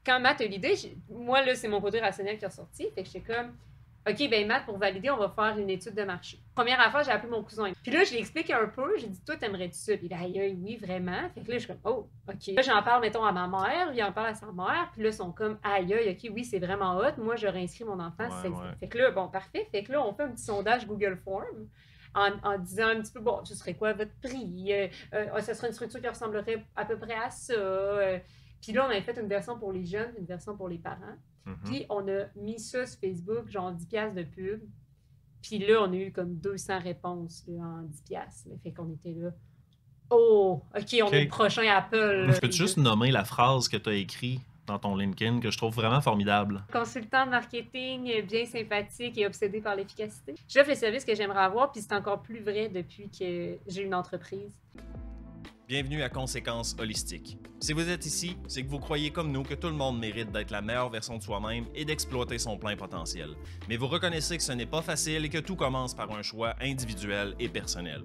quand Matt a eu l'idée, moi, là, c'est mon côté rationnel qui est ressorti. Fait que j'étais comme, OK, ben Matt, pour valider, on va faire une étude de marché. Première affaire, j'ai appelé mon cousin. Puis là, je lui explique un peu. J'ai dit, toi, t'aimerais-tu ça? Puis il a dit, aïe, oui, vraiment. Fait que là, je suis comme, oh, OK. Là, j'en parle, mettons, à ma mère. Il en parle à sa mère. Puis là, ils sont comme, aïe, OK, oui, c'est vraiment hot. Moi, j'aurais inscrit mon enfant si ça existait. Fait que là, bon, parfait. Fait que là, on fait un petit sondage Google Form. En disant un petit peu, bon, ce serait quoi votre prix? Ça serait une structure qui ressemblerait à peu près à ça. Puis là, on avait fait une version pour les jeunes, une version pour les parents. Puis on a mis ça sur Facebook, genre 10$ de pub. Puis là, on a eu comme 200 réponses là, en 10$. Là. Fait qu'on était là. Oh, OK, on est le prochain Apple. Je peux juste nommer la phrase que tu as écrite dans ton LinkedIn que je trouve vraiment formidable. Consultant de marketing bien sympathique et obsédé par l'efficacité. J'offre les services que j'aimerais avoir, puis c'est encore plus vrai depuis que j'ai une entreprise. Bienvenue à Conséquences holistiques. Si vous êtes ici, c'est que vous croyez comme nous que tout le monde mérite d'être la meilleure version de soi-même et d'exploiter son plein potentiel. Mais vous reconnaissez que ce n'est pas facile et que tout commence par un choix individuel et personnel.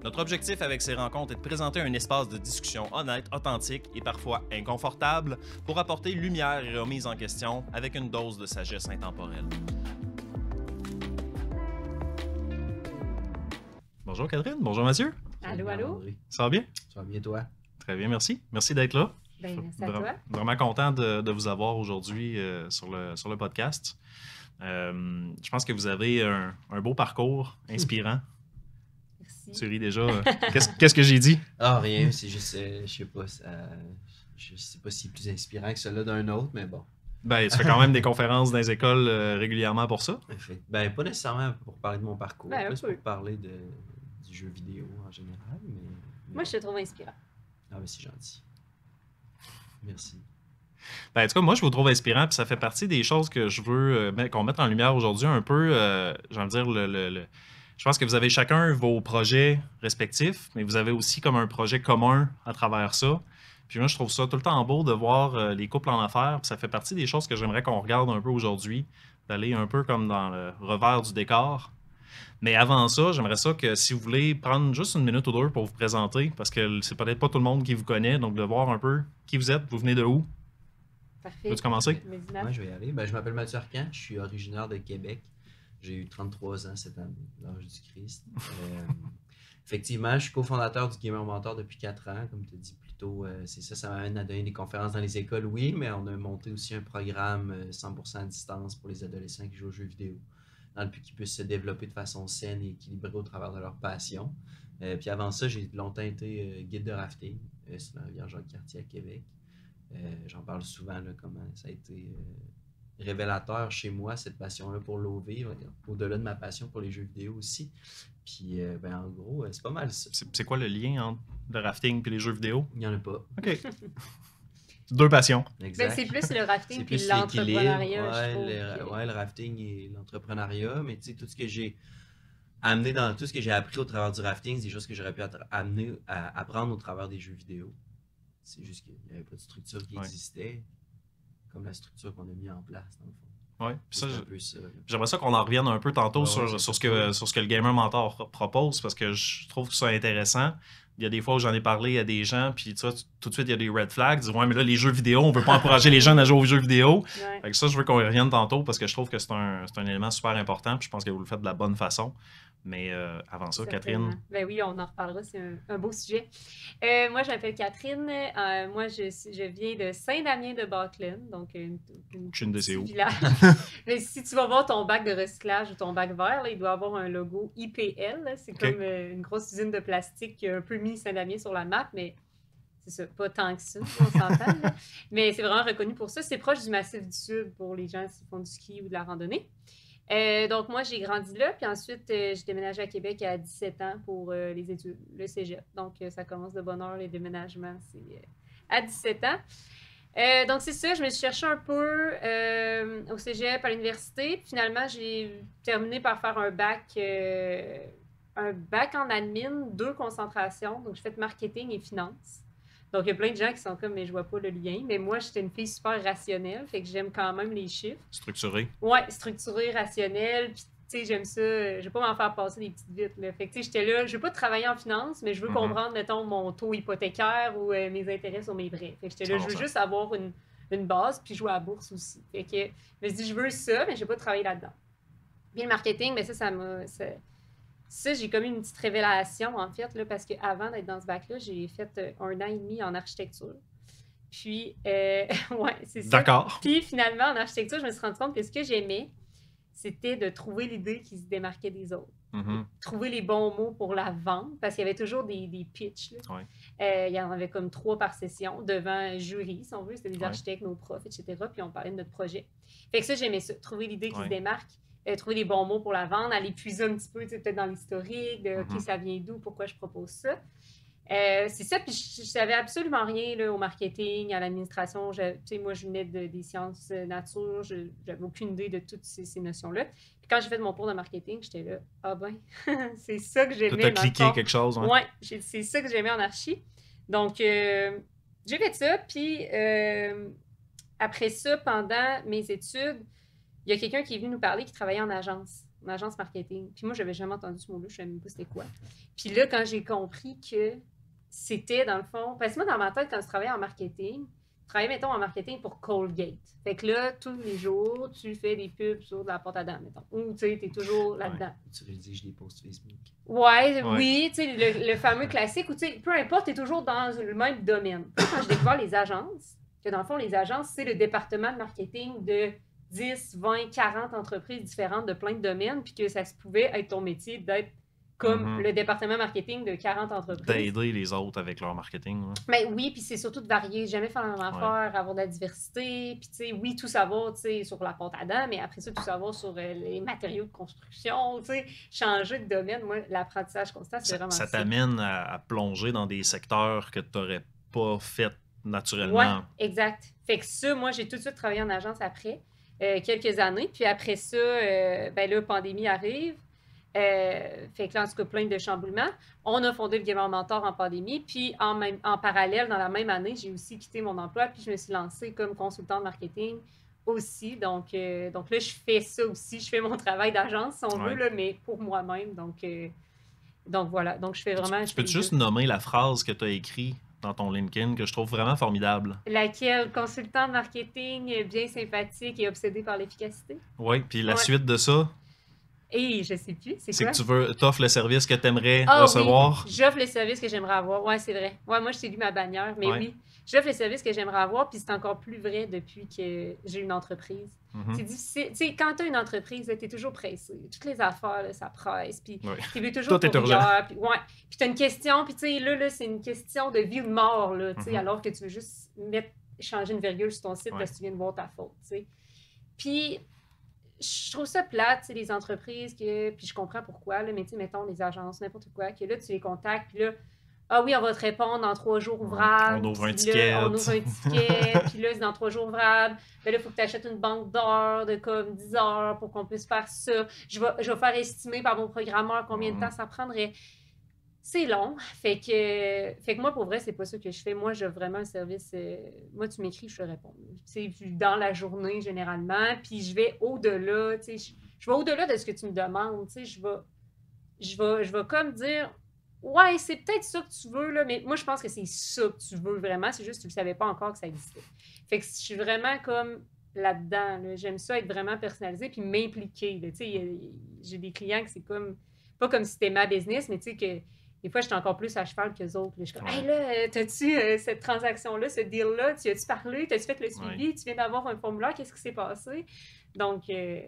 Notre objectif avec ces rencontres est de présenter un espace de discussion honnête, authentique et parfois inconfortable pour apporter lumière et remise en question avec une dose de sagesse intemporelle. Bonjour Catherine, bonjour Mathieu. Allô, allô? Ça va bien? Ça va bien, toi? Très bien, merci. Merci d'être là. Ben, merci à toi. Vraiment content de vous avoir aujourd'hui sur le podcast. Je pense que vous avez un beau parcours inspirant. Merci. Tu ris déjà. Qu'est-ce que j'ai dit? Ah, rien, c'est juste, je sais pas si c'est plus inspirant que celui d'un autre, mais bon. Ben, tu fais quand même des conférences dans les écoles régulièrement pour ça? Ben, pas nécessairement pour parler de mon parcours, ben, plus pour parler du jeu vidéo en général, mais moi, je te trouve inspirant. Ah, ben, c'est gentil. Merci. Ben, en tout cas, moi, je vous trouve inspirant, puis ça fait partie des choses que je veux qu'on mette en lumière aujourd'hui un peu, j'ai envie de dire, je pense que vous avez chacun vos projets respectifs, mais vous avez aussi comme un projet commun à travers ça. Puis moi, je trouve ça tout le temps beau de voir les couples en affaires, puis ça fait partie des choses que j'aimerais qu'on regarde un peu aujourd'hui, d'aller un peu comme dans le revers du décor. Mais avant ça, j'aimerais ça que si vous voulez prendre juste une minute ou deux pour vous présenter, parce que c'est peut-être pas tout le monde qui vous connaît, donc de voir un peu qui vous êtes, vous venez de où? Parfait. Peux-tu commencer? Moi, je vais y aller. Ben, je m'appelle Mathieu Arcan, je suis originaire de Québec. J'ai eu 33 ans cette année, l'âge du Christ. Effectivement, je suis cofondateur du Gamer Mentor depuis 4 ans, comme tu as dit plus tôt. C'est ça m'amène à donner des conférences dans les écoles, oui, mais on a monté aussi un programme 100% à distance pour les adolescents qui jouent aux jeux vidéo, dans le but qu'ils puissent se développer de façon saine et équilibrée au travers de leur passion. Puis avant ça, j'ai longtemps été guide de rafting sur la rivière Jacques-Cartier à Québec. J'en parle souvent, là, comment ça a été révélateur chez moi, cette passion-là pour l'OV, au-delà de ma passion pour les jeux vidéo aussi. Puis, ben, en gros, c'est pas mal ça. C'est quoi le lien entre le rafting et les jeux vidéo? Il n'y en a pas. OK. Deux passions. Ben, c'est plus le rafting puis l'entrepreneuriat. Le rafting et l'entrepreneuriat, mais tu sais, tout ce que j'ai amené dans tout ce que j'ai appris au travers du rafting, c'est des choses que j'aurais pu amener à apprendre au travers des jeux vidéo. C'est juste qu'il n'y avait pas de structure qui existait, comme la structure qu'on a mis en place, dans le fond. Oui, j'aimerais ça qu'on en revienne un peu tantôt sur ce que le Gamer Mentor propose, parce que je trouve ça intéressant. Il y a des fois où j'en ai parlé à des gens, puis tu vois, tout de suite, il y a des red flags. Ils disent, ouais, mais là, les jeux vidéo, on ne veut pas encourager les jeunes à jouer aux jeux vidéo. Ouais. Fait que ça, je veux qu'on y revienne tantôt, parce que je trouve que c'est un élément super important, puis je pense que vous le faites de la bonne façon. Mais avant ça, Certainement. Catherine. Ben oui, on en reparlera, c'est un beau sujet. Moi, je m'appelle Catherine. Moi, je viens de Saint-Damien-de-Bâclin, donc une sais où. village. Mais si tu vas voir ton bac de recyclage ou ton bac vert, là, il doit avoir un logo IPL. Là. C'est comme une grosse usine de plastique qui a un peu mis Saint-Damien sur la map, mais c'est ça, pas tant que ça, on s'entend. Là. Mais c'est vraiment reconnu pour ça. C'est proche du Massif du Sud pour les gens qui font du ski ou de la randonnée. Donc, moi, j'ai grandi là, puis ensuite, j'ai déménagé à Québec à 17 ans pour les études, le cégep. Donc, ça commence de bonne heure, les déménagements, c'est à 17 ans. Donc, c'est ça, je me suis cherchée un peu au cégep, à l'université. Puis, finalement, j'ai terminé par faire un bac en admin, 2 concentrations. Donc, j'ai fait marketing et finance. Donc, il y a plein de gens qui sont comme, mais je vois pas le lien. Mais moi, j'étais une fille super rationnelle, fait que j'aime quand même les chiffres. Structuré. Ouais, structuré, rationnel. Puis, tu sais, j'aime ça. Je vais pas m'en faire passer des petites vites, là. Fait que, tu sais, j'étais là, je veux pas travailler en finance, mais je veux comprendre, mettons, mon taux hypothécaire ou mes intérêts sur mes prêts. Fait que j'étais là, je veux juste avoir une base, puis jouer à la bourse aussi. Fait que je me suis dit, je veux ça, mais je n'ai pas travaillé là-dedans. Puis le marketing, ben ça m'a... Ça, j'ai comme une petite révélation, en fait, là, parce qu'avant d'être dans ce bac-là, j'ai fait 1 an et demi en architecture. Puis, ouais, c'est ça. D'accord. Puis finalement, en architecture, je me suis rendu compte que ce que j'aimais, c'était de trouver l'idée qui se démarquait des autres. Trouver les bons mots pour la vendre, parce qu'il y avait toujours des pitchs. Là. Ouais. Il y en avait comme 3 par session, devant un jury, si on veut. C'était des architectes, nos profs, etc. Puis on parlait de notre projet. Fait que ça, j'aimais ça. Trouver l'idée qui se démarque, trouver les bons mots pour la vendre, aller puiser un petit peu, peut-être dans l'historique, de OK, ça vient d'où, pourquoi je propose ça. C'est ça, puis je savais absolument rien là, au marketing, à l'administration. Moi, je venais des sciences nature, j'avais aucune idée de toutes ces notions-là. Puis quand j'ai fait mon cours de marketing, j'étais là, ah ben, c'est ça que j'aimais. Tu as cliqué quelque chose, Oui, c'est ça que j'aimais en archi. Donc, j'ai fait ça, puis après ça, pendant mes études, il y a quelqu'un qui est venu nous parler qui travaillait en agence marketing. Puis moi, je n'avais jamais entendu ce mot-là, je ne savais même pas c'était quoi. Puis là, quand j'ai compris que c'était, dans le fond... Parce que moi, dans ma tête, quand je travaillais en marketing, je travaillais, mettons, en marketing pour Colgate. Fait que là, tous les jours, tu fais des pubs sur de la porte à dents, mettons. Ou, tu sais, t'es toujours là-dedans. Tu rédiges des posts Facebook. Oui, tu sais, le fameux classique, ou tu sais, peu importe, t'es toujours dans le même domaine. Quand j'ai découvert les agences, que dans le fond, les agences, c'est le département de marketing de 10, 20, 40 entreprises différentes de plein de domaines, puis que ça se pouvait être ton métier d'être comme le département marketing de 40 entreprises. D'aider les autres avec leur marketing. Ouais. Mais oui, puis c'est surtout de varier, jamais faire la même affaire, avoir de la diversité, puis tu sais, oui, tout savoir, tu sais, sur la porte à dents, mais après ça, tout savoir sur les matériaux de construction, tu sais, changer de domaine. Moi, l'apprentissage constant, c'est vraiment ça. Ça t'amène à plonger dans des secteurs que tu n'aurais pas fait naturellement. Oui, exact. Fait que ça, moi, j'ai tout de suite travaillé en agence après. Quelques années. Puis après ça, ben là, pandémie arrive. Fait que là, en tout cas, plein de chamboulements. On a fondé le Gamer Mentor en pandémie. Puis en parallèle, dans la même année, j'ai aussi quitté mon emploi. Puis je me suis lancée comme consultante marketing aussi. Donc là, je fais ça aussi. Je fais mon travail d'agence, si on veut, là, mais pour moi-même. Donc voilà. Donc je fais vraiment... Tu peux juste nommer la phrase que tu as écrite dans ton LinkedIn que je trouve vraiment formidable. Laquelle? Consultant marketing bien sympathique et obsédé par l'efficacité? Oui, puis la suite de ça? Et je sais plus, c'est quoi? C'est que tu offres le service que tu aimerais recevoir? Oui, j'offre le service que j'aimerais avoir. Oui, c'est vrai. Ouais, moi, je t'ai lu ma bannière, mais oui. J'offre le service que j'aimerais avoir, puis c'est encore plus vrai depuis que j'ai une entreprise. C'est difficile. Tu sais, quand tu as une entreprise, tu es toujours pressé. Toutes les affaires, là, ça presse. Puis tu veux toujours tout est urgent. Puis tu as une question, puis tu sais, là, c'est une question de vie ou de mort, là, tu sais, alors que tu veux juste changer une virgule sur ton site parce que tu viens de voir ta faute, tu sais. Puis je trouve ça plate, tu sais, les entreprises, puis je comprends pourquoi, là, mais tu sais, mettons, les agences, n'importe quoi, que là, tu les contactes, puis là, ah oui, on va te répondre dans 3 jours ouvrables. On ouvre un ticket. On ouvre un ticket, puis là, c'est dans 3 jours ouvrables. Puis là, il faut que tu achètes une banque d'heures de comme 10 heures pour qu'on puisse faire ça. Je vais faire estimer par mon programmeur combien de temps ça prendrait. C'est long. Fait que moi, pour vrai, c'est pas ça que je fais. Moi, j'ai vraiment un service... moi, tu m'écris, je te réponds. C'est dans la journée, généralement. Puis je vais au-delà, tu sais. Je vais au-delà de ce que tu me demandes, tu sais. Je vais comme dire... Ouais, c'est peut-être ça que tu veux, là, mais moi, je pense que c'est ça que tu veux vraiment. C'est juste que tu ne savais pas encore que ça existait. Fait que je suis vraiment comme là-dedans. Là. J'aime ça être vraiment personnalisée puis m'impliquer. Tu sais, j'ai des clients que c'est comme... Pas comme si c'était ma business, mais tu sais que des fois, j'étais encore plus à cheval qu'eux autres. Là. Je suis comme, hey là, t'as-tu cette transaction-là, ce deal-là? Tu as-tu parlé? T'as-tu fait le suivi? Tu viens d'avoir un formulaire? Qu'est-ce qui s'est passé? Donc ouais.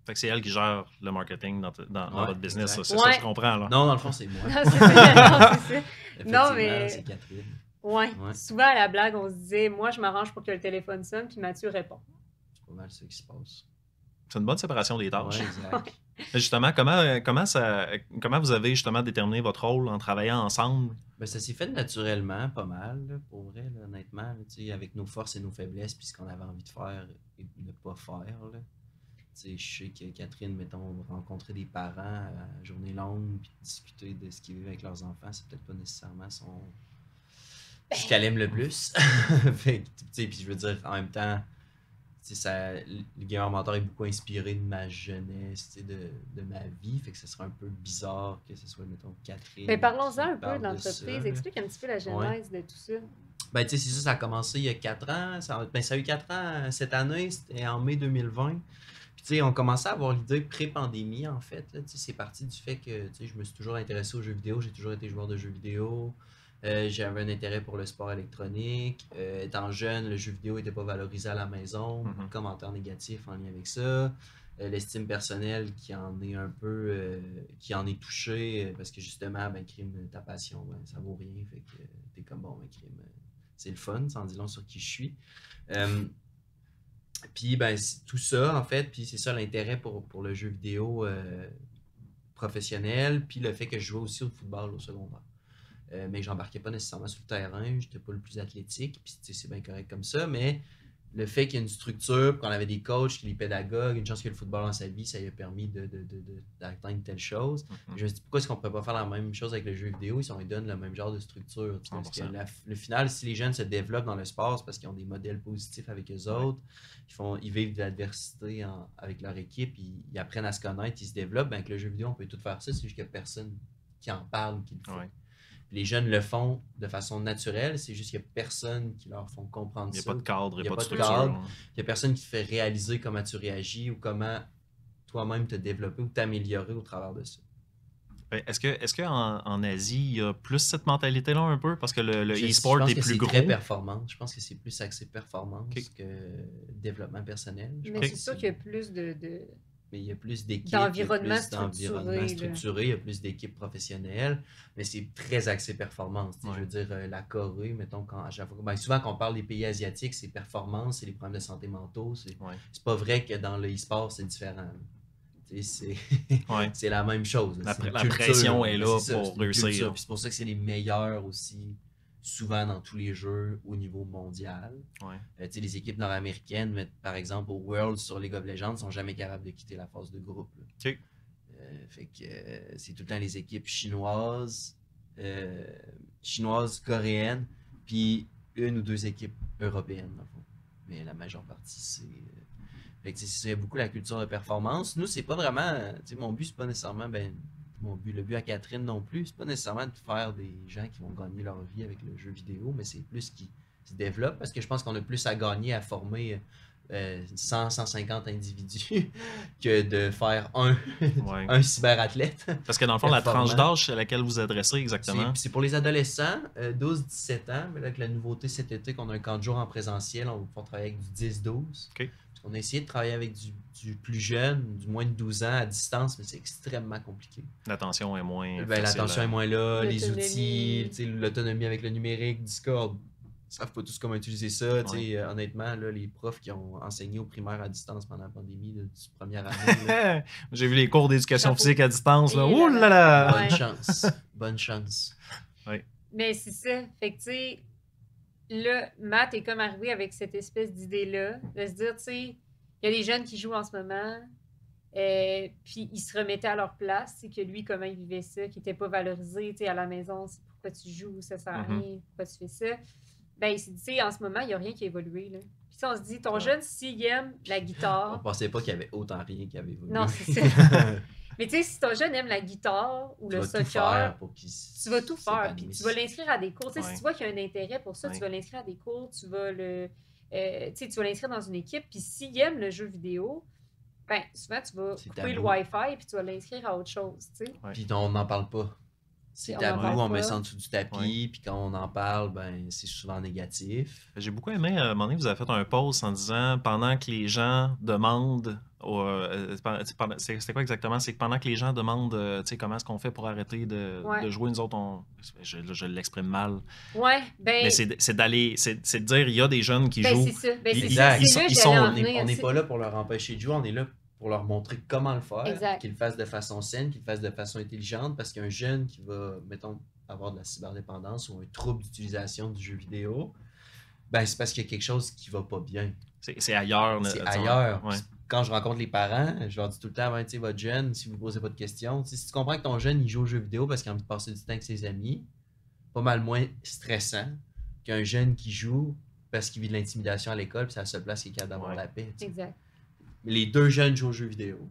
Fait que c'est elle qui gère le marketing dans votre business. C'est ça que je comprends. Là. Non, dans le fond, c'est moi. Non, c'est ça. Non, mais... c'est Catherine. Ouais. Souvent, à la blague, on se disait, moi, je m'arrange pour que le téléphone sonne, puis Mathieu répond. C'est pas mal ça qui se passe. C'est une bonne séparation des tâches. Ouais, exact. Justement, comment vous avez justement déterminé votre rôle en travaillant ensemble? Ben, ça s'est fait naturellement, pas mal, là, pour vrai, là, honnêtement. Là, avec nos forces et nos faiblesses, puis ce qu'on avait envie de faire et de ne pas faire. Là. Je sais que Catherine, mettons, rencontrer des parents à journée longue puis discuter de ce qu'ils vivent avec leurs enfants, c'est peut-être pas nécessairement ce qu'elle aime le plus. Puis je veux dire, en même temps, le Gamer Mentor est beaucoup inspiré de ma jeunesse, de ma vie. Fait que ce serait un peu bizarre que ce soit, mettons, Catherine. Mais parlons-en un peu de l'entreprise. Explique un petit peu la genèse de tout ça. Ben, tu sais, c'est ça, ça a commencé il y a 4 ans. Ça a eu 4 ans cette année, c'était en mai 2020. Puis, tu sais, on commençait à avoir l'idée pré-pandémie, en fait. Là. Tu sais, c'est parti du fait que, tu sais, je me suis toujours intéressé aux jeux vidéo. J'ai toujours été joueur de jeux vidéo. J'avais un intérêt pour le sport électronique. Étant jeune, le jeu vidéo n'était pas valorisé à la maison. Beaucoup de commentaires négatifs en lien avec ça. L'estime personnelle qui en est un peu qui en est touchée parce que justement ben crime ta passion ben, ça vaut rien fait que t'es comme bon ben crime c'est le fun ça en dit long sur qui je suis puis ben tout ça en fait puis c'est ça l'intérêt pour le jeu vidéo professionnel puis le fait que je jouais aussi au football au secondaire mais j'embarquais pas nécessairement sur le terrain j'étais pas le plus athlétique puis c'est bien correct comme ça mais le fait qu'il y ait une structure, qu'on avait des coachs, les pédagogues, une chance que le football dans sa vie, ça lui a permis d'atteindre telle chose. Je me suis dit, pourquoi est-ce qu'on ne pourrait pas faire la même chose avec le jeu vidéo si on lui donne le même genre de structure? Parce que le final, si les jeunes se développent dans le sport, c'est parce qu'ils ont des modèles positifs avec eux autres, ils vivent de l'adversité avec leur équipe, ils apprennent à se connaître, ils se développent. Ben, avec le jeu vidéo, on peut tout faire ça, c'est juste qu'il n'y a personne qui en parle ou qui le fait. Ouais. Les jeunes le font de façon naturelle, c'est juste qu'il n'y a personne qui leur font comprendre ça. Il n'y a pas de cadre, il n'y a pas de structure. Il n'y a personne qui te fait réaliser comment tu réagis ou comment toi-même te développer ou t'améliorer au travers de ça. Est-ce qu'en Asie, il y a plus cette mentalité-là un peu? Parce que le e-sport est plus gros. Très performant. Je pense que c'est plus axé performance que développement personnel. Mais c'est sûr qu'il y a plus de... Mais il y a plus d'équipes, d'environnement structuré, il y a plus d'équipes professionnelles, mais c'est très axé performance. Ouais. Je veux dire, la Corée, mettons, souvent quand on parle des pays asiatiques, c'est performance, c'est les problèmes de santé mentaux. C'est pas vrai que dans le e-sport, c'est différent. C'est la même chose. La pression est là pour réussir. C'est pour ça que c'est les meilleurs aussi, souvent dans tous les jeux au niveau mondial. Ouais. Les équipes nord-américaines, par exemple, au World sur League of Legends, ne sont jamais capables de quitter la phase de groupe. Okay. Fait que c'est tout le temps les équipes chinoises, coréennes, puis une ou deux équipes européennes, dans le fond. Mais la majeure partie, c'est beaucoup la culture de performance. Nous, c'est pas vraiment... Mon but, c'est pas nécessairement... le but à Catherine non plus, c'est pas nécessairement de faire des gens qui vont gagner leur vie avec le jeu vidéo, mais c'est plus qui se développent parce que je pense qu'on a plus à gagner à former 100-150 individus que de faire un cyberathlète. Parce que dans le fond, la tranche d'âge à laquelle vous adressez exactement. C'est pour les adolescents, 12-17 ans, mais là, avec la nouveauté cet été qu'on a un camp de jour en présentiel, on va pouvoir travailler avec du 10-12. Okay. On a essayé de travailler avec du plus jeune, du moins de 12 ans à distance, mais c'est extrêmement compliqué. L'attention est moins l'attention est moins là, les outils, l'autonomie avec le numérique, Discord, ils savent pas tous comment utiliser ça. Honnêtement, là, les profs qui ont enseigné au primaire à distance pendant la pandémie, là, du première année. J'ai vu les cours d'éducation physique à distance. Là. Ouh là là! Bonne chance. Bonne chance. Ouais. Mais c'est ça. Fait que tu sais, là, Matt est comme arrivé avec cette espèce d'idée-là, de se dire, tu sais, il y a des jeunes qui jouent en ce moment, puis ils se remettaient à leur place, tu sais, que lui, comment il vivait ça, qui n'était pas valorisé, tu sais, à la maison, c'est pourquoi tu joues, ça sert à rien, pourquoi tu fais ça. Ben, il s'est dit, tu sais, en ce moment, il n'y a rien qui a évolué, là. Puis on se dit, ton jeune, s'il aime la guitare... On pensait pas qu'il y avait autant rien qui avait évolué. Non, c'est ça. Mais tu sais, si ton jeune aime la guitare ou le soccer, tu vas tout faire. Puis tu vas l'inscrire à des cours. Si tu vois qu'il y a un intérêt pour ça, tu vas l'inscrire à des cours, tu vas l'inscrire dans une équipe. Puis s'il aime le jeu vidéo, ben souvent tu vas couper le Wi-Fi puis tu vas l'inscrire à autre chose. Puis on n'en parle pas. C'est tabou, on met ça en dessous du tapis, puis quand on en parle, ben c'est souvent négatif. J'ai beaucoup aimé, à un moment donné, vous avez fait un post en disant, pendant que les gens demandent, c'était quoi exactement? C'est que pendant que les gens demandent, comment est-ce qu'on fait pour arrêter de jouer, nous autres, je l'exprime mal. Ouais, ben... Mais c'est de dire, il y a des jeunes qui jouent. C'est ça. Ben, on n'est pas là pour leur empêcher de jouer, on est là pour leur montrer comment le faire, qu'ils le fassent de façon saine, qu'ils le fassent de façon intelligente, parce qu'un jeune qui va, mettons, avoir de la cyberdépendance ou un trouble d'utilisation du jeu vidéo, ben c'est parce qu'il y a quelque chose qui va pas bien. C'est ailleurs. C'est ailleurs. Ouais. Quand je rencontre les parents, je leur dis tout le temps, votre jeune, si vous ne posez pas de questions, si tu comprends que ton jeune, il joue au jeu vidéo parce qu'il a envie de passer du temps avec ses amis, pas mal moins stressant qu'un jeune qui joue parce qu'il vit de l'intimidation à l'école, puis c'est la seule place qui est capable d'avoir la paix. Exact. Les deux jeunes jouent aux jeux vidéo,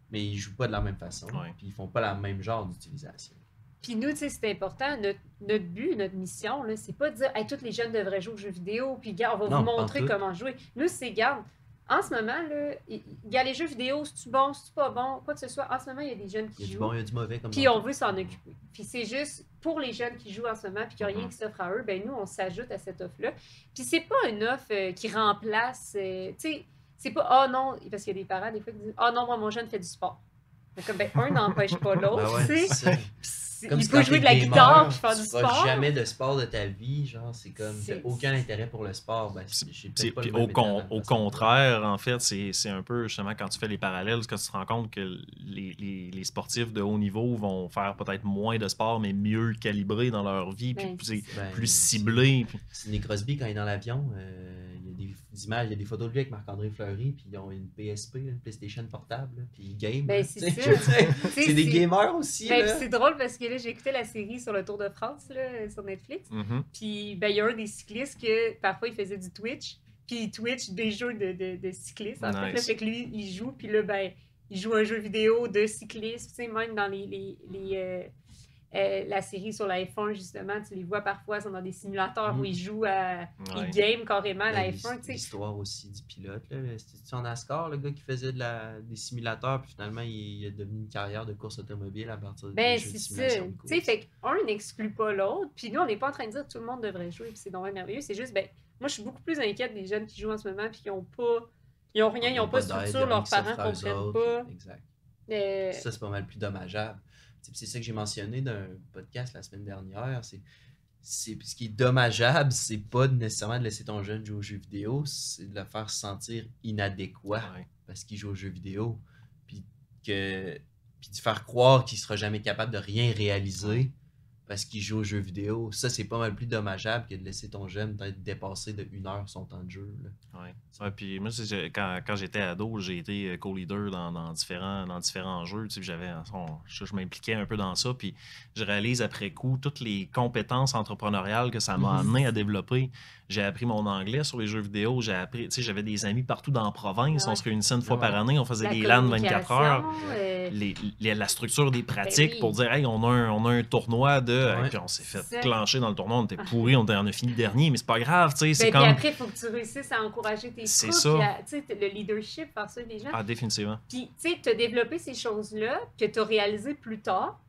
mais ils jouent pas de la même façon, puis ils font pas le même genre d'utilisation. Puis nous, tu sais, c'est important. Notre but, notre mission, là, c'est pas de dire, hey, tous les jeunes devraient jouer aux jeux vidéo, puis gars, on va Non, vous montrer pas en tout. comment jouer. Nous, c'est, garde, en ce moment, là, gars, les jeux vidéo, c'est-tu bon, c'est-tu pas bon, quoi que ce soit. En ce moment, il y a des jeunes Il y qui a du jouent. bon, il y a du mauvais. Comme Puis dans on tout. veut s'en occuper. Puis c'est juste pour les jeunes qui jouent en ce moment, puis qu'il n'y a rien qui s'offre à eux, ben nous, on s'ajoute à cette offre-là. Puis c'est pas une offre qui remplace, tu sais, c'est pas, ah non, parce qu'il y a des parents, des fois, qui disent, ah non, moi, mon jeune fait du sport. Mais comme, ben, un n'empêche pas l'autre, Ben ouais, tu sais. c'est ça. Comme Il si peut quand jouer t'es de la gamer, guitare puis faire du tu feras sport. jamais de sport de ta vie, genre, c'est comme, t'as C'est- aucun intérêt pour le sport. Ben, Puis- j'ai Puis peut-être pas le au, même état dans au le contraire, en fait, c'est un peu justement quand tu fais les parallèles, que tu te rends compte que les sportifs de haut niveau vont faire peut-être moins de sport, mais mieux calibrés dans leur vie, puis Ben, plus, Ben, plus ciblés. Puis- Sidney Crosby, quand il est dans l'avion, il y a des images, il y a des photos de lui avec Marc-André Fleury, puis ils ont une PSP, une PlayStation portable, là, puis ils game. Ben, là, c'est tu sais, ça. je veux dire, Tu sais, c'est des gamers aussi. Ben, là. puis c'est drôle parce que là, j'ai écouté la série sur le Tour de France là, sur Netflix. Mhm. Puis ben, il y a un des cyclistes que parfois il faisait du Twitch. Puis il Twitch des jeux de cyclistes. En fait, là, Nice. fait que lui, il joue. Puis là, ben, il joue un jeu vidéo de cyclisme. Tu sais, même dans la série sur la F1, justement, tu les vois parfois, ils sont dans des simulateurs où ils jouent à. Ouais. Ils game carrément à la Ben, F1. Tu sais. L'histoire aussi du pilote. C'était en NASCAR, le gars qui faisait des simulateurs, puis finalement, il est devenu une carrière de course automobile à partir Ben, des jeux de c'est ça. simulation de Tu course. sais, fait qu'un n'exclut pas l'autre. Puis nous, on n'est pas en train de dire que tout le monde devrait jouer, puis c'est donc merveilleux. C'est juste, ben, moi, je suis beaucoup plus inquiète des jeunes qui jouent en ce moment, puis qui n'ont pas. Ils n'ont rien, ils n'ont pas de d'aide, structure, rien leurs qui parents s'offre à eux comprennent autres, pas. Exact. Euh, Ça, c'est pas mal plus dommageable. Puis c'est ça que j'ai mentionné d'un podcast la semaine dernière. Ce qui est dommageable, c'est pas nécessairement de laisser ton jeune jouer aux jeux vidéo, c'est de le faire se sentir inadéquat Ouais. parce qu'il joue aux jeux vidéo. Puis de faire croire qu'il sera jamais capable de rien réaliser parce qu'il joue aux jeux vidéo. Ça, c'est pas mal plus dommageable que de laisser ton jeune peut-être dépasser de 1 heure son temps de jeu. Là. Ouais. Ouais, puis moi, quand j'étais ado, j'ai été co-leader dans différents jeux. Tu sais, je m'impliquais un peu dans ça. Puis je réalise après coup toutes les compétences entrepreneuriales que ça m'a amené à développer. J'ai appris mon anglais sur les jeux vidéo. Tu sais, j'avais des amis partout dans la province. Ouais. On se réunissait une fois Ouais. par année. On faisait la des LAN 24 heures. communication, La structure des pratiques oui. pour dire hey, on a un tournoi de. Ouais. Et puis on s'est fait C'est ça. clencher dans le tournoi, on était pourris, on a fini dernier, mais c'est pas grave, tu sais, c'est Ben, comme. Puis après, il faut que tu réussisses à encourager tes C'est troupes, ça. puis tu sais, le leadership, faire ça des gens. Ah, définitivement. Puis, tu sais, tu as développé ces choses-là que tu as réalisées plus tard.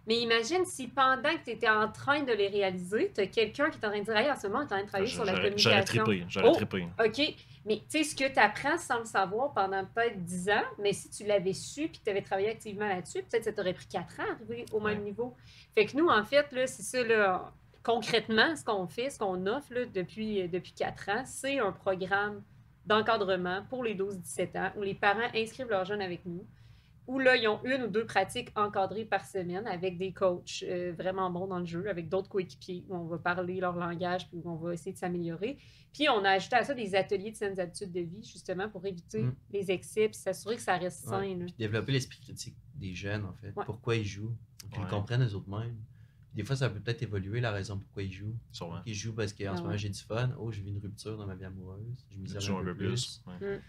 Mais imagine si pendant que tu étais en train de les réaliser, tu as quelqu'un qui est en train de dire hey, en ce moment, on est en train de travailler sur la J'aurais communication. trippé. OK. Mais tu sais, ce que tu apprends sans le savoir pendant peut-être 10 ans, mais si tu l'avais su puis que tu avais travaillé activement là-dessus, peut-être ça t'aurait pris 4 ans à arriver au même niveau. Fait que nous, en fait, là, c'est ça, là, concrètement, ce qu'on fait, ce qu'on offre là, depuis 4 ans, c'est un programme d'encadrement pour les 12-17 ans où les parents inscrivent leurs jeunes avec nous, où là, ils ont 1 ou 2 pratiques encadrées par semaine avec des coachs vraiment bons dans le jeu, avec d'autres coéquipiers, où on va parler leur langage, puis où on va essayer de s'améliorer. Puis on a ajouté à ça des ateliers de saines habitudes de vie, justement, pour éviter les excès, puis s'assurer que ça reste sain. Ouais. Là. Puis développer l'esprit critique des jeunes, en fait. Ouais. Pourquoi ils jouent. Qu'ils Ouais. comprennent eux autres mêmes. Des fois, ça peut peut-être évoluer la raison pourquoi ils jouent. Sûrement. Ils jouent parce qu'en Ah ce moment, ouais. j'ai du fun. Oh, j'ai vu une rupture dans ma vie amoureuse. Je m'isole Tu joues un peu plus. Ouais.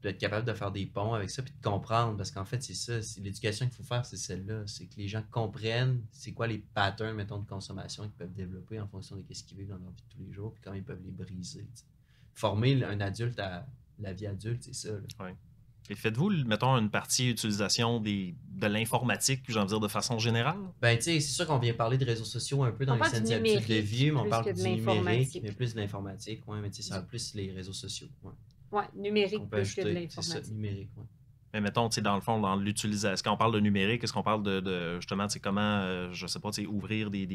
D'être capable de faire des ponts avec ça puis de comprendre parce qu'en fait c'est ça, c'est l'éducation qu'il faut faire, c'est celle-là, c'est que les gens comprennent c'est quoi les patterns mettons de consommation qu'ils peuvent développer en fonction de ce qu'ils vivent dans leur vie de tous les jours puis comment ils peuvent les briser. T'sais. Former un adulte à la vie adulte, c'est ça. Là. Et faites-vous, mettons, une partie utilisation de l'informatique, j'ai envie de dire, de façon générale? Ben, tu sais, c'est sûr qu'on vient parler de réseaux sociaux un peu dans On les parle scènes du habitudes de numérique vie, mais on plus parle que du de numérique, l'informatique. mais plus de l'informatique, ouais, mais tu sais, ça va plus les réseaux sociaux. Ouais. Ouais, numérique On peut plus que de ajouter, c'est ça, l'informatique. numérique, ouais. Mais mettons, tu sais, dans le fond, dans l'utilisation, quand on parle de numérique, est-ce qu'on parle de justement, tu sais, comment, je sais pas, tu sais, ouvrir tu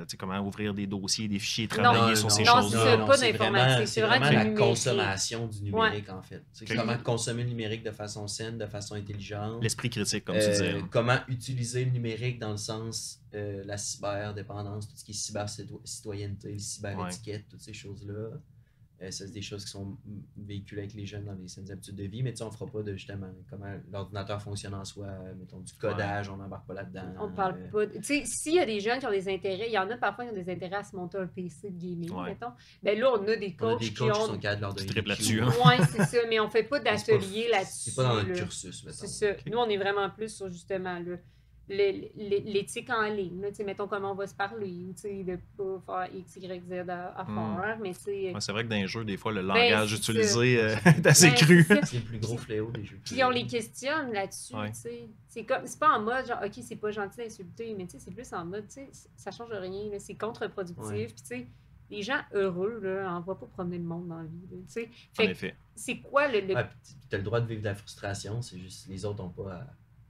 sais, comment ouvrir des dossiers, des fichiers, travailler sur ces non, choses-là? c'est ça, pas d'informatique, c'est c'est vraiment vraiment du la numérique. consommation du numérique, en fait. C'est Ok. comment consommer le numérique de façon saine, de façon intelligente. L'esprit critique, comme tu disais. Comment utiliser le numérique dans le sens la cyberdépendance, tout ce qui est cyber-citoyenneté, cyber-étiquette, toutes ces choses-là. Ça, c'est des choses qui sont véhiculées avec les jeunes dans les saines habitudes de vie, mais tu sais, on fera pas de justement comment l'ordinateur fonctionne en soi, mettons du codage, on n'embarque pas là-dedans. On parle pas. Tu sais, s'il y a des jeunes qui ont des intérêts, il y en a parfois qui ont des intérêts à se monter un PC de gaming, Ouais. mettons. Ben là, on a des On a coachs des qui coachs qui ont. sont capables de leur donner triplent des là-dessus, cues. hein. Ouais, c'est ça, mais on fait pas Mais c'est pas- d'atelier là-dessus. C'est pas dans notre là. cursus, mettons. C'est ça. Nous, on est vraiment plus sur justement l'éthique en ligne. Là, mettons comment on va se parler, ou de pas faire X, Y, Z à faire. Mais ouais, c'est vrai que dans les jeux, des fois, le ben, langage c'est utilisé ça. est assez Ben, cru. c'est ça. C'est le plus gros fléau des jeux. Puis on les questionne là-dessus, Ouais. tu sais. C'est pas en mode genre, OK, c'est pas gentil d'insulter, mais tu sais, c'est plus en mode, tu sais, ça change rien, là, c'est contre-productif. Ouais. Puis tu sais, les gens heureux, là, on va pas promener le monde dans la vie, là, tu sais. En Fait que effet. c'est quoi le Ouais, puis t'as le droit de vivre de la frustration, c'est juste les autres n'ont pas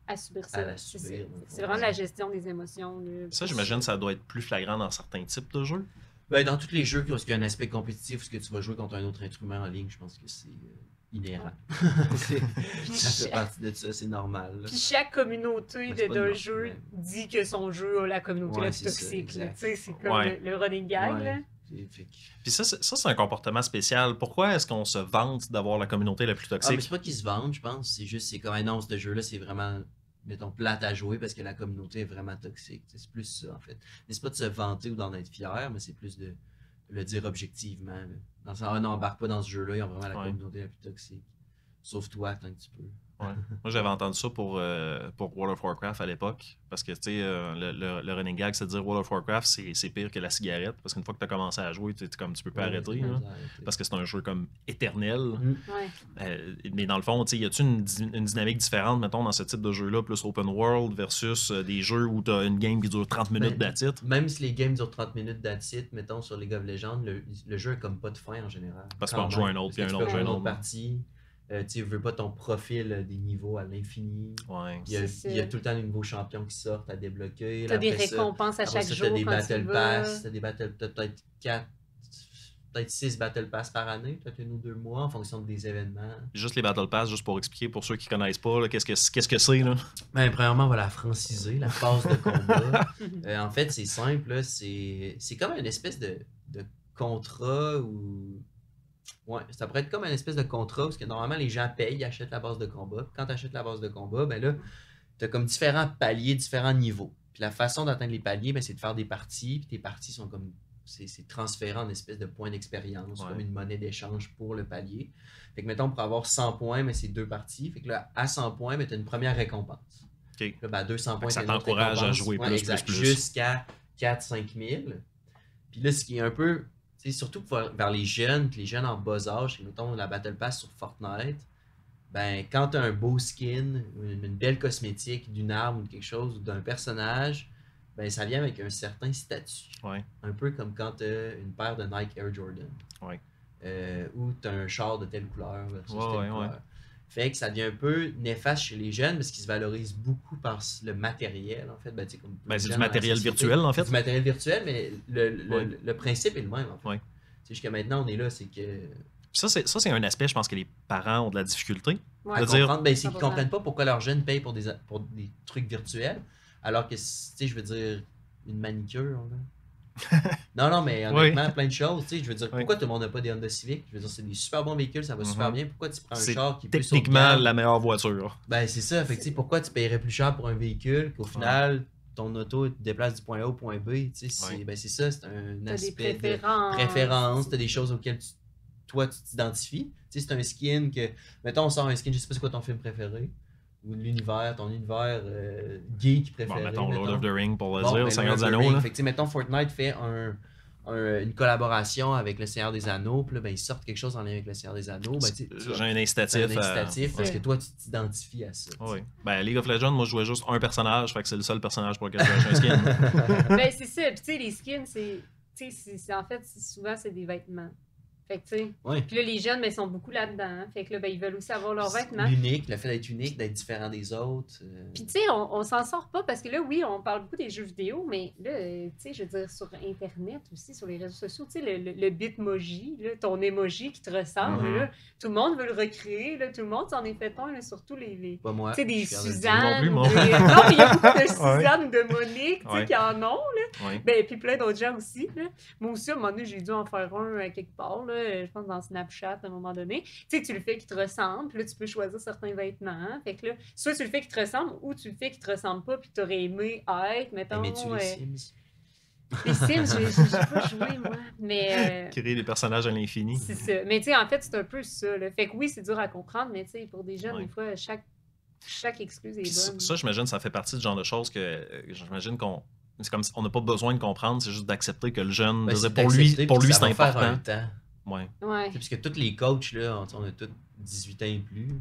à subir à ça? la C'est subir. ça. C'est vraiment la gestion des émotions, là. Ça, j'imagine, ça doit être plus flagrant dans certains types de jeux. Ben, dans tous les jeux, où il y a un aspect compétitif, où que tu vas jouer contre un autre instrument en ligne, je pense que c'est inhérent. Ça fait partie de ça, c'est normal. Là. Puis chaque communauté Mais c'est pas d'un de jeu ouais. dit que son jeu a la communauté Ouais, la plus c'est ça, toxique. là. exact. Tu sais, c'est comme Ouais. le running gag. Ouais. Là. Fait que- Puis ça, c'est un comportement spécial. Pourquoi est-ce qu'on se vante d'avoir la communauté la plus Ah, mais toxique? c'est pas qu'ils se vendent, je pense. C'est juste, c'est comme un non, ce jeu-là, c'est vraiment, mettons, plate à jouer parce que la communauté est vraiment toxique. C'est plus ça, en fait. Mais c'est pas de se vanter ou d'en être fier, mais c'est plus de le dire objectivement. Là. Dans le sens, ah non, embarque pas dans ce jeu-là, ils ont vraiment la Ouais. communauté la plus toxique. Sauf toi, tant que tu peux. Ouais. Moi, j'avais entendu ça pour World of Warcraft à l'époque. Parce que, tu sais, le running gag, c'est de dire World of Warcraft, c'est pire que la cigarette. Parce qu'une fois que tu as commencé à jouer, tu peux pas arrêter. Ouais, Là, arrêter. parce que c'est un jeu comme éternel. Ouais. Mais dans le fond, y a-tu une dynamique différente, mettons, dans ce type de jeu-là, plus open world versus des jeux où tu as une game qui dure 30 minutes Ben, d'attitude? Même si les games durent 30 minutes d'attitude, mettons sur League of Legends, le jeu a comme pas de fin en général. Parce Quand qu'on rejoint même. un autre, Parce puis que un tu autre, peux puis un jouer une autre. partie. Tu veux pas ton profil des niveaux à l'infini. Ouais. C'est Il y a ça. tout le temps des nouveaux champions qui sortent à débloquer. T'as Là, des après ça, récompenses à après chaque ça, jour t'as des quand battle tu vas. pass, t'as peut-être 4, peut-être 6 battle pass par année, peut-être 1 ou 2 mois en fonction des événements. Juste les Battle Pass, juste pour expliquer pour ceux qui connaissent pas, là, qu'est-ce que c'est, là? Ben, premièrement, on va la franciser, la phase de combat. En fait, c'est simple, là, c'est comme une espèce de contrat ou. Ouais, ça pourrait être comme une espèce de contrat parce que normalement les gens payent, ils achètent la base de combat. Puis quand tu achètes la base de combat, ben là, tu as comme différents paliers, différents niveaux. Puis la façon d'atteindre les paliers, ben, c'est de faire des parties. Puis tes parties sont comme. C'est transféré en espèce de points d'expérience, Ouais. comme une monnaie d'échange pour le palier. Fait que mettons, pour avoir 100 points, mais c'est 2 parties. Fait que là, à 100 points, tu as une première récompense. OK. Là, ben, à 200 points, ça t'as une autre t'encourage à récompense. jouer Ouais, plus, exact, plus. jusqu'à 4-5 000. Puis là, ce qui est un peu, tu sais, surtout vers les jeunes, puis les jeunes en bas âge, c'est mettons la Battle Pass sur Fortnite, ben quand tu as un beau skin, une belle cosmétique d'une arme ou de quelque chose, ou d'un personnage, ben ça vient avec un certain statut. Ouais. Un peu comme quand tu as une paire de Nike Air Jordan. Ouais. Ou tu as un char de telle couleur versus Ouais, telle ouais, couleur. ouais. Fait que ça devient un peu néfaste chez les jeunes parce qu'ils se valorisent beaucoup par le matériel, en fait. Ben, tu sais, comme Ben, c'est les du jeunes dans la matériel société, virtuel, en fait. c'est du matériel virtuel, mais Ouais. le principe est le même, en fait. Ouais. Tu sais, jusqu'à maintenant, on est là, c'est que. Puis ça, c'est un aspect, je pense, que les parents ont de la difficulté. Ouais. À Je veux dire- comprendre, ben, c'est qu'ils 100%. comprennent pas pourquoi leurs jeunes payent pour des trucs virtuels, alors que, tu sais, je veux dire, une manicure, là. Non, mais honnêtement, plein de choses. Tu sais, je veux dire, Oui. pourquoi tout le monde n'a pas des Honda Civic? Je veux dire, c'est des super bons véhicules, ça va super Mhm. bien. Pourquoi tu prends un C'est char qui est plus haut de Techniquement, gamme? la meilleure voiture. Ben, c'est ça. Fait que, tu sais, pourquoi tu paierais plus cher pour un véhicule qu'au final, ton auto te déplace du point A au point B? Tu sais, Ouais. ben, c'est ça, c'est un T'as des aspect de préférences. préférence. Tu as des choses auxquelles toi, tu t'identifies. Tu sais, c'est un skin que. Mettons, on sort un skin, je sais pas c'est quoi ton film préféré. Ou l'univers, ton univers geek Bon, préféré. mettons Lord of the Ring pour le Bon, dire, ben, Seigneur des Lord of the Anneaux. Rings. là. Fait que, tu sais, mettons, Fortnite fait une collaboration avec le Seigneur des Anneaux, puis là, ben, ils sortent quelque chose en lien avec le Seigneur des Anneaux. Ben, tu sais, J'ai un c'est incitatif. un incitatif parce Ouais. que toi, tu t'identifies à ça. Oui. Ben, League of Legends, moi, je jouais juste un personnage, fait que c'est le seul personnage pour lequel j'ai acheté un skin. Ben, c'est ça. Puis, tu sais, les skins, en fait, souvent, c'est des vêtements. Fait que, tu sais. Ouais. Puis là, les jeunes, ben, ils sont beaucoup là-dedans. hein. Fait que là, ben, ils veulent aussi avoir leurs vêtements. L'unique, le fait d'être unique, d'être différent des autres. Puis, tu sais, on s'en sort pas parce que là, oui, on parle beaucoup des jeux vidéo, mais là, tu sais, je veux dire, sur Internet aussi, sur les réseaux sociaux, tu sais, le bitmoji, là, ton emoji qui te ressemble, Mhm. là, tout le monde veut le recréer, là, tout le monde s'en est fait un, là, surtout les Pas moi. tu sais, des je suis fier de le dire. Suzanne. Non plus, moi. Non, mais il y a beaucoup de Suzanne ou de Monique, tu sais, Ouais. qui en ont. Ouais. Ben, puis plein d'autres gens aussi. Là. Moi aussi, à un moment donné, j'ai dû en faire un quelque part, là, je pense dans Snapchat à un moment donné. Tu sais, tu le fais qui te ressemble, puis là, tu peux choisir certains vêtements. Fait que là, soit tu le fais qui te ressemble, ou tu le fais qui te ressemble pas, puis tu aurais aimé être, mettons. Aimais-tu les Sims? Les Sims, j'ai pas joué, moi. Mais. Créer des personnages à l'infini. C'est ça. Mais tu sais, en fait, c'est un peu ça. Là. Fait que oui, c'est dur à comprendre, mais tu sais, pour des jeunes, Ouais. des fois, chaque chaque excuse est Puis bonne. ça, j'imagine, ça fait partie du genre de choses que j'imagine qu'on. C'est comme si on n'a pas besoin de comprendre, c'est juste d'accepter que le jeune. Ben, c'est pour lui, d'accepter, puis c'est ça va faire un important. temps. Ouais. Ouais. Parce que tous les coachs, là, on a tous 18 ans et plus.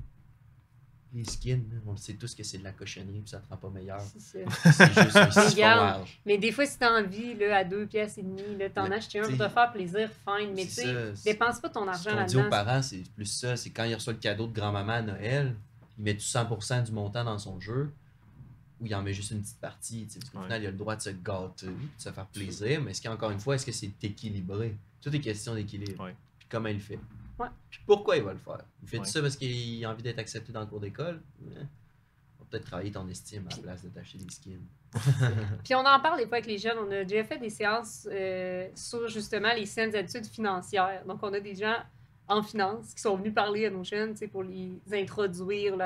Les skins, là, on le sait tous que c'est de la cochonnerie, puis ça te rend pas meilleur. C'est ça. C'est juste un siphon Regarde. large. Mais des fois, si t'as envie, là, à 2 pièces et demie, là, t'en Mais, achètes un pour t'sais, te faire plaisir, fine. Mais tu c'est sais, ça, c'est- dépense pas ton Ce argent qu'on dit aux là-dedans. parents, c'est plus ça. C'est quand il reçoit le cadeau de grand-maman à Noël, il met tout 100% du montant dans son jeu, ou il en met juste une petite partie. Parce qu'au Ouais. final, il a le droit de se gâter, de se faire plaisir. Mais est-ce qu'encore une fois, est-ce que c'est équilibré? Tout est question d'équilibre. Ouais. Puis comment il le fait. Ouais. Puis pourquoi il va le faire? Il fait Ouais. tout ça parce qu'il a envie d'être accepté dans le cours d'école? On va peut-être travailler ton estime à la place de t'acheter des skins. Puis on en parle des fois avec les jeunes. On a déjà fait des séances sur justement les saines habitudes financières. Donc, on a des gens en finance qui sont venus parler à nos jeunes, tu sais, pour les introduire là,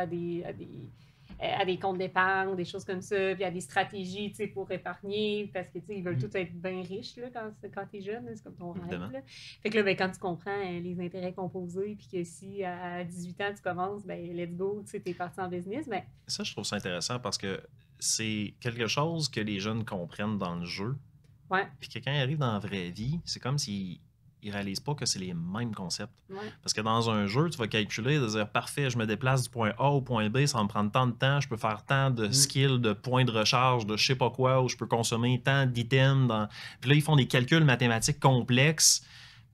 à des comptes d'épargne, des choses comme ça, puis à des stratégies, tu sais, pour épargner, parce que, tu sais, ils veulent tous être bien riches, là, quand t'es jeune, là, c'est comme ton Évidemment. rêve, là. Fait que là, ben, quand tu comprends les intérêts composés, puis que si à 18 ans, tu commences, ben, let's go, tu sais, t'es parti en business, ben, Ça, je trouve ça intéressant parce que c'est quelque chose que les jeunes comprennent dans le jeu. ouais, Puis que quand ils arrivent dans la vraie vie, c'est comme s'ils ne réalisent pas que c'est les mêmes concepts. ouais. Parce que dans un jeu, tu vas calculer, de dire parfait, je me déplace du point A au point B, ça va me prendre tant de temps, je peux faire tant de skills, de points de recharge, de je sais pas quoi, ou je peux consommer tant d'items. Puis là, ils font des calculs mathématiques complexes.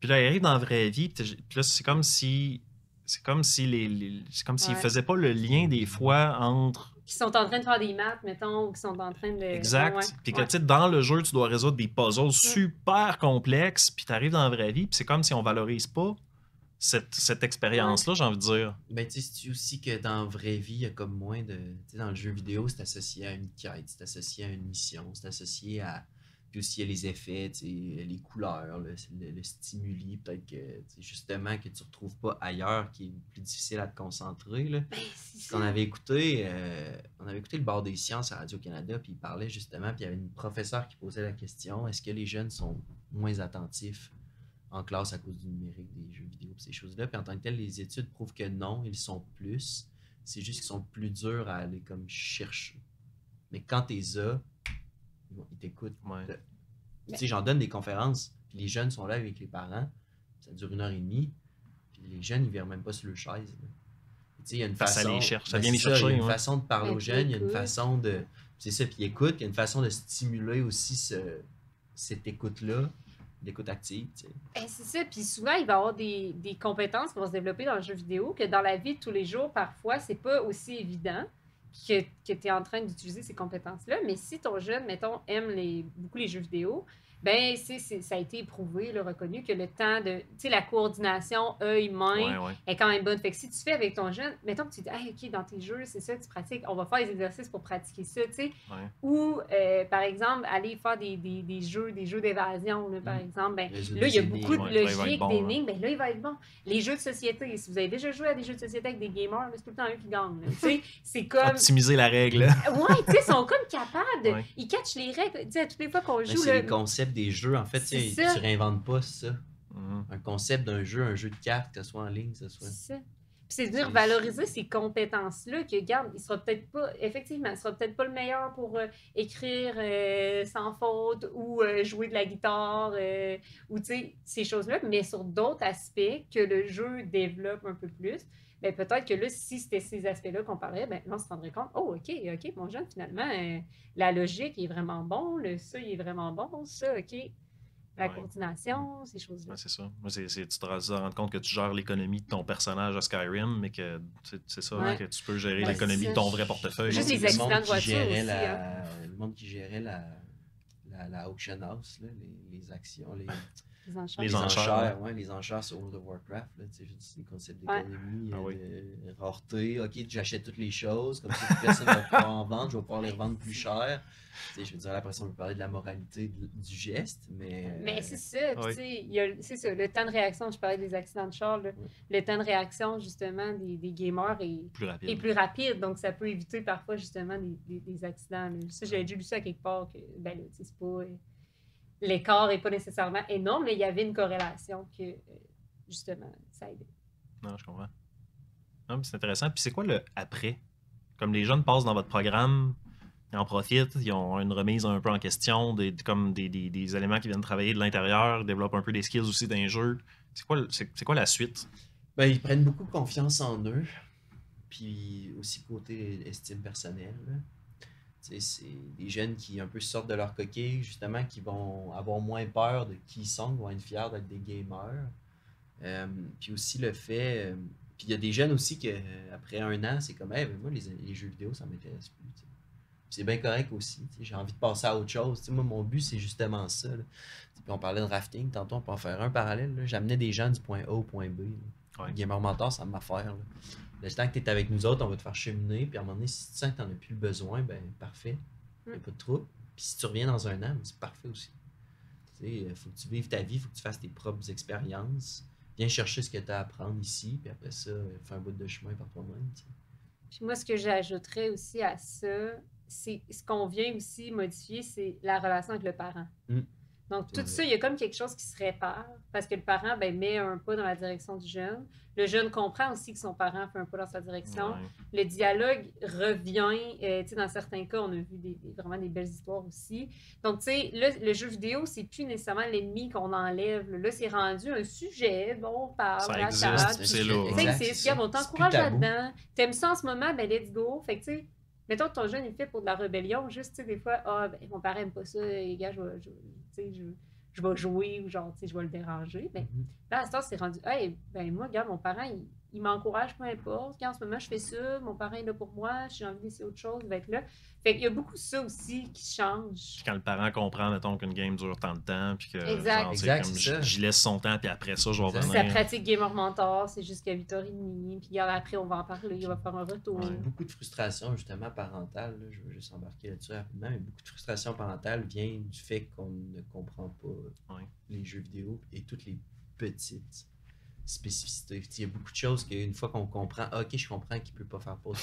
Puis là, ils arrivent dans la vraie vie. Puis là, c'est comme si. C'est comme si c'est comme s'ils Ouais. faisaient pas le lien des fois entre. Qui sont en train de faire des maths, mettons, ou qui sont en train de... Exact. Ouais, Puis que ouais. tu sais, dans le jeu, tu dois résoudre des puzzles super complexes, puis tu arrives dans la vraie vie, puis c'est comme si on valorise pas cette expérience-là, j'ai envie de dire. Ben, tu sais, c'est aussi que dans la vraie vie, il y a comme moins de. Tu sais, dans le jeu vidéo, c'est associé à une quête, c'est associé à une mission, c'est associé à. Puis aussi, il y a les effets, tu sais, les couleurs, le stimuli, peut-être que, tu sais, justement, que tu retrouves pas ailleurs, qui est plus difficile à te concentrer, là. Ben, c'est Parce ça. qu'on on avait écouté le Bar des sciences à Radio-Canada, puis il parlait justement, puis il y avait une professeure qui posait la question, est-ce que les jeunes sont moins attentifs en classe à cause du numérique, des jeux vidéo, puis ces choses-là? Puis en tant que tel, les études prouvent que non, ils sont plus. C'est juste qu'ils sont plus durs à aller comme chercher. Mais quand t'es là, ils t'écoutent. Ouais. Tu sais, j'en donne des conférences, puis les jeunes sont là avec les parents, ça dure 1h30, puis les jeunes, ils ne virent même pas sur leur chaise. Là. Tu sais, il y a une Parce que ça façon. les cherche, ça Ben, vient les c'est ça, il y a chercher, une ouais. façon de parler Ben, aux puis jeunes, il y a une écoute. façon de. C'est ça, puis ils écoutent, il y a une façon de stimuler aussi cette écoute-là, l'écoute active, tu sais. Ben, c'est ça. Puis souvent, il va y avoir des compétences qui vont se développer dans le jeu vidéo que dans la vie de tous les jours, parfois, c'est pas aussi évident que tu es en train d'utiliser ces compétences-là. Mais si ton jeune, mettons, aime beaucoup les jeux vidéo, ben ça a été éprouvé, là, reconnu que le temps de, tu sais, la coordination œil-main Ouais, ouais. est quand même bonne. Fait que si tu fais avec ton jeune, mettons que tu dis, hey, OK, dans tes jeux, c'est ça que tu pratiques, on va faire des exercices pour pratiquer ça, tu sais. Ouais. Ou, par exemple, aller faire des jeux d'évasion, là, par exemple. Ben, Résoudre là, il y a des beaucoup de énigmes. Ouais, là, il va être logique, bon, d'énigmes. Ben là, il va être bon. Les jeux de société, si vous avez déjà joué à des jeux de société avec des gamers, là, c'est tout le temps eux qui gagnent. Là. Tu sais, c'est comme... Optimiser la règle. Ouais, tu sais, ils sont comme capables. Ouais. Ils catchent les règles. Tu sais, à toutes les fois qu'on Ben, joue, c'est là, les concepts des jeux, en fait, tu sais, C'est ça. tu réinventes pas ça. Mhm. Un concept d'un jeu, un jeu de cartes, que ce soit en ligne, que ce soit. c'est ça. Puis c'est de venir C'est- valoriser ces compétences-là que, regarde, il sera peut-être pas, effectivement, il sera peut-être pas le meilleur pour écrire sans faute ou jouer de la guitare ou, tu sais, ces choses-là, mais sur d'autres aspects que le jeu développe un peu plus, ben peut-être que là, si c'était ces aspects-là qu'on parlait, ben là, on se rendrait compte, oh, OK, mon jeune, finalement, la logique est vraiment bon, ça, il est vraiment bon, ça, OK. La Ouais. coordination, ces choses-là. Ouais, c'est ça. Moi, tu te rends compte que tu gères l'économie de ton personnage à Skyrim, mais que c'est ça, Ouais. hein, que tu peux gérer Ben, l'économie c'est de ton ça. vrai portefeuille. Juste C'est les le accidents monde de qui voiture gérait aussi, le monde qui gérait la auction house, là, les actions, Les enchères. Les enchères, les enchères sur World of Warcraft, là, tu sais, juste les concepts Ouais. d'économie, Ah oui. de rareté. Ok, j'achète toutes les choses, comme ça, plus personne ne va pouvoir en vendre, je vais pouvoir les revendre plus cher. Tu sais, je veux dire, après ça, on peut parler de la moralité du geste, mais. Mais c'est ça, puis oui. tu sais, c'est ça, le temps de réaction, je parlais des accidents de char, là, le temps de réaction, justement, des gamers Plus rapide. est plus rapide, donc ça peut éviter parfois, justement, des accidents. Là. Ça, j'avais déjà lu ça à quelque part, que, ben là, tu sais, c'est pas... l'écart n'est pas nécessairement énorme, mais il y avait une corrélation que, justement, ça aidait. Non, je comprends. Non, mais c'est intéressant. Puis c'est quoi le après? comme les jeunes passent dans votre programme, ils en profitent, ils ont une remise un peu en question, comme des éléments qui viennent travailler de l'intérieur, développent un peu des skills aussi dans les jeux. C'est quoi la suite? Ben, ils prennent beaucoup de confiance en eux. Puis aussi côté estime personnelle. Là. C'est des jeunes qui un peu sortent de leur coquille, justement, qui vont avoir moins peur de qui ils sont, qui vont être fiers d'être des gamers. Puis aussi le fait. Puis il y a des jeunes aussi que après 1 an, c'est comme, hey, ben moi, les jeux vidéo, ça m'intéresse plus. T'sais. Puis c'est bien correct aussi. J'ai envie de passer à autre chose. T'sais, moi, mon but, c'est justement ça. Là. Puis on parlait de rafting, tantôt, on peut en faire un parallèle. Là. J'amenais des gens du point A au point B. Ouais. Gamer Mentor, ça m'affaire. Le temps que tu es avec nous autres, on va te faire cheminer. Puis à un moment donné, si tu sens que tu n'en as plus le besoin, ben parfait. Il n'y a pas de trouble. Puis si tu reviens dans 1 an, c'est parfait aussi. Il faut que tu vives ta vie, il faut que tu fasses tes propres expériences. Viens chercher ce que tu as à apprendre ici. Puis après ça, fais un bout de chemin par toi-même. T'sais. Puis moi, ce que j'ajouterais aussi à ça, c'est ce qu'on vient aussi modifier, c'est la relation avec le parent. Donc, tout ça, il y a comme quelque chose qui se répare parce que le parent met un pas dans la direction du jeune. Le jeune comprend aussi que son parent fait un pas dans sa direction. Ouais. Le dialogue revient. Dans certains cas, on a vu vraiment des belles histoires aussi. Donc, tu sais, le jeu vidéo, c'est plus nécessairement l'ennemi qu'on enlève. Là, c'est rendu un sujet. Bon, on parle, ça la existe, c'est là. C'est ce qu'il y a, on t'encourage là-dedans. T'aimes ça en ce moment, ben let's go. Fait que, tu sais, mettons que ton jeune est fait pour de la rébellion, juste, tu sais, des fois, mon parent n'aime pas ça, les gars, je vais jouer ou genre, tu sais, je vais le déranger. Mais là, à ce temps, c'est rendu, moi, regarde, mon parent, il m'encourage, peu importe. Quand en ce moment, je fais ça, mon parent est là pour moi, si j'ai envie d'essayer autre chose, il va être là. Fait qu'il y a beaucoup de ça aussi qui change. Puis quand le parent comprend, mettons, qu'une game dure tant de temps, puis que exact. Je laisse son temps, puis après ça, je vais revenir. Sa pratique Gamer Mentor, c'est jusqu'à 8h30, puis après, on va en parler, il va faire un retour. Ouais. Beaucoup de frustration, justement, parentale, là, je veux juste embarquer là-dessus rapidement, mais beaucoup de frustration parentale vient du fait qu'on ne comprend pas les jeux vidéo et toutes les petites spécificités. Il y a beaucoup de choses qu'une fois qu'on comprend, ok, je comprends qu'il ne peut pas faire pause.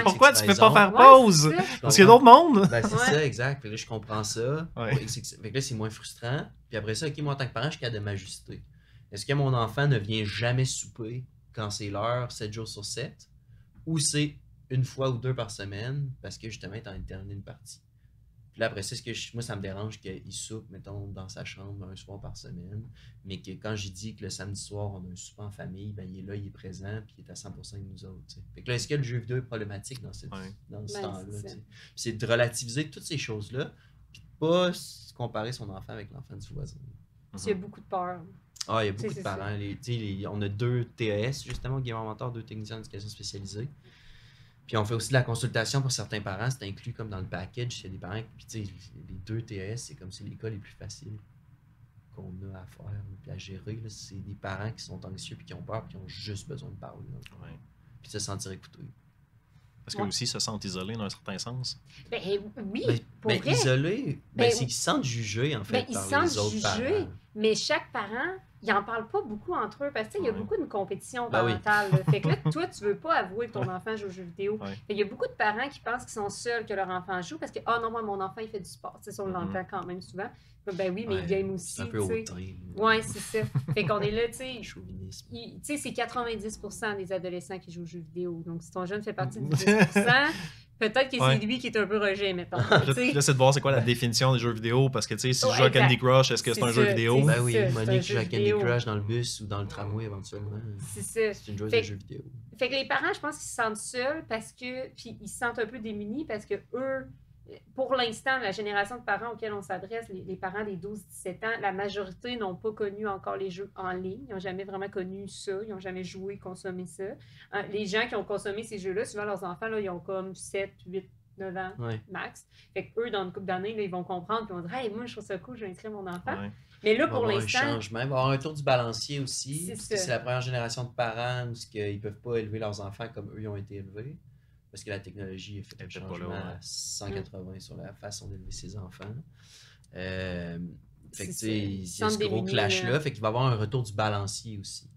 Pourquoi tu ne peux pas faire pause? Parce qu'il y a d'autres mondes. Ben, c'est ça, exact. Fait que là, je comprends ça. Fait que là, c'est moins frustrant. Puis après ça, ok, moi, en tant que parent, je suis capable de m'ajuster. Est-ce que mon enfant ne vient jamais souper quand c'est l'heure, 7 jours sur 7? Ou c'est 1 fois ou 2 par semaine parce que justement, il est en train de terminer une partie? Puis là, après ça, moi, ça me dérange qu'il soupe, mettons, dans sa chambre 1 soir par semaine, mais que quand j'ai dit que le samedi soir, on a un souper en famille, ben, il est là, il est présent, puis il est à 100% avec nous autres. T'sais. Fait que là, est-ce que le jeu vidéo est problématique dans ce temps-là? Puis c'est de relativiser toutes ces choses-là, puis de pas comparer son enfant avec l'enfant du voisin. Il y a beaucoup de peur. Ah, il y a beaucoup de parents. On a 2 TES, justement, Gamer Mentor, 2 techniciens d'éducation spécialisés. Puis on fait aussi de la consultation pour certains parents, c'est inclus comme dans le package. Il y a des parents, puis tu sais, les 2 TES, c'est comme c'est les cas les plus faciles qu'on a à faire, puis à gérer. Là. C'est des parents qui sont anxieux, puis qui ont peur, puis qui ont juste besoin de parler. Puis de se sentir écoutés. Parce que aussi se sentent isolés dans un certain sens. Ben oui, pour vrai. Isolés, c'est qu'ils se sentent jugés, en fait, par les autres parents. Mais chaque parent, ils n'en parlent pas beaucoup entre eux parce qu'il y a beaucoup de compétition parentale. Fait que là, toi, tu veux pas avouer que ton enfant joue aux jeux vidéo. Il y a beaucoup de parents qui pensent qu'ils sont seuls que leur enfant joue parce que, non, moi, mon enfant, il fait du sport. Ça, on l'entend quand même souvent. Ben oui, mais il game aussi. C'est un peu hautain. Oui, c'est ça. Fait qu'on est là, tu sais, c'est 90% des adolescents qui jouent aux jeux vidéo. Donc, si ton jeune fait partie du 10%, peut-être que c'est lui qui est un peu rejet, mettons. Là, c'est de voir c'est quoi la définition des jeux vidéo, parce que, tu sais, si je joue à Candy Crush, est-ce que c'est un jeu vidéo? Ben oui, Monique joue à Candy Crush dans le bus ou dans le tramway éventuellement. C'est ça. C'est une joueuse de jeux vidéo. Fait que les parents, je pense qu'ils se sentent seuls parce que, puis ils se sentent un peu démunis parce que eux, pour l'instant, la génération de parents auxquels on s'adresse, les parents des 12-17 ans, la majorité n'ont pas connu encore les jeux en ligne. Ils n'ont jamais vraiment connu ça. Ils n'ont jamais joué, consommé ça. Les gens qui ont consommé ces jeux-là, souvent leurs enfants, là, ils ont comme 7, 8, 9 ans max. Fait qu'eux, dans une couple d'années, là, ils vont comprendre et vont dire « Hey, moi, je trouve ça cool, je vais inscrire mon enfant. » Mais là, pour l'instant... Il va y avoir un changement. Il va y avoir un tour du balancier aussi. C'est la première génération de parents où ils ne peuvent pas élever leurs enfants comme eux, ils ont été élevés. Parce que la technologie a fait un changement à 180 sur la façon d'élever ses enfants. Fait que il y a ce gros clash-là. Fait qu'il va y avoir un retour du balancier aussi.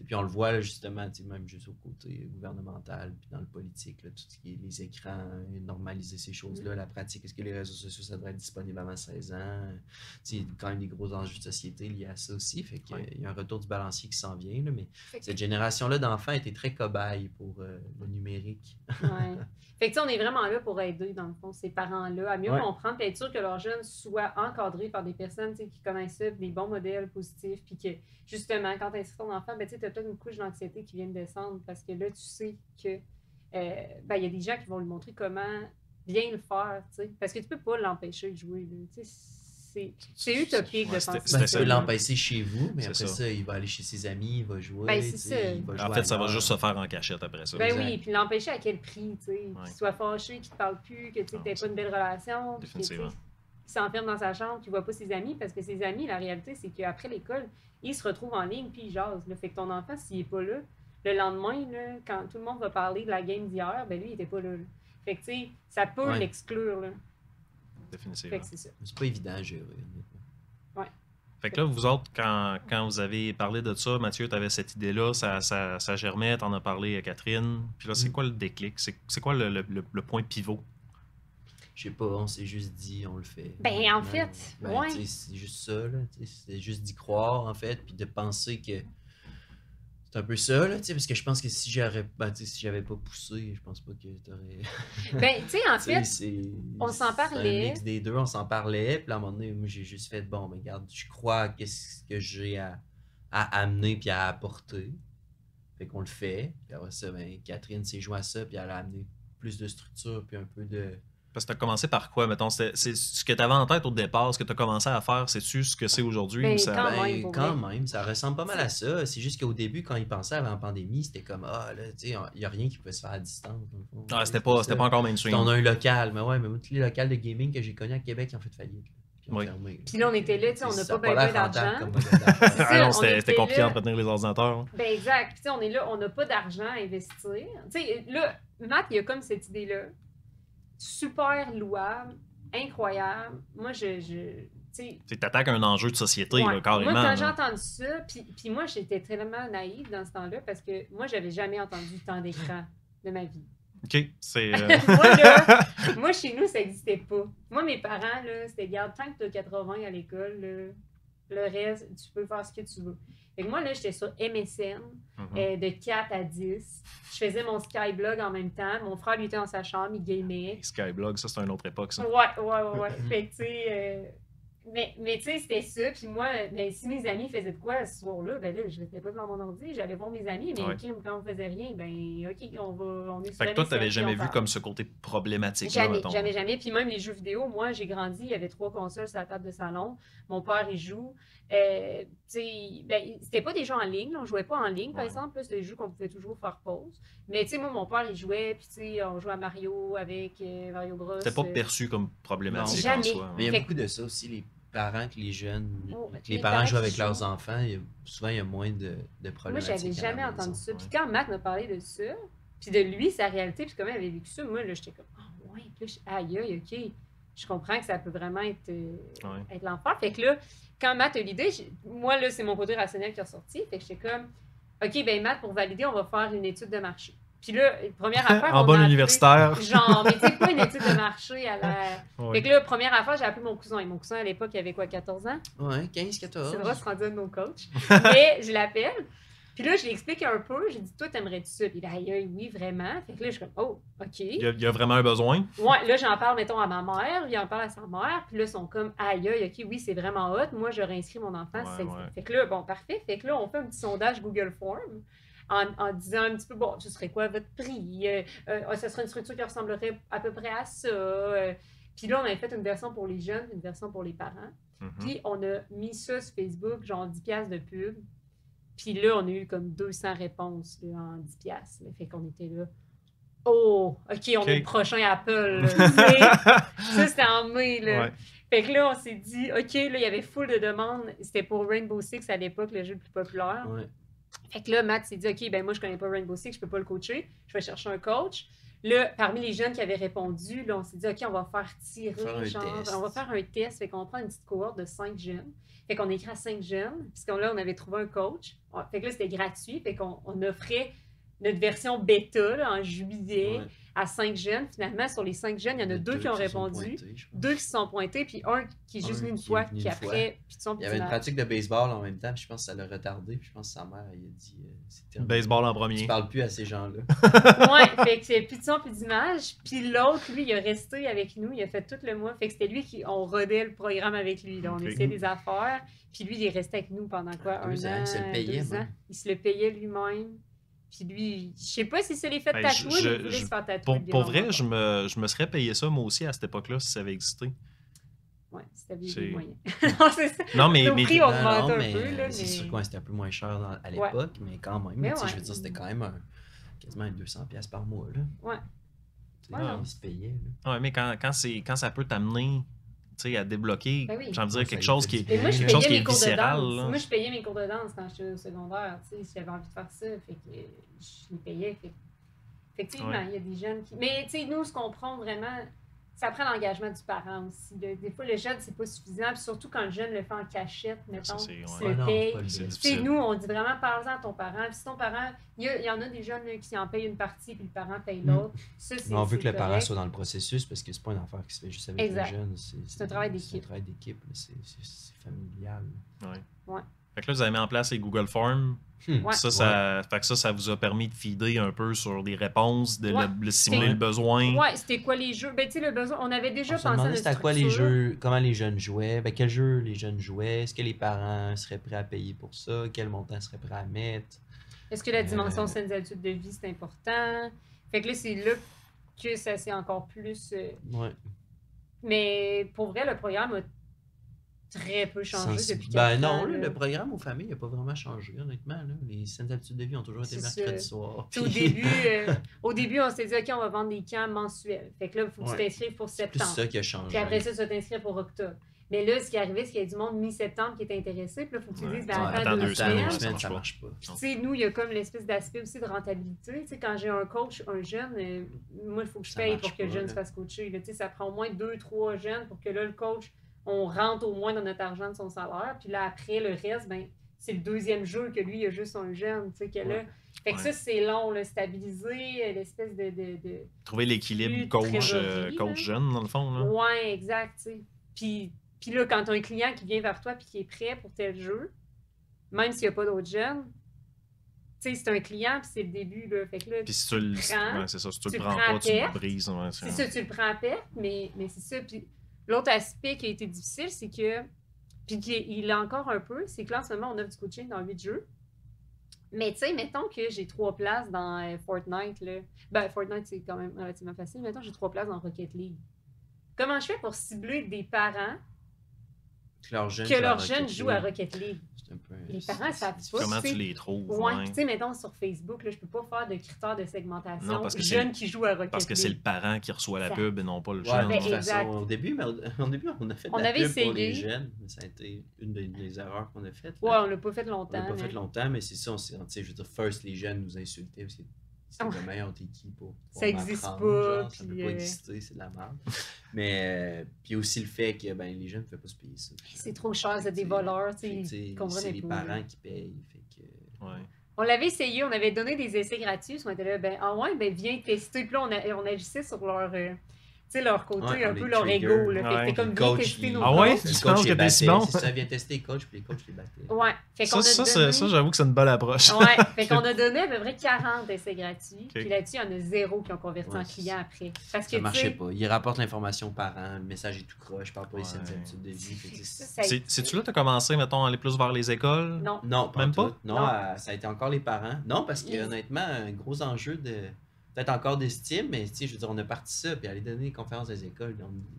Puis on le voit là, justement, même juste au côté gouvernemental, puis dans le politique, là, tout ce qui est les écrans, normaliser ces choses-là, la pratique, est-ce que les réseaux sociaux, ça devrait être disponible avant 16 ans? Il y a quand même des gros enjeux de société liés à ça aussi, fait qu'il y a un retour du balancier qui s'en vient, là, mais cette génération-là d'enfants était très cobaye pour le numérique. Ouais. Fait que on est vraiment là pour aider, dans le fond, ces parents-là, à mieux comprendre, puis être sûr que leurs jeunes soient encadrés par des personnes qui connaissent ça, des bons modèles positifs, puis que, justement, quand tu inscris ton enfant, tu as peut-être une couche d'anxiété qui vient de descendre, parce que là, tu sais que y a des gens qui vont lui montrer comment bien le faire, parce que tu peux pas l'empêcher de jouer, là, c'est utopique de penser ça. Tu peux l'empêcher chez vous, mais après ça, il va aller chez ses amis, il va jouer. En fait, ça va juste se faire en cachette après ça. Ben oui, puis l'empêcher à quel prix, qu'il soit fâché, qu'il te parle plus, que tu n'aies pas une belle relation. Définitivement. Qu'il s'enferme dans sa chambre, qu'il ne voit pas ses amis, parce que ses amis, la réalité, c'est qu'après l'école, ils se retrouvent en ligne, puis ils jasent. Là. Fait que ton enfant, s'il n'est pas là, le lendemain, là, quand tout le monde va parler de la game d'hier, ben lui, il n'était pas là. Fait que, tu sais, ça peut l'exclure, là. Définitivement. C'est pas évident à gérer. Ouais. Fait que là, vous autres, quand vous avez parlé de ça, Mathieu, tu avais cette idée-là, ça germait, t'en as parlé à Catherine. Puis là, c'est quoi le déclic? C'est quoi le point pivot? Je sais pas, on s'est juste dit, on le fait. Ben, en fait, c'est juste ça, là. C'est juste d'y croire, en fait, puis de penser que c'est un peu ça, là, parce que je pense que si j'avais pas poussé, je pense pas que t'aurais... Ben, tu sais, en fait, on s'en parlait. C'est un mix des deux, on s'en parlait, puis à un moment donné, moi, j'ai juste fait, bon, mais regarde, je crois à ce que j'ai à amener puis à apporter. Fait qu'on le fait. Puis après ça, ben, Catherine s'est joint à ça, puis elle a amené plus de structure, puis un peu de... Parce que tu as commencé par quoi, mettons? C'est ce que tu avais en tête au départ, ce que tu as commencé à faire, c'est-tu ce que c'est aujourd'hui? Ben, quand même, ça ressemble pas mal à ça. C'est juste qu'au début, quand ils pensaient avant la pandémie, c'était comme, là, tu sais, il n'y a rien qui pouvait se faire à distance. C'était pas encore mainstream. On a un local, mais tous les locales de gaming que j'ai connus à Québec, ils ont fait faillite. Puis là, on était là, tu sais, on n'a pas bien d'argent. C'était compliqué d'entretenir les ordinateurs. Ben exact. Puis tu sais, on est là, on n'a pas d'argent à investir. Tu sais, là, Matt, il a comme cette idée-là. Super louable, incroyable. Moi, tu sais... Tu attaques un enjeu de société, là, carrément. Moi, quand j'ai entendu ça, puis moi, j'étais tellement naïve dans ce temps-là parce que moi, j'avais jamais entendu tant d'écran de ma vie. OK, c'est... moi, chez nous, ça n'existait pas. Moi, mes parents, là, c'était, garde, tant que tu as 80 à l'école, là, le reste, tu peux faire ce que tu veux. Fait que moi, là, j'étais sur MSN, de 4 à 10. Je faisais mon Skyblog en même temps. Mon frère, lui, était dans sa chambre, il gamait. Skyblog, ça, c'est une autre époque, ça. Ouais. Fait que, tu sais... Mais tu sais, c'était ça. Puis moi, ben, si mes amis faisaient de quoi ce soir-là, ben là, je n'étais pas devant mon ordi. J'allais voir mes amis, mais quand on faisait rien, ben OK, on est sur Fait que toi, tu n'avais jamais vu comme ce côté problématique. Jamais. Puis même les jeux vidéo, moi, j'ai grandi, il y avait 3 consoles sur la table de salon. Mon père, il joue. C'était pas des jeux en ligne, là, on jouait pas en ligne, par exemple. C'était des jeux qu'on pouvait toujours faire pause. Mais tu sais, moi, mon père, il jouait, puis on jouait à Mario avec Mario Bros. C'était pas perçu comme problématique en soi. Mais il y a beaucoup de ça aussi, les parents, que les jeunes, que les parents jouent avec leurs enfants, souvent, il y a moins de problématiques. Moi, j'avais jamais entendu ça. Puis quand Matt m'a parlé de ça, puis de lui, sa réalité, puis comment il avait vécu ça, moi, là, j'étais comme, puis aïe, OK. Je comprends que ça peut vraiment être l'enfer. Fait que là, quand Matt a eu l'idée, moi, là, c'est mon côté rationnel qui est ressorti. Fait que j'étais comme, OK, ben Matt, pour valider, on va faire une étude de marché. Puis là, première affaire... en bonne universitaire. Genre, mais tu sais, pas une étude de marché à la... Fait que là, première affaire, j'ai appelé mon cousin. Et mon cousin, à l'époque, il avait quoi, 14 ans? Ouais, 15, 14. C'est vrai, se rendu un de nos coachs. Mais je l'appelle. Puis là, je lui explique un peu. J'ai dit, toi, t'aimerais-tu ça? Puis là, oui, vraiment. Fait que là, je suis comme, oh, OK. Il y a vraiment un besoin? Ouais, là, j'en parle, mettons, à ma mère. Il en parle à sa mère. Puis là, ils sont comme, aïe, OK, oui, c'est vraiment hot. Moi, j'aurais inscrit mon enfant si ça existait. Fait que là, bon, parfait. Fait que là, on fait un petit sondage Google Form. En disant un petit peu, bon, ce serait quoi votre prix? Ça serait une structure qui ressemblerait à peu près à ça. Puis là, on avait fait une version pour les jeunes, une version pour les parents. Puis on a mis ça sur Facebook, genre 10$ de pub. Puis là, on a eu comme 200 réponses là, en 10$. Là. Fait qu'on était là. Oh, OK, on est le prochain Apple. Ça, c'était en mai. Là. Ouais. Fait que là, on s'est dit, OK, là, il y avait full de demandes. C'était pour Rainbow Six à l'époque, le jeu le plus populaire. Ouais. Fait que là, Matt s'est dit, OK, ben moi, je connais pas Rainbow Six, je peux pas le coacher. Je vais chercher un coach. Là, parmi les jeunes qui avaient répondu, là, on s'est dit, OK, on va faire tirer, Faire un genre, test. on va faire un test. Fait qu'on va prendre une petite cohorte de 5 jeunes. Fait qu'on écrit à 5 jeunes, puisqu'on là, on avait trouvé un coach. Fait que là, c'était gratuit. Fait qu'on offrait notre version bêta là, en juillet Ouais. à 5 jeunes. Finalement, sur les 5 jeunes, il y en a 2 qui ont se sont répondu, pointés, je pense. 2 qui se sont pointés, puis un qui est juste Un venu une qui est fois, venu puis une après, puis Il y avait une pratique de baseball en même temps, puis je pense que ça l'a retardé. Puis je pense que sa mère, elle a dit c'est terminé. Baseball en Tu premier. parles plus à ces gens-là. Ouais, fait que c'est plus de son, plus d'image. Puis l'autre, lui, il a resté avec nous, il a fait tout le mois. Fait que c'était lui on rodait le programme avec lui. Là. On Ok. essayait des affaires. Puis lui, il est resté avec nous pendant quoi? 2 ans, an, il se le payait, 2 ans. même. Il se le payait lui-même. Puis lui, je sais pas si c'est les fait Ben, tatouer, mais il voulait je- se faire tatouer. Pour vrai, je me serais payé ça, moi aussi, à cette époque-là, si ça avait existé. Ouais, c'était bien C'est- les moyens. Non, c'est ça. Non, mais, Nos mais prix ont augmenté un mais peu, là, c'est mais- sûr que c'était un peu moins cher à l'époque, mais quand même. Mais tu sais, ouais. Je veux dire, c'était quand même quasiment 200$ par mois. Là. Ouais. Tu sais, Ouais, non. il se payait. Là. ouais, mais quand ça peut t'amener à débloquer, Ben oui. j'ai envie de dire Ça quelque lui chose fait qui est, du bien. Mais moi, je quelque chose payais qui mes est cours de viscéral. danse. là. Moi, je payais mes cours de danse quand j'étais au secondaire. Tu sais, si j'avais envie de faire ça, fait que je les payais. Effectivement, Ouais. il y a des jeunes qui. Mais tu sais, nous, ce qu'on prend vraiment, ça prend l'engagement du parent aussi. Des fois, le jeune, c'est pas suffisant. Puis surtout quand le jeune le fait en cachette, mettons, c'est- il ouais. se Ouais, le non, paye. c'est pas le C'est but. Tu sais, difficile. nous, on dit vraiment, parle-en à ton parent. Puis si ton parent, il y en a des jeunes là, qui en payent une partie, puis le parent paye l'autre. Ça, c'est Mais on veut que c'est le parent correct. soit dans le processus parce que c'est pas une affaire qui se fait juste avec Exact. les jeunes. C'est un travail d'équipe. C'est un travail d'équipe. Là. C'est familial. Ouais. Fait que là, vous avez mis en place les Google Forms. Ouais. Fait que ça vous a permis de feeder un peu sur des réponses, de Ouais. le simuler C'est- le besoin. Ouais, c'était quoi les jeux? Ben, tu sais, le besoin, on avait déjà On se pensé à demandait notre c'était à quoi les structure. jeux, comment les jeunes jouaient, ben, quels jeux les jeunes jouaient, est-ce que les parents seraient prêts à payer pour ça, quel montant seraient prêts à mettre. Est-ce que la dimension Euh, saines habitudes de vie, c'est important? Fait que là, c'est là que ça s'est encore plus... Ouais. Mais pour vrai, le programme a très peu changé depuis 4 Ben ans. non, là, là. le programme aux familles n'a pas vraiment changé, honnêtement. Là. Les saines habitudes de vie ont toujours été C'est mercredi ça. soir. Tu sais, au début, on s'est dit, OK, on va vendre des camps mensuels. Fait que là, il faut que tu Ouais. t'inscrives pour C'est plus septembre. ça qui a changé. Puis après ça, tu vas t'inscrire pour octobre. Mais là, ce qui est arrivé, c'est qu'il y a du monde mi-septembre qui est intéressé. Puis là, il faut que tu Ouais. dises, ben, Ouais, attends attends 2 2 semaines. semaines, ça ça marche pas. marche pas. Puis, tu sais, nous, il y a comme l'espèce d'aspect aussi de rentabilité. Tu sais, quand j'ai un coach, un jeune, moi, il faut que je Ça paye marche pour que le pas, jeune là. se fasse coacher. Là. Tu sais, ça prend au moins 2-3 jeunes pour que là, le coach, on rentre au moins dans notre argent de son salaire. Puis là, après, le reste, ben, c'est le deuxième jeu que lui, il a juste un jeune. Tu sais, que là. Ouais. Fait que Ouais. ça, c'est long, là, stabiliser l'espèce de... Trouver l'équilibre Plus coach, trésorerie, coach là. jeune, dans le fond. Là. Ouais, exact, tu sais. Puis là, quand tu as un client qui vient vers toi et qui est prêt pour tel jeu, même s'il n'y a pas d'autres jeunes, tu sais, c'est un client puis c'est le début, là. Fait que là, Puis si tu le prends, ouais, c'est ça, si tu tu le le prends prends à pas, tu le perte. brises. Ouais, c'est ça, tu le prends à perte, mais c'est ça. Puis l'autre aspect qui a été difficile, c'est que, puis il a encore un peu, c'est que là, en ce moment, on offre du coaching dans 8 jeux. Mais tu sais, mettons que j'ai 3 places dans Fortnite, là. Ben, Fortnite, c'est quand même relativement facile. Mettons que j'ai 3 places dans Rocket League. Comment je fais pour cibler des parents Que leurs jeunes, que leurs jeunes jouent à Rocket League? C'est un peu, Les parents savent pas. Comment tu sais. tu les trouves? Ouais, ouais. tu sais, mettons sur Facebook, là, je peux pas faire de critères de segmentation. Non, parce que c'est jeunes qui jouent à Rocket Parce que c'est le League. parent qui reçoit la Ça- pub et non pas le Ouais, jeune. de toute Ben, exact. façon, au début, on a fait de On la avait pub pour les essayé. jeunes, mais ça a été une des erreurs qu'on a faites. Ouais, là. on l'a pas fait On longtemps. l'a pas mais- fait longtemps, mais c'est ça, tu sais, je veux dire, first, les jeunes nous insultaient parce que c'est Ouais. demain, on t'es qui pour Ça existe m'apprendre, pas, genre, ça peut puis, pas exister, c'est de la merde. Mais, puis aussi le fait que ben, les jeunes ne peuvent pas se payer ça. C'est trop cher, c'est des voleurs, tu sais, Fait que, ils c'est comprenaient les pas, là. parents qui payent. Fait que, Ouais. On l'avait essayé, on avait donné des essais gratuits, on était là, ben, ah ouais, ben, viens tester. Puis là, on agissait sur leur, tu sais, leur côté, Ouais, un on peu les leur trigger. ego, là. Fait que Ouais. c'était comme, le viens coach, tester nos Ah ouais? coachs. Tu le penses coach que les t'es si battait, bon? c'est ça, vient tester les coachs, puis les coachs les battaient. Ouais, fait qu'on Ça, a ça, donné... ça, j'avoue que c'est une bonne approche. Ouais, fait qu'on a donné à peu près 40 essais gratuits. Ok. Puis là-dessus, il y en a 0 qui ont converti Ouais, en c'est clients après. Parce que, Ça tu sais, marchait pas. Ils rapportent l'information aux parents, le message est tout croche, je parle pas des saines Ouais. habitudes de vie. Fait que ça a été- C'est-tu là que tu as commencé, mettons, à aller plus vers les écoles? Non. Non, Même pas? tout. Non, Non. ça a été encore les parents. Non, parce que Ils- honnêtement, un gros enjeu de. Peut-être encore d'estime, mais tu sais, je veux dire, on a parti ça, puis aller donner des conférences des écoles.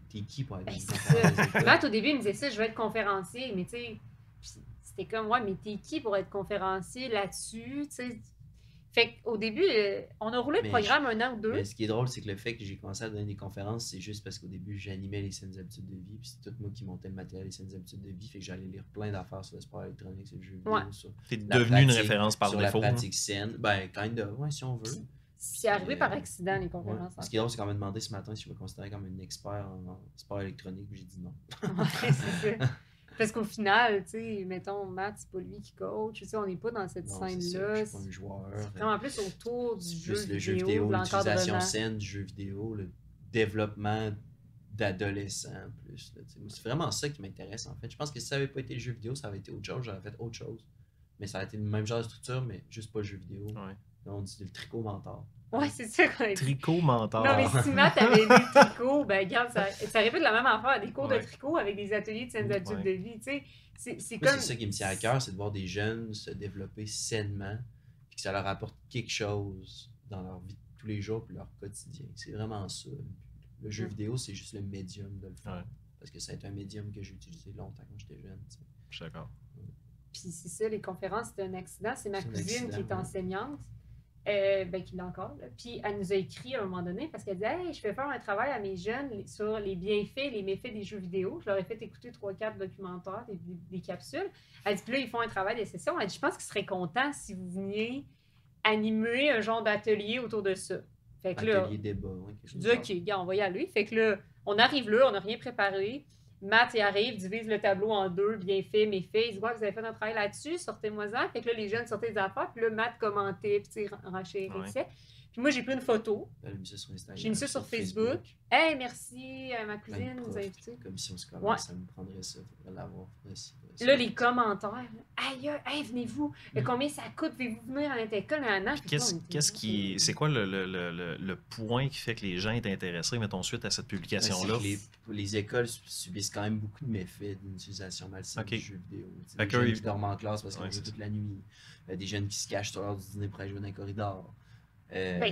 T'es qui pour aller Ben, donner c'est des conférences des écoles? Matt, au début, il me disait ça, je veux être conférencier, mais tu sais, puis c'était comme, ouais, mais t'es qui pour être conférencier là-dessus, tu sais? Fait qu'au début, on a roulé le Mais programme 1 an ou 2. Mais ce qui est drôle, c'est que le fait que j'ai commencé à donner des conférences, c'est juste parce qu'au début, j'animais les saines habitudes de vie, puis c'est tout moi qui montais le matériel des saines habitudes de vie, fait que j'allais lire plein d'affaires sur le sport électronique, sur le jeu vidéo, Ouais. sur T'es la devenu une pratique- référence par sur défaut. la là. pratique saine. Ben, kind of, ouais, si on veut. C'est arrivé par accident, les conférences. Ce qui est drôle, c'est qu'on m'a demandé ce matin si je me considérais comme un expert en sport électronique. J'ai dit non. Ouais, c'est ça. Parce qu'au final, tu sais, mettons, Matt, c'est pas lui qui coach. Tu sais, on n'est pas dans cette Non, scène-là. je suis pas un joueur. Non, en plus, autour du C'est jeu plus le vidéo, jeu vidéo, de l'utilisation l'encadrement. saine du jeu vidéo, le développement d'adolescents plus. Là, c'est vraiment ça qui m'intéresse en fait. Je pense que si ça n'avait pas été le jeu vidéo, ça avait été autre chose, j'aurais fait autre chose. Mais ça a été le même genre de structure, mais juste pas le jeu vidéo. Ouais. Là, on dit le tricot mentor. Ouais, c'est ça qu'on a dit. Tricot mentor. Non, mais si Matt avait lu le tricot, ben regarde, ça répète la même affaire à des cours Ouais. de tricot avec des ateliers de scènes adultes Ouais. de vie, tu sais. C'est Moi, comme... c'est ça qui me tient à cœur, c'est de voir des jeunes se développer sainement, puis que ça leur apporte quelque chose dans leur vie de tous les jours, puis leur quotidien. C'est vraiment ça. Le jeu vidéo, c'est juste le médium de le faire. Ouais. Parce que ça a été un médium que j'ai utilisé longtemps quand j'étais jeune. Tu sais. Je suis d'accord. Puis c'est ça, les conférences, c'est un accident. C'est ma C'est un cousine accident, qui est ouais. enseignante, qui l'a encore. Là. Puis elle nous a écrit à un moment donné parce qu'elle dit « Hey, je fais faire un travail à mes jeunes sur les bienfaits, les méfaits des jeux vidéo. » Je leur ai fait écouter 3-4 documentaires, des capsules. Elle dit « Puis là, ils font un travail de session. » Elle dit « Je pense qu'ils seraient contents si vous veniez animer un genre d'atelier autour de ça. » Fait que là, Atelier débat. Ouais, quelque je chose dis de « OK, gars, on va y aller. » Fait que là, on arrive là, on n'a rien préparé. Matt, il arrive, divise le tableau en deux, bien fait, méfait. Il dit, ouais, vous avez fait un travail là-dessus, sortez-moi-en. Fait que là, les jeunes sortaient des affaires, puis là, Matt commentait, puis tu sais, renchérissait. Puis moi, j'ai pris une photo, Elle a mis ça sur Instagram. j'ai mis ça sur Facebook. Hey, merci à ma cousine de nous a invités. Commission scolaire, Ouais. ça me prendrait ça. Faudrait l'avoir. Là, les commentaires, aïe, hey, venez-vous. Combien ça coûte? Pouvez-vous venir à l'école? Qu'est-ce qui. C'est quoi le point qui fait que les gens sont intéressés, mettons, suite à cette publication-là? Les écoles subissent quand même beaucoup de méfaits d'une utilisation malsaine Ok. du jeu vidéo. Tu sais, Fait des que jeunes eux, qui dorment en classe parce qu'ils ouais, jouent c'est toute la nuit. Des jeunes qui se cachent sur l'heure du dîner pour aller jouer dans les corridors.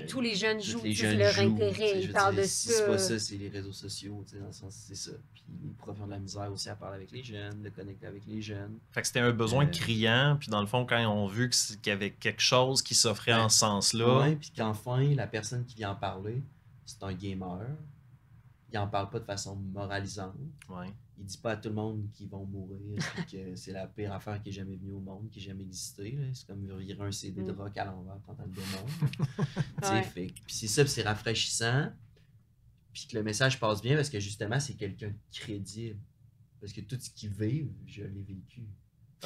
Tous les jeunes jouent, les c'est jeunes leur jouent, intérêt, ils parlent de si c'est pas ça. ça, c'est les réseaux sociaux, tu sais, dans le sens, c'est ça. Puis les profs ont de la misère aussi à parler avec les jeunes, de connecter avec les jeunes. Fait que c'était un besoin criant, puis dans le fond, quand ils ont vu qu'il y avait quelque chose qui s'offrait en ce sens-là. Ouais, puis qu'enfin, la personne qui vient en parler, c'est un gamer. Il en parle pas de façon moralisante. Ouais. Il dit pas à tout le monde qu'ils vont mourir, puis que c'est la pire affaire qui est jamais venue au monde, qui ait jamais existé. Là. C'est comme virer un CD de rock à l'envers pendant le démon. Puis c'est ça, puis c'est rafraîchissant. Puis que le message passe bien parce que justement, c'est quelqu'un de crédible. Parce que tout ce qu'ils vivent, je l'ai vécu.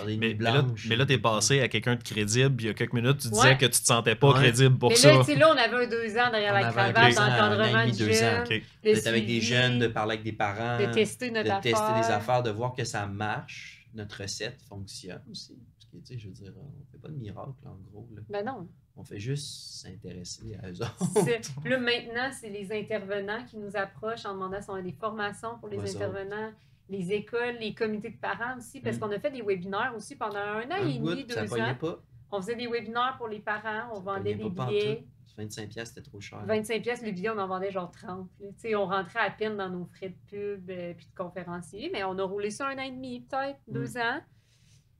Mais là, t'es passé à quelqu'un de crédible, puis il y a quelques minutes, tu disais Ouais. que tu te sentais pas crédible pour Mais ça. là, tu sais, là, on avait un 2 ans derrière la cravate, d'encadrement de jeunes. Ok. D'être avec des jeunes, de parler avec des parents, de tester notre de tester affaire. des affaires, de voir que ça marche, notre recette fonctionne aussi. Parce que, tu sais, je veux dire, on fait pas de miracle, en gros. Là. Ben non. On fait juste s'intéresser à eux autres. Là, maintenant, c'est les intervenants qui nous approchent en demandant si on a des formations pour les Ouais, ça. intervenants, les écoles, les comités de parents aussi, parce qu'on a fait des webinaires aussi pendant 1 an et demi, 2 ça pognait ans. pas. On faisait des webinaires pour les parents, on Ça vendait pognait des pas billets. pantoute. 25$, c'était trop cher. 25$ le billet, on en vendait genre 30. Là. Tu sais, on rentrait à peine dans nos frais de pub puis de conférencier, mais on a roulé ça 1 an et demi, peut-être, 2 ans.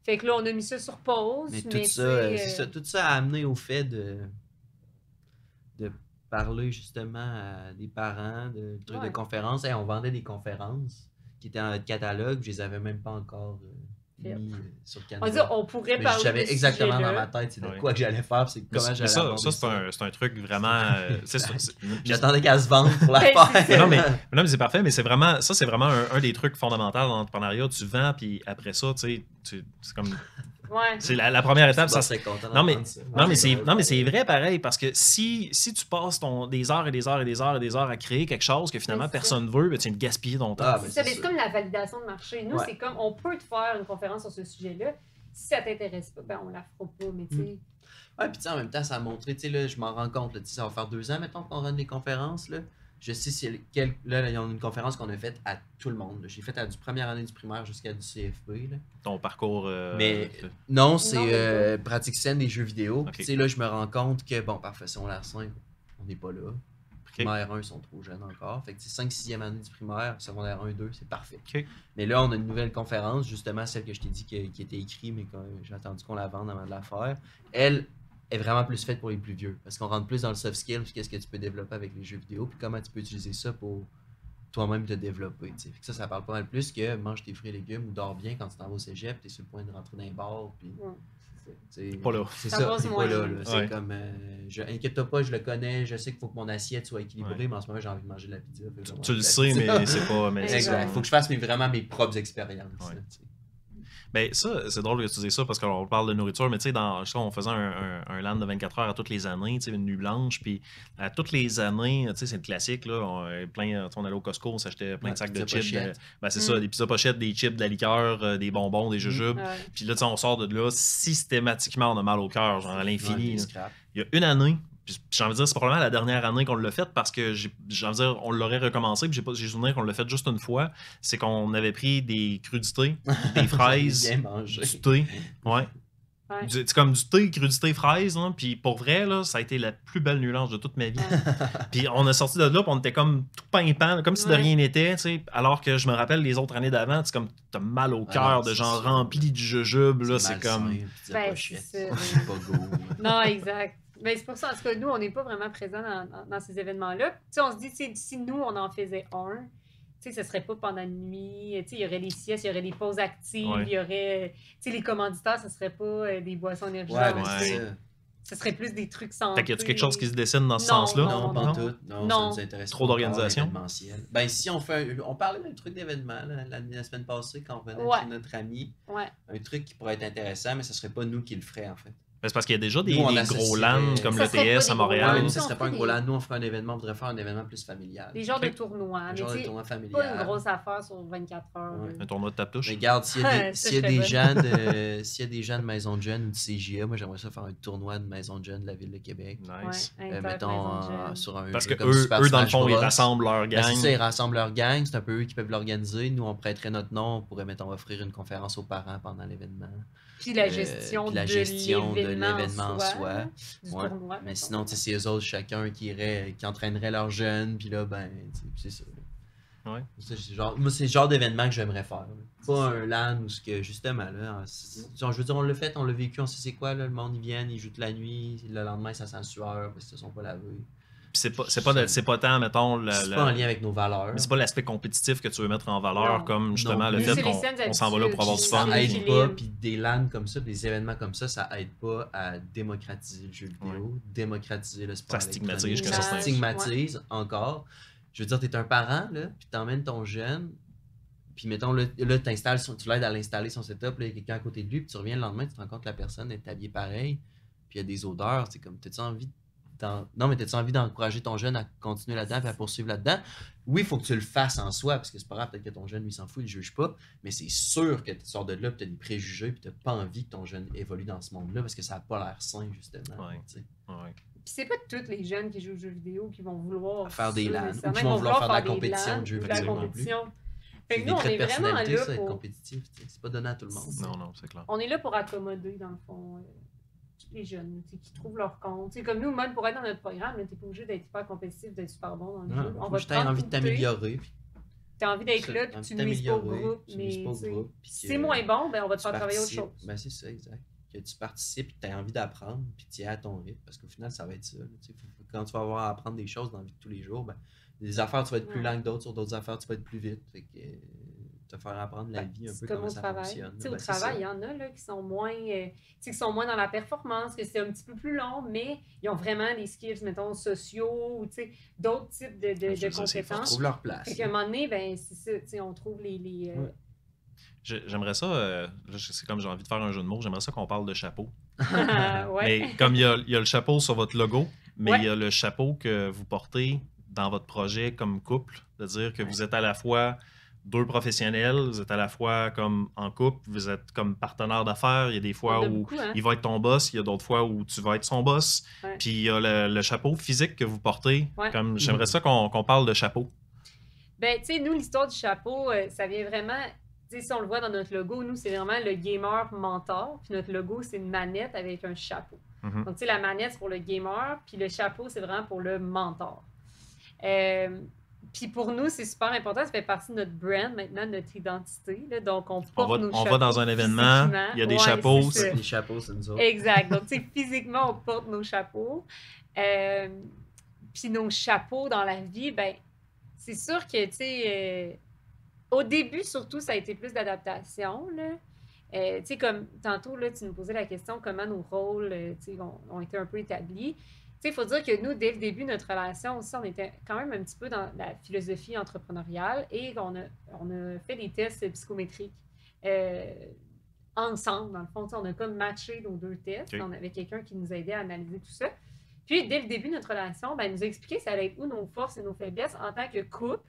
Fait que là, on a mis ça sur pause. Mais Mais tout ça, c'est ça, tout ça a amené au fait de parler justement à des parents, de trucs de conférences. Hey, on vendait des conférences qui étaient dans notre catalogue, je les avais même pas encore mis sur Canva. On dit, on pourrait Mais parler j'avais de ce exactement dans sujet-là. ma tête c'est de quoi que j'allais faire, c'est comment Mais j'allais ça, aborder c'est un truc vraiment. J'attendais qu'elle se vende pour la Ben, faire. c'est ça. non, mais c'est parfait, mais c'est vraiment un des trucs fondamentaux dans l'entrepreneuriat. Tu vends, puis après ça, tu sais, c'est comme. Ouais. C'est la première étape. Ça, Ça, c'est content non, mais, d'entendre ça. non, mais c'est vrai pareil, parce que si tu passes des heures et des heures et des heures et des heures à créer quelque chose que finalement Ouais, c'est personne ne veut, ben, tu viens de gaspiller ton temps. Ah, ben, C'est c'est comme la validation de marché. Nous, Ouais. c'est comme, on peut te faire une conférence sur ce sujet-là. Si ça t'intéresse pas, ben on la fera pas, mais tu sais. Ouais, puis tu sais, en même temps, ça a montré, tu sais, là, je m'en rends compte, là, tu sais, ça va faire 2 ans, mettons, qu'on run des conférences, là. Je sais si là, il y a une conférence qu'on a faite à tout le monde. J'ai fait du première année du primaire jusqu'à du CFP, là. Ton parcours. Mais non, Non, c'est pratique saine des jeux vidéo. Ok. Puis, tu sais, là, je me rends compte que, bon, parfait, secondaire 5, on n'est pas là. Primaire 1, ils sont trop jeunes encore. Fait que 5-6e année du primaire, secondaire 1, 2, c'est parfait. Ok. Mais là, on a une nouvelle conférence, justement, celle que je t'ai dit qui était écrite, mais que j'ai attendu qu'on la vende avant de la faire. Elle est vraiment plus faite pour les plus vieux. Parce qu'on rentre plus dans le soft skill, puis qu'est-ce que tu peux développer avec les jeux vidéo, puis comment tu peux utiliser ça pour toi-même te développer. Fait que ça parle pas mal plus que mange tes fruits et légumes ou dors bien quand tu t'en vas au cégep, t'es sur le point de rentrer dans un bar, puis C'est Pas là. C'est Ça ça, passe c'est pas moins. là. C'est Ouais. comme, inquiète-toi pas, je le connais, je sais qu'il faut que mon assiette soit équilibrée, mais en ce moment, j'ai envie de manger de la pizza. Fait que je vais Tu le manger sais, de la pizza. mais c'est pas. Mais Exact. Il faut que je fasse vraiment mes propres expériences. Ouais. là, tu sais. Ben, ça, c'est drôle que tu dises ça parce qu'on parle de nourriture, mais tu sais, on faisait un land de 24 heures à toutes les années, tu sais, une nuit blanche, puis à toutes les années, tu sais, c'est le classique, là, on allait au Costco, on s'achetait plein de sacs de pizza chips. pochette. Ben, c'est ça, des pizzas pochettes, des chips, de la liqueur, des bonbons, des jujubes. Ouais. Puis là, tu sais, on sort de là, systématiquement, on a mal au cœur, genre à Ouais, l'infini. des là. scraps. Il y a une année, puis j'ai envie de dire, c'est probablement la dernière année qu'on l'a fait parce que j'ai envie de dire, on l'aurait recommencé, puis j'ai souvenir qu'on l'a fait juste une fois. C'est qu'on avait pris des crudités, des fraises, Bien mangé. du thé. Ouais. Ouais. C'est comme du thé, crudité, fraise. Hein, puis pour vrai, là, ça a été la plus belle nuit blanche de toute ma vie. Puis on est sorti de là, puis on était comme tout pimpant, là, comme si de Ouais. rien n'était. Tu sais, alors que je me rappelle les autres années d'avant, c'est comme t'as mal au Ah cœur non, de c'est genre sûr. rempli de jujubes. Là, c'est malsain, comme. pizza Ben, pochette. c'est ça. C'est pas go. Non, exact. Mais c'est pour ça, en tout cas, nous, on n'est pas vraiment présents dans ces événements-là. Tu sais, on se dit, si nous, on en faisait un, tu sais, ce serait pas pendant la nuit. Tu sais, il y aurait des siestes, il y aurait des pauses actives, Ouais. il y aurait... Tu sais, les commanditaires, ce serait pas des boissons énergisantes. Ouais, ben Ouais. c'est ça. Ce serait plus des trucs santé. Fait qu'il y a quelque chose qui se dessine dans ce Non, sens-là? Non, pas non. en tout. Non, Non. ça nous intéresse Trop pas d'organisation. encore, l'événementiel. Ben, si on fait on parlait d'un truc d'événement la semaine passée quand on venait Ouais. chez notre ami. Ouais. Un truc qui pourrait être intéressant, mais ce serait pas nous qui le ferait en fait. Ben, c'est parce qu'il y a déjà des Nous, on gros associerait- LAN comme Ça serait l'ETS pas à des gros Montréal. Ouais, mais LAN. nous, ça on serait pas fait un gros des- LAN. Nous, on ferait un événement, on voudrait faire un événement plus familial. Des genres Ok. de tournois. Un Mais genre de tu sais, tournoi pas familial. une grosse affaire sur 24 heures. Ouais. là. Un tournoi de tape-touche. Mais regarde, s'il y a des, Ça s'il y a serait des bon. gens de, s'il y a des gens de Maison de Jeunes ou de CJA, moi j'aimerais ça faire un tournoi de Maison de Jeunes de la ville de Québec. Nice. Ouais, Inter, Mettons Maison de Jeunes. sur un Parce jeu que comme eux, Super dans le Smash fond, ils Bros. rassemblent leur Ben, c'est gang. ça, ils rassemblent leur gang, c'est un peu eux qui peuvent l'organiser. Nous, on prêterait notre nom, on pourrait, mettons, offrir une conférence aux parents pendant l'événement. Puis la gestion, puis la gestion de l'événement en soi. là, du Ouais. tournoi. Mais mettons. sinon, tu sais, c'est eux autres, chacun qui entraînerait leurs jeunes, puis là, ben, tu sais, c'est ça. Ouais. Ça, moi, c'est le genre d'événement que j'aimerais faire. Là. Pas un LAN où, ce que, justement, là, je veux dire, on l'a fait, on l'a vécu, on sait c'est quoi, là, le monde, ils viennent, ils jouent toute la nuit, le lendemain, ça sent sueur, parce qu'ils se sont pas lavés. Puis c'est pas tant, mettons, C'est pas en lien avec nos valeurs. mais c'est pas l'aspect compétitif que tu veux mettre en valeur, Non. comme justement Non le plus. fait C'est les qu'on saines on s'en va là pour avoir du habitudes, fun. Ça puis- aide pas, puis des LAN comme ça, des événements comme ça aide pas à démocratiser le jeu vidéo, démocratiser le sport. Ça stigmatise électronique. jusqu'à Ça certains- stigmatise encore. Je veux dire, t'es un parent, là, puis t'emmènes ton jeune, puis mettons, là, tu l'aides à l'installer son setup, là, il y a quelqu'un à côté de lui, puis tu reviens le lendemain, tu te rends compte que la personne est habillée pareil, puis il y a des odeurs, c'est comme, t'as-tu envie non, mais t'as-tu envie d'encourager ton jeune à continuer là-dedans et à poursuivre là-dedans? Oui, il faut que tu le fasses en soi, parce que c'est pas grave, peut-être que ton jeune, lui, s'en fout, il ne juge pas, mais c'est sûr que tu sors de là et tu as des préjugés puis tu n'as pas envie que ton jeune évolue dans ce monde-là parce que ça n'a pas l'air sain, justement. Ouais. tu sais. Ouais. Puis c'est pas tous les jeunes qui jouent aux jeux vidéo qui vont vouloir Faire des ça, LAN, ou nécessairement. qui Ils vont vouloir faire de la des compétition LAN de jeux ou de la vidéo non plus. compétition. C'est Fait que des nous, on traits est de vraiment personnalité, là ça, être pour... compétitif. tu sais. C'est pas donné à tout le monde. Non, non, c'est clair. On est là pour accommoder, dans le fond, tous les jeunes tu sais, qui trouvent leur compte. Tu sais, comme nous, Mode, pour être dans notre programme, t'es pas obligé d'être hyper compétitif, d'être super bon dans le jeu. Non, On faut va juste te prendre envie de où t'es. t'améliorer. puis T'as envie d'être ça, là, t'as puis envie tu de nuises pas au t'améliorer, groupe. tu nuises Mais pas au tu sais, groupe, puis si que c'est moins bon, ben on va te tu faire travailler autre participes. chose. Ben, c'est ça, exact. Que tu participes et que tu as envie d'apprendre, puis tu y es à ton rythme. Parce qu'au final, ça va être ça. Là, tu sais, quand tu vas avoir à apprendre des choses dans la vie de tous les jours, ben, des affaires, tu vas être plus Ouais. lent que d'autres. Sur d'autres affaires, tu vas être plus vite. Fait que te faire apprendre la vie un C'est peu comme comment au ça travail. fonctionne. Tu sais, Ben, au c'est travail, ça. il y en a là, qui sont moins tu sais, qui sont moins dans la performance, que c'est un petit peu plus long, mais ils ont vraiment des skills, mettons, sociaux ou tu sais, d'autres types de Je sais, c'est Ils compétences. trouvent leur place. Fait qu'à un moment donné, ben, c'est ça, tu sais, on trouve les Ouais. J'aimerais ça, là, c'est comme j'ai envie de faire un jeu de mots, j'aimerais ça qu'on parle de chapeau. ouais. Mais comme il y a le chapeau sur votre logo, mais Ouais. il y a le chapeau que vous portez dans votre projet comme couple, c'est-à-dire que vous êtes à la fois deux professionnels, vous êtes à la fois comme en couple, vous êtes comme partenaire d'affaires, il y a des fois Il y en a où beaucoup, hein. il va être ton boss, il y a d'autres fois où tu vas être son boss, Ouais. puis il y a le chapeau physique que vous portez, Ouais. comme j'aimerais ça qu'on parle de chapeau. Ben, tu sais, nous, l'histoire du chapeau, ça vient vraiment... Tu sais, si on le voit dans notre logo, nous, c'est vraiment le gamer mentor. Puis notre logo, c'est une manette avec un chapeau. Mhm. Donc, tu sais, la manette, c'est pour le gamer. Puis le chapeau, c'est vraiment pour le mentor. Puis pour nous, c'est super important. Ça fait partie de notre brand, maintenant, de notre identité. Là. Donc, on porte nos On chapeaux va dans un événement, physiquement. il y a des Ouais, chapeaux, c'est ça. Les chapeaux, c'est nous autres. Exact. Donc, tu sais, physiquement, on porte nos chapeaux. Puis nos chapeaux dans la vie, ben c'est sûr que, tu sais, au début, surtout, ça a été plus d'adaptation, là. Tu sais, comme tantôt, là, tu nous posais la question comment nos rôles tu sais, ont été un peu établis. Tu sais, il faut dire que nous, dès le début de notre relation aussi, on était quand même un petit peu dans la philosophie entrepreneuriale et on a fait des tests psychométriques ensemble, dans le fond. Tu sais, on a comme matché nos 2 tests. Okay. On avait quelqu'un qui nous aidait à analyser tout ça. Puis, dès le début de notre relation, ben, elle nous a expliqué ça allait être où nos forces et nos faiblesses en tant que couple,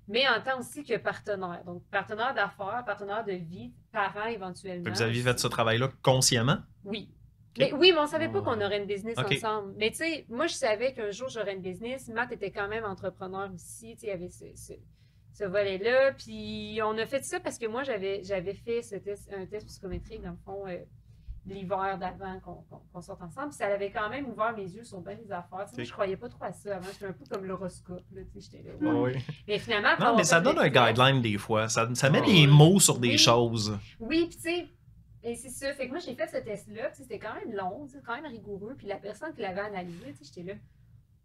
mais en tant aussi que partenaire. Donc, partenaire d'affaires, partenaire de vie, parent éventuellement. Fait que vous aviez fait ce travail-là consciemment? Oui. Okay. Mais oui, mais on ne savait pas qu'on aurait une business Okay. ensemble. Mais tu sais, moi, je savais qu'un jour, j'aurais une business. Matt était quand même entrepreneur aussi. Tu sais, il y avait ce volet-là. Puis, on a fait ça parce que moi, j'avais fait un test psychométrique, dans le fond, l'hiver d'avant qu'on sorte ensemble. Puis ça avait quand même ouvert mes yeux sur bien des affaires. Moi, je croyais pas trop à ça avant. J'étais un peu comme l'horoscope. J'étais là. Oui. Mais finalement, Non, mais ça donne un guideline des fois. Ça met Oh, des mots sur des oui. choses. Oui, puis tu sais, et c'est ça. Fait que moi, j'ai fait ce test-là. C'était quand même long, quand même rigoureux. Puis la personne qui l'avait analysé, j'étais là.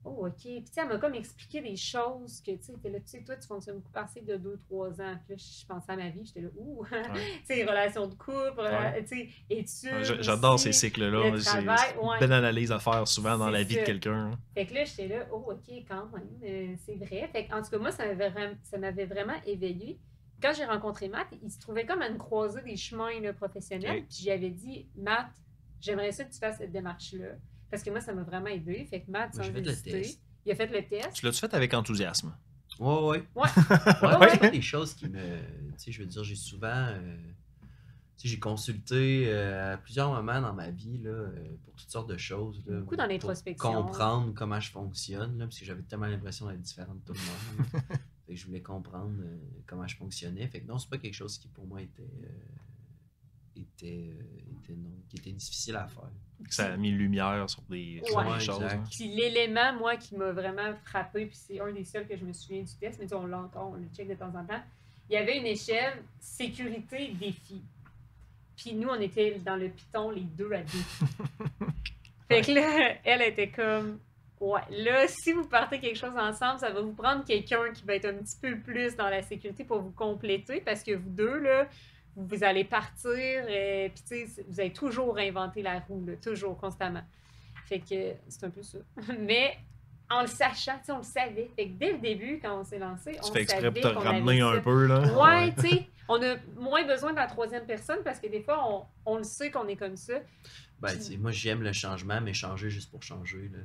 Oh, OK. Puis, tu sais, elle m'a comme expliqué des choses que, tu sais, là, tu sais, toi, tu fonctionnes beaucoup par cycle de 2-3 ans. Puis là, je pensais à ma vie, j'étais là, ouh, tu sais, les relations de couple, tu sais, études. J'adore aussi, ces cycles-là. le C'est travail, une ouais. belle analyse à faire souvent dans C'est la vie ça. de quelqu'un. Fait que là, j'étais là, oh, OK, quand même, c'est vrai. Fait que, en tout cas, moi, ça m'avait vraiment éveillée. Quand j'ai rencontré Matt, il se trouvait comme à une croisée des chemins là, professionnels. Okay. Puis j'avais dit, Matt, j'aimerais ça que tu fasses cette démarche-là. Parce que moi, ça m'a vraiment aidé. Fait que Matt, sans hésiter, il a fait le test. Tu l'as-tu fait avec enthousiasme? Ouais. Ouais. C'est pas des choses qui me. Tu sais, je veux dire, j'ai souvent. Tu sais, j'ai consulté à plusieurs moments dans ma vie là, pour toutes sortes de choses. Là, beaucoup dans l'introspection. Pour comprendre comment je fonctionne, là, parce que j'avais tellement l'impression d'être différent de tout le monde. Fait que je voulais comprendre comment je fonctionnais. Fait que non, c'est pas quelque chose qui pour moi était non, qui était difficile à faire. Ça a mis lumière sur des choses. Exact. Hein. Puis l'élément, moi, qui m'a vraiment frappé, puis c'est un des seuls que je me souviens du test, mais on l'a encore, on le check de temps en temps. Il y avait une échelle sécurité-défi. Puis nous, on était dans le piton, les deux à défi. Fait que là, elle était comme, ouais, là, si vous partez quelque chose ensemble, ça va vous prendre quelqu'un qui va être un petit peu plus dans la sécurité pour vous compléter, parce que vous deux, là, vous allez partir, puis tu sais, vous allez toujours réinventer la roue, là, toujours, constamment. Fait que c'est un peu ça. Mais en le sachant, tu sais, on le savait. Fait que dès le début, quand on s'est lancé, on Tu fais exprès savait pour te qu'on ramener avait un ça. peu, là. Ouais, tu sais, on a moins besoin de la troisième personne parce que des fois, on le sait qu'on est comme ça. Ben, tu sais, moi, j'aime le changement, mais changer juste pour changer, là.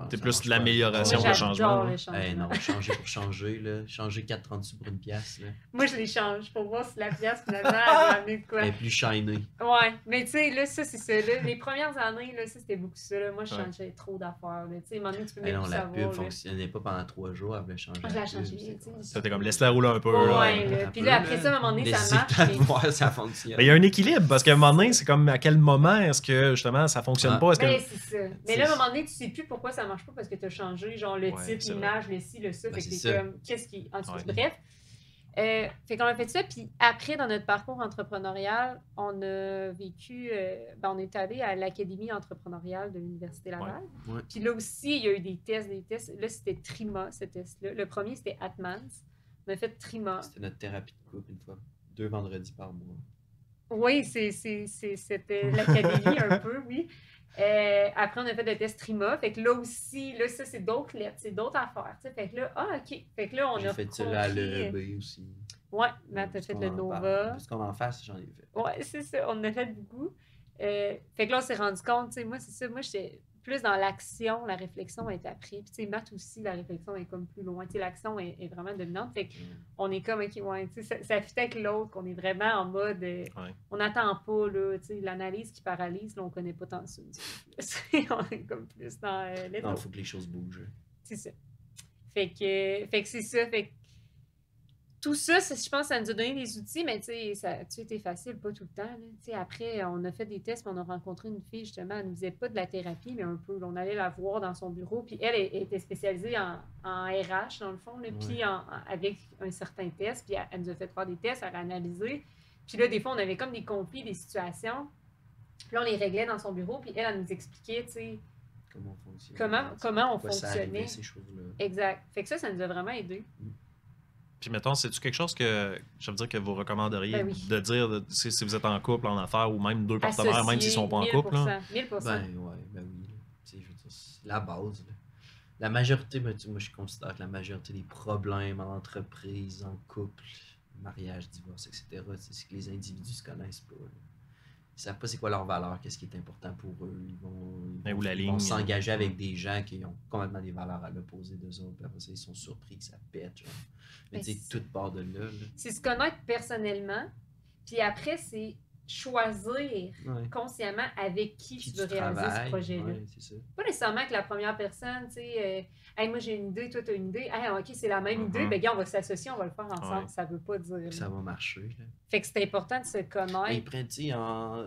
T'es plus de l'amélioration Moi, que le j'adore changement. le changement. Hey, non, changer pour changer, là. Changer 4,30 sous pour une pièce, là. Moi, je les change pour voir si la pièce, finalement, elle va amener de quoi. Elle est plus shiny. Ouais, mais tu sais, là, ça, c'est ça. Là. Les premières années, là, ça, c'était beaucoup ça. Là. Moi, je Ouais. changeais trop d'affaires. Tu sais, à un moment donné, tu peux Hey, même non, plus la savoir. pub là. fonctionnait pas pendant 3 jours, elle voulait changer. Moi, je la pub, changeais, c'est tu sais. comme- C'était comme laisse-la rouler un peu. Ouais, là. là. Puis là, après ça, à un moment donné, ça Laissez marche. le temps Mais... de voir si ça fonctionne. Mais il y a un équilibre parce qu'à un moment donné, c'est comme à quel moment est-ce que justement ça fonctionne Ah. pas? Est-ce que... Ben, c'est ça. Mais là, à un moment donné, tu sais plus pourquoi ça marche pas parce que tu as changé, genre le Ouais, titre, c'est l'image, le ci, le ça. Ben, fait que c'est c'est ça. comme, qu'est-ce qui. En tout cas, Ouais. bref. Fait qu'on a fait ça, puis après, dans notre parcours entrepreneurial, on a vécu, on est allé à l'Académie entrepreneuriale de l'Université Laval. Ouais. Puis là aussi, il y a eu des tests. Là, c'était Trima, ce test-là. Le premier, c'était Atmans. On a fait Trima. C'était notre thérapie de couple une fois. 2 vendredis par mois. Oui, c'était l'Académie un peu, oui. Après, on a fait le test Trima. Fait que là aussi, là, ça, c'est d'autres lettres, c'est d'autres affaires. T'sais. Fait que là, OK. Fait que là, on J'ai a fait ça là, à l'EEB aussi. Ouais, mais t'as Parce fait qu'on le en parle. Nova. Parce qu'on en fasse, j'en ai fait. Ouais, c'est ça. On en a fait beaucoup. Fait que là, on s'est rendu compte, tu sais, moi, c'est ça. Moi, j'étais plus dans l'action, la réflexion est après. Puis, tu sais, Matt aussi, la réflexion est comme plus loin. Tu sais, l'action est vraiment dominante. Fait qu'on est comme, OK, ouais, tu sais, ça fit avec l'autre, qu'on est vraiment en mode, on n'attend pas, là, tu sais, l'analyse qui paralyse, là, on connaît pas tant ça. On est comme plus dans les Non, il faut que les choses bougent. C'est ça. Fait que c'est ça. Fait que tout ça, je pense que ça nous a donné des outils, mais tu sais, ça a été facile, pas tout le temps. Là. Tu sais, après, on a fait des tests, puis on a rencontré une fille, justement, elle ne nous faisait pas de la thérapie, mais un peu. Là, on allait la voir dans son bureau, puis elle était spécialisée en RH, dans le fond, là, puis avec un certain test, puis elle nous a fait faire des tests, elle a analysé. Puis là, des fois, on avait comme des conflits, des situations, puis là, on les réglait dans son bureau, puis elle nous expliquait, tu sais, Comment on fonctionne. comment on Pourquoi ça fonctionnait. arrivait, ces choses-là. Exact. Fait que ça nous a vraiment aidé. Puis mettons, c'est-tu quelque chose que je veux dire que vous recommanderiez Ben oui. de dire si vous êtes en couple, en affaires ou même deux partenaires, même s'ils sont pas en couple? Là. 1000%. Ben oui, là. Tu sais, je veux dire, c'est la base. Là. La majorité, moi je considère que la majorité des problèmes en entreprise, en couple, mariage, divorce, etc., c'est que les individus se connaissent pas. Là. Ils savent pas c'est quoi leur valeur, qu'est-ce qui est important pour eux. Où la Ils vont ligne, s'engager avec des gens qui ont complètement des valeurs à l'opposé d'eux autres. Puis après ça, ils sont surpris que ça pète. Genre. Mais Mais tu sais, c'est- tout part de là. C'est se connaître personnellement, puis après, c'est choisir Ouais. consciemment avec qui Qui tu veux tu réaliser ce travailles, projet-là. ouais, c'est ça. Pas nécessairement que la première personne, tu sais, hey, moi j'ai une idée, toi t'as une idée, hey, ok, c'est la même idée, ben gars, on va s'associer, on va le faire ensemble. Ouais. Ça veut pas dire. Que ça va marcher. Là. Fait que c'est important de se Mais ils connaître. prennent, tu sais,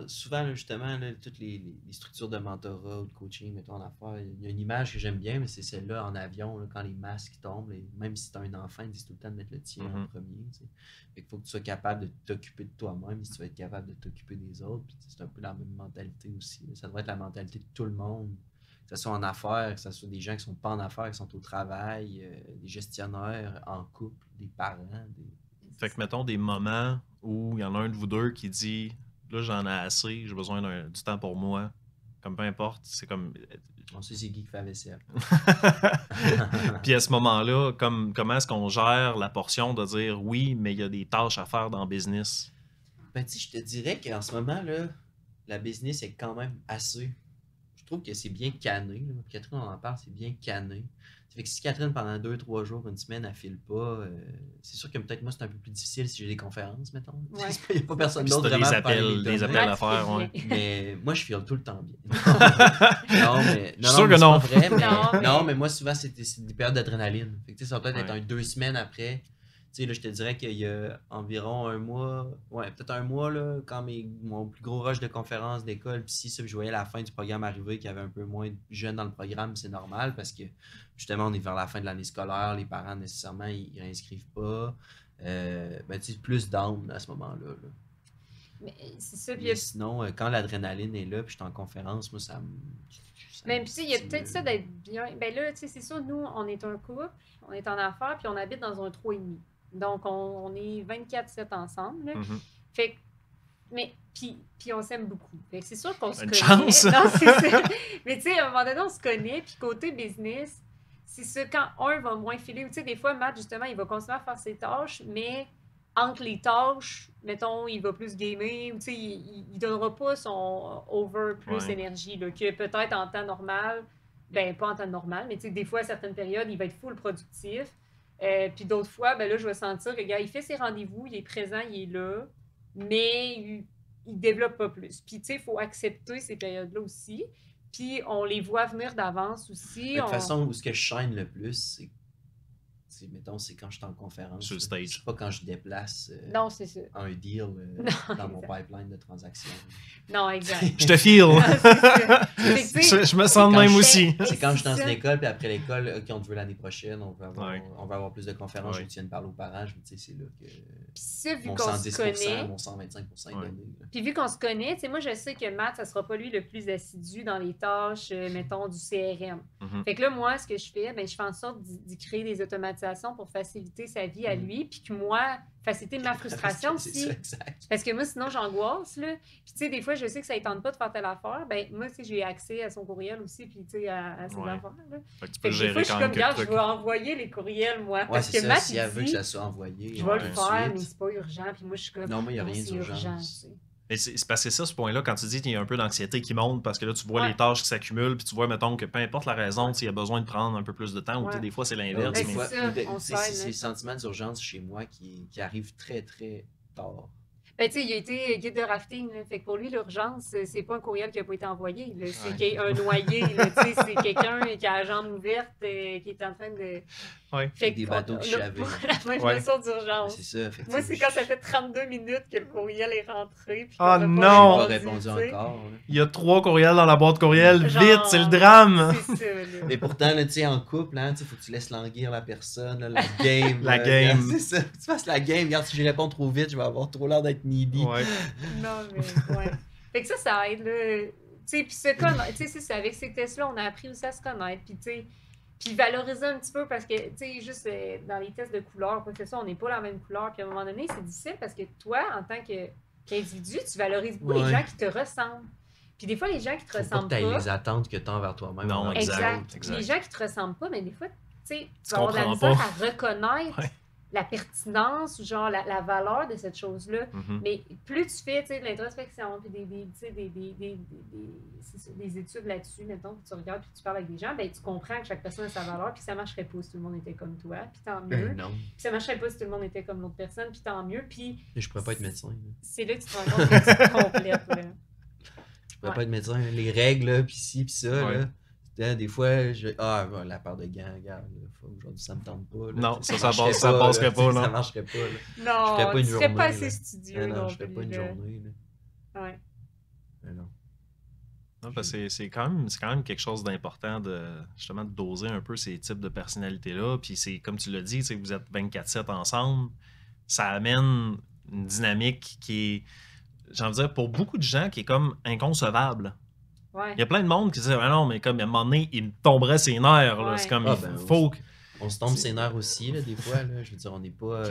souvent, là, justement, là, toutes les structures de mentorat ou de coaching, mettons, en affaires, il y a une image que j'aime bien, mais c'est celle-là en avion, là, quand les masques tombent, même si tu as un enfant, ils disent tout le temps de mettre le tien en premier. Tu sais. Fait qu'il faut que tu sois capable de t'occuper de toi-même si tu veux être capable de t'occuper des autres. Puis, c'est un peu la même mentalité aussi. Là. Ça devrait être la mentalité de tout le monde. Que ce soit en affaires, que ce soit des gens qui ne sont pas en affaires, qui sont au travail, des gestionnaires, en couple, des parents. Fait que mettons des moments où il y en a un de vous deux qui dit là j'en ai assez, j'ai besoin du temps pour moi. Comme peu importe, c'est comme. On sait c'est qui fait la vaisselle. Puis à ce moment-là, comment est-ce qu'on gère la portion de dire oui, mais il y a des tâches à faire dans le business? Ben, tu sais, je te dirais qu'en ce moment, là, la business est quand même assez. Je trouve que c'est bien canné. Là. Catherine, on en parle, c'est bien canné. Ça fait que si Catherine, pendant 2-3 jours, une semaine, elle file pas, c'est sûr que peut-être moi, c'est un peu plus difficile si j'ai des conférences, mettons. Ouais. Il n'y a pas personne Puis d'autre si t'as vraiment des pour aller appels, les des donner. appels à faire, ouais. Mais moi, je file tout le temps bien. Non, mais. Je suis sûr que c'est non. pas vrai, mais, Non, non, mais- mais moi, souvent, c'est des périodes d'adrénaline. Fait que, tu sais, ça va peut-être être Ouais. 2 semaines après. Tu sais, là, je te dirais qu'il y a environ un mois, ouais, peut-être un mois, là, quand mon plus gros rush de conférence d'école, puis si ça, je voyais la fin du programme arriver, qu'il y avait un peu moins de jeunes dans le programme, c'est normal parce que, justement, on est vers la fin de l'année scolaire, les parents, nécessairement, ils réinscrivent pas. Ben, tu sais, plus down à ce moment-là. Là. Mais c'est ça, puis Mais sinon, quand l'adrénaline est là, puis je suis en conférence, moi, ça me. même puis il y a peut-être ça d'être bien. Ben là, tu sais, c'est sûr, nous, on est un couple, on est en affaires, puis on habite dans un 3,5. Donc, on est 24/7 ensemble. Là. Mhm. Fait que, mais, puis on s'aime beaucoup. Fait que c'est sûr qu'on se Une connaît. chance. Non, c'est ça. Mais tu sais, à un moment donné, on se connaît, puis côté business, c'est ça, quand un va moins filer, ou tu sais, des fois, Matt, justement, il va continuer à faire ses tâches, mais entre les tâches, mettons, il va plus gamer, ou tu sais, il donnera pas son over plus Ouais. énergie, là, que peut-être en temps normal, ben pas en temps normal, mais tu sais, des fois, à certaines périodes, il va être full productif. Puis d'autres fois, ben là, je vais sentir que, gars, il fait ses rendez-vous, il est présent, il est là, mais il développe pas plus. Puis, tu sais, il faut accepter ces périodes-là aussi. Puis, on les voit venir d'avance aussi. De toute façon, où ce que je chaîne le plus, mettons, c'est quand je suis en conférence. Sur le là. stage. C'est pas quand je déplace Non, c'est ça. un deal Non, dans mon exact. pipeline de transaction. Non, exact. Je te file. C'est ça. Fait que, tu sais, je me sens de quand même je- aussi. C'est quand je suis dans ça. une école, puis après l'école, OK, on te veut l'année prochaine, on va Ouais. avoir plus de conférences, Ouais. je tiens de parler aux parents, je me dis, c'est là que Puis ça, vu mon qu'on se 110%, connaît, mon 125% est Ouais. donné. là. puis vu qu'on se connaît, tu sais, moi, je sais que Matt, ça sera pas lui le plus assidu dans les tâches, mettons, du CRM. Mhm. Fait que là, moi, ce que je fais, ben, je fais en sorte d'y créer des automatisations pour faciliter sa vie à Mhm. lui, puis que moi, faciliter ma frustration C'est aussi. ça, exact. Parce que moi, sinon, j'angoisse, là. Puis, tu sais, des fois, je sais que ça ne tente pas de faire telle affaire. Ben, moi, tu sais, j'ai accès à son courriel aussi, puis, tu sais, à ses Ouais. affaires, là. Fait que tu Fait peux que des gérer fois, je suis quand comme, même quelques regarde, je trucs. vais envoyer les courriels, moi. Ouais, parce c'est que ça, Matt, si il elle veut que dit, ça soit envoyé. je vais le tout de faire, suite. mais c'est pas urgent. Puis moi, je suis comme, Non, moi, il n'y a non, rien c'est urgent, d'urgence. tu sais. Mais c'est parce que c'est ça, ce point-là, quand tu dis qu'il y a un peu d'anxiété qui monte, parce que là, tu vois Ouais. les tâches qui s'accumulent, puis tu vois, mettons, que peu importe la raison, Ouais. s'il y a besoin de prendre un peu plus de temps, ou tu sais, Ouais. des fois, c'est Ouais, l'inverse. des Ben, mais- fois, c'est ça, ben, on tu sais, s'aide, c'est là. le sentiment d'urgence chez moi qui arrive très, très tard. Ben, tu sais, il a été guide de rafting, là. Fait que pour lui, l'urgence, c'est pas un courriel qui a pas été envoyé, là. C'est Ouais. qu'il y a un noyé, là. Tu sais, c'est quelqu'un qui a la jambe ouverte, qui est en train de. Ouais. Fait Des qu'on- bateaux qui on a chavaient. pas la même Ouais. notion d'urgence. C'est ça, effectivement. Moi, c'est quand ça fait 32 minutes que le courriel est rentré. Puis Ah qu'on a non! pas Pas répondu, répondu tu sais. encore. là. Il y a 3 courriels dans la boîte courriel. Genre, Vite, c'est le drame! C'est ça, là. Mais pourtant, là, tu sais, en couple, hein, il faut que tu laisses languir la personne, là, la game. La là, game. regarde, c'est ça. Faut que tu fasses la game. Regarde, si je réponds trop vite, je vais avoir trop l'air d'être needy. Ouais. Non, mais ouais. Fait que ça aide, là. Tu sais, puis se connaître. Tu sais, c'est ça. Avec ces tests-là, on a appris aussi à se connaître. Puis, tu sais, Puis valoriser un petit peu parce que, tu sais, juste dans les tests de couleurs, quoi que ce soit, on n'est pas la même couleur. Puis à un moment donné, c'est difficile parce que toi, en tant qu'individu, tu valorises beaucoup les gens qui te ressemblent. Puis des fois, les gens qui te ressemblent pas... Faut que pas... les attentes que tu as envers toi-même. Non, exact. exact. Les gens qui te ressemblent pas, mais des fois, tu sais, tu Tu vas avoir de la comprends misère pas. à reconnaître la pertinence ou genre la valeur de cette chose-là. Mais plus tu fais de l'introspection puis des études là-dessus, mettons, puis tu regardes puis tu parles avec des gens, ben tu comprends que chaque personne a sa valeur puis ça marcherait pas si tout le monde était comme toi, puis tant mieux. Non. Puis ça marcherait pas si tout le monde était comme l'autre personne, puis tant mieux. Puis je pourrais pas être médecin. Là. C'est là que tu te rends compte que tu te complètes. Là. Je pourrais pas être médecin. Les règles, puis ci, puis ça, Ouais. là. Des fois, la paire de gants, regarde, aujourd'hui, ça me tente pas. Là, Non, ça marcherait passerait pas, Ça là. marcherait pas. Là. Non, je ferais pas une tu serais journée, pas assez là. studieux. Non, je ferais plus, pas une là. journée. Là. Ouais. Mais non. Non, parce que c'est quand même quelque chose d'important de justement de doser un peu ces types de personnalités-là. Puis c'est comme tu l'as dit, vous êtes 24/7 ensemble. Ça amène une dynamique qui est, j'ai envie de dire, pour beaucoup de gens, qui est comme inconcevable. Ouais. Il y a plein de monde qui disent ah non, mais comme à un moment donné, il me tomberait ses nerfs. Là. Ouais. C'est comme Ah, il ben, faut que. On se tombe ses nerfs aussi, là, des fois. Là. Je veux dire, on n'est pas.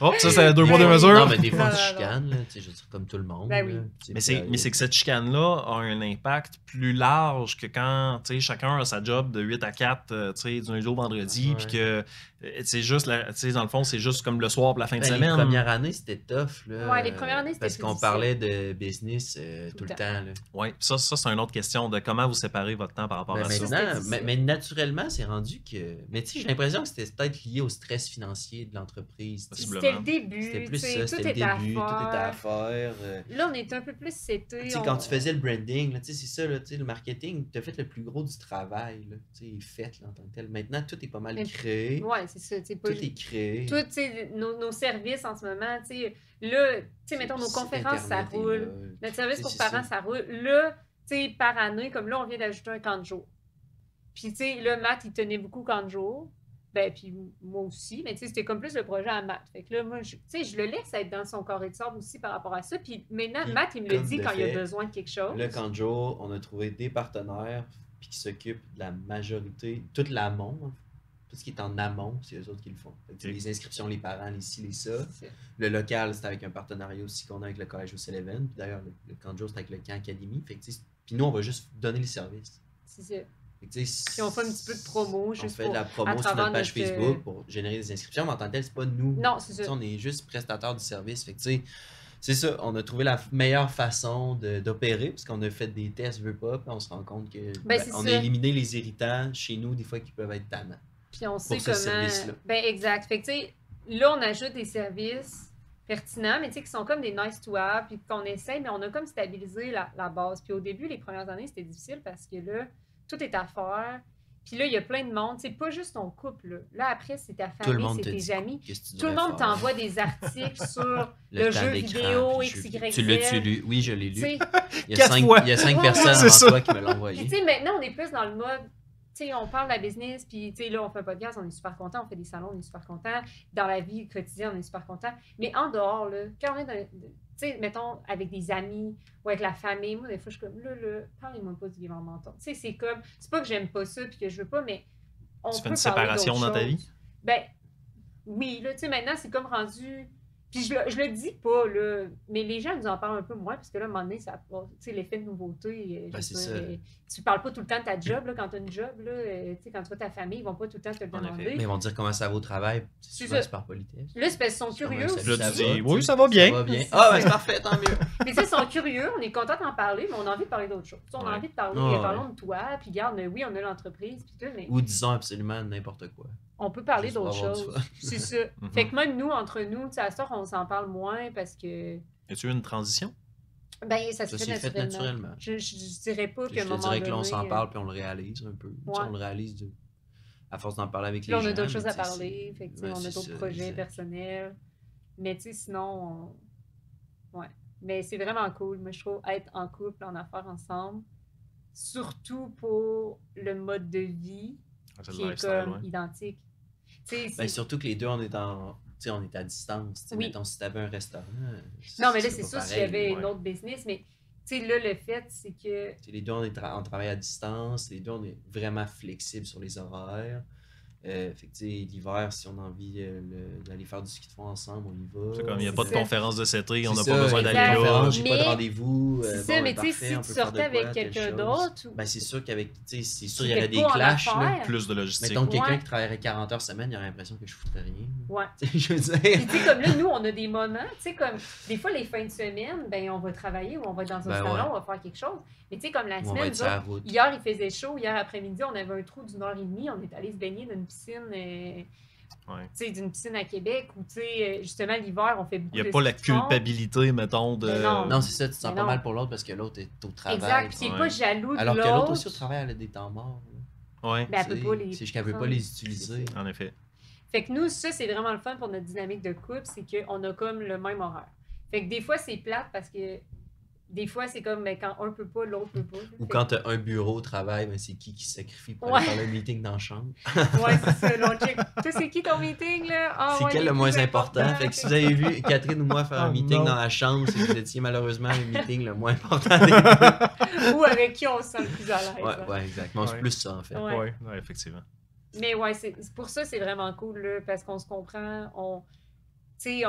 Oh, ça, c'est 2 poids 2 mesures. Non, mais des fois, on se Non, non, chicane, là, je veux dire, comme tout le monde. Ben oui. là. Mais c'est que cette chicane-là a un impact plus large que quand chacun a sa job de 8 à 4 du lundi au vendredi, Ouais. puis que c'est juste, dans le fond, c'est juste comme le soir pour la fin de Les semaine. premières années, c'était tough. Là, Ouais, les premières années, c'était parce plus qu'on difficile. parlait de business tout le temps. Là. Oui, ça c'est une autre question de comment vous séparez votre temps par rapport Ben, à ça. maintenant, difficile. mais naturellement, c'est rendu que. Mais tu sais, j'ai l'impression que c'était peut-être lié au stress financier de l'entreprise. tu sais. Possible. C'était le début. C'était plus tu sais, ça, tout c'était le était début, tout était à faire. faire. Là, on est un peu plus sété. Tu sais, quand tu faisais le branding, là, tu sais, c'est ça, là, tu sais, le marketing, tu as fait le plus gros du travail. Là, tu sais, il est fait là, en tant que tel. Maintenant, tout est pas mal Mais- créé. Ouais, c'est ça. Tout est créé. Tout, tu sais, nos services en ce moment, tu sais, là, tu sais, mettons, nos Site conférences, ça Internet est roule. là. Notre service Tu sais, pour c'est parents, ça. ça roule. Là, tu sais, par année, comme là, on vient d'ajouter un camp de jour. Puis, tu sais, là, Matt, il tenait beaucoup camp de jour. Ben, puis moi aussi. Mais, tu sais, c'était comme plus le projet à Matt. Fait que là, moi, tu sais, je le laisse être dans son carré de sable aussi par rapport à ça. Puis maintenant, Puis, Matt, il me le comme dit de quand il a fait, besoin de quelque chose. Là, quand Joe, on a trouvé des partenaires puis qui s'occupent de la majorité, tout l'amont, hein. Tout ce qui est en amont, c'est eux autres qui le font. Fait que, tu sais, Ok. les inscriptions, les parents, les ci, les ça. C'est- Le local, c'est avec un partenariat aussi qu'on a avec le collège au Sullivan. Puis d'ailleurs, le camp de jour, c'est avec le camp Academy. Fait que, tu sais, puis nous, on va juste donner les services. C'est ça. Fait que, tu sais, Puis on fait un petit peu de promo on juste fait pour... de la à promo sur travers notre page notre, Facebook pour générer des inscriptions, mais en tant que tel, c'est pas nous. Non, c'est Tu sais, ça. on est juste prestataire du service. Fait que, tu sais, c'est ça. On a trouvé la meilleure façon d'opérer parce qu'on a fait des tests, veut pas, puis on se rend compte que c'est on ça. a éliminé les irritants chez nous, des fois, qui peuvent être tannants. Puis on sait ce comment... service-là. Ben, exact. Fait que, tu sais, là, on ajoute des services pertinents, mais tu sais, qui sont comme des nice to have, puis qu'on essaie, mais on a comme stabilisé la base. Puis au début, les premières années, c'était difficile parce que là, tout est à faire. Puis là, il y a plein de monde. C'est pas juste ton couple. Là, après, c'est ta Tout le famille, monde c'est te tes dit amis. qu'est-ce que tu Tout le devrais monde faire. t'envoie des articles sur le temps jeu d'écran, vidéo, puis le jeu XYZ. Tu l'as-tu lu? Oui, je l'ai Tu lu. sais, Il y a 4 cinq, fois. il y a 5 Ouais, personnes c'est avant ça. toi qui me l'ont Puis, envoyé. tu sais, maintenant, on est plus dans le mode, tu sais, on parle de la business, puis, tu sais, là, on fait un podcast, on est super content, on fait des salons, on est super content. Dans la vie quotidienne, on est super content. Mais en dehors, là, quand on est tu sais, mettons, avec des amis ou avec la famille, moi, des fois, je suis comme, là, parlez-moi pas du Game en menton. Tu sais, c'est comme, c'est pas que j'aime pas ça, puis que je veux pas, mais on Tu fais peut une parler séparation d'autres dans ta choses. vie? Ben, oui, là, tu sais, maintenant, c'est comme rendu... Puis je le dis pas, là, mais les gens nous en parlent un peu moins, parce que là, à un moment donné, ça tu sais, l'effet de nouveauté, je Ben, veux c'est dire, ça. tu parles pas tout le temps de ta job, là, quand tu as une job, là, tu sais, quand tu vois ta famille, ils vont pas tout le temps te le En effet. demander. Mais ils vont dire comment ça va au travail. C'est Souvent, ça. c'est par politesse. Là, c'est parce qu'ils sont C'est curieux comme un aussi. Là, tu va, dis, tu oui, sais, ça va bien. Ça va bien. C'est Ah, ben ça. c'est parfait, tant mieux. Mais tu sais, ils sont curieux, on est content d'en parler, mais on a envie de parler d'autres choses. Tu sais, on a Ouais. envie de parler, Ouais. parlons de toi, puis regarde, oui, on a l'entreprise, puis tout, mais Ou disons absolument n'importe quoi. on peut parler Juste pour d'autres avoir du choses. fun. C'est ça. Mhm. Fait que même nous, entre nous, tu sais, à ce soir, on s'en parle moins parce que, As-tu eu une transition? ben, ça Ça se s'est fait fait naturellement. naturellement. Je dirais pas Puis qu'à je un te moment dirais que là, on donné, s'en parle puis on le réalise un peu. Tu sais, Ouais. on le réalise à force d'en parler avec Là, les gens. on a d'autres mais choses à tu sais, parler. Fait que, tu sais, ouais, on a c'est d'autres ça, projets exact. personnels. Mais tu sais, sinon, ouais. Mais c'est vraiment cool. Moi, je trouve être en couple, en affaires ensemble, surtout pour le mode de vie C'est qui le est lifestyle, comme ouais. identique. Tu sais, Ben, surtout que les deux, on est on est à distance. Tu sais, Oui. mettons, si tu avais un restaurant. non, mais là, c'est c'est pas sûr, si pareil, j'avais ouais. une autre business, mais sais, là, le fait, c'est que... Les deux, on travaille à distance. Les deux, on est vraiment flexible sur les horaires. Fait que, tu sais, l'hiver, si on a envie d'aller faire du ski de fond ensemble, on y va. C'est comme, il n'y a pas de ça. conférence de CT, on n'a C'est pas ça, besoin il y a d'aller pas de là. conférence, j'ai pas Mais- de rendez-vous. C'est ça, mais tu sais, parfait, si on tu peut faire sortais de quoi, avec telle quelqu'un chose. d'autre... Ben, c'est sûr qu'avec, tu sais, c'est sûr Tu il y aurait fais des pas en clashs, là. affaires. Plus de logistique. Mettons quelqu'un Ouais. qui travaillerait 40 heures semaine, il aurait l'impression que je foutrais rien. Ouais. Tu sais, je veux Puis dire. tu sais, comme là, nous, on a des moments, tu sais, comme des fois, les fins de semaine, ben on va travailler ou on va être dans un Ben salon, ouais. on va faire quelque chose. Mais tu sais, comme la On va semaine, être nous sur la autres, route. hier, il faisait chaud. Hier après-midi, on avait un trou d'1 heure et demie. On est allé se baigner dans une piscine, Ouais. tu sais, d'une piscine à Québec où, tu sais, justement, l'hiver, on fait beaucoup Il n'y de a pas la ski de fond. culpabilité, mettons, de. Mais non. Non, c'est ça, tu te sens Mais pas non. mal pour l'autre parce que l'autre est au travail. Exact. Puis tu il sais. n'est pas jaloux de Alors que l'autre. l'autre aussi au travail, elle a des temps morts. là. Ouais, Ben, elle peut Tu sais, pas les c'est juste qu'elle veut pas prendre. les utiliser. en effet. Fait que nous, ça, c'est vraiment le fun pour notre dynamique de couple, c'est qu'on a comme le même horaire. Fait que des fois, c'est plate parce que des fois, c'est comme ben, quand un peut pas, l'autre peut pas. Ou Fait quand t'as un bureau au travail, ben c'est qui se sacrifie pour Ouais. aller faire le meeting dans la chambre. que- Ouais, c'est ça. Là, on check. Toi, c'est qui ton meeting, là? Ah, C'est ouais, quel les le moins plus important? importants. Fait que si vous avez vu Catherine ou moi faire un Oh meeting non. dans la chambre, c'est que vous étiez malheureusement le meeting le moins important des deux. Ou avec qui on se sent le plus à l'aise. hein. Ouais, exactement. C'est Ouais. plus ça en fait. Ouais. Ouais, effectivement. Mais ouais, pour ça, c'est vraiment cool, là, parce qu'on se comprend. Tu sais,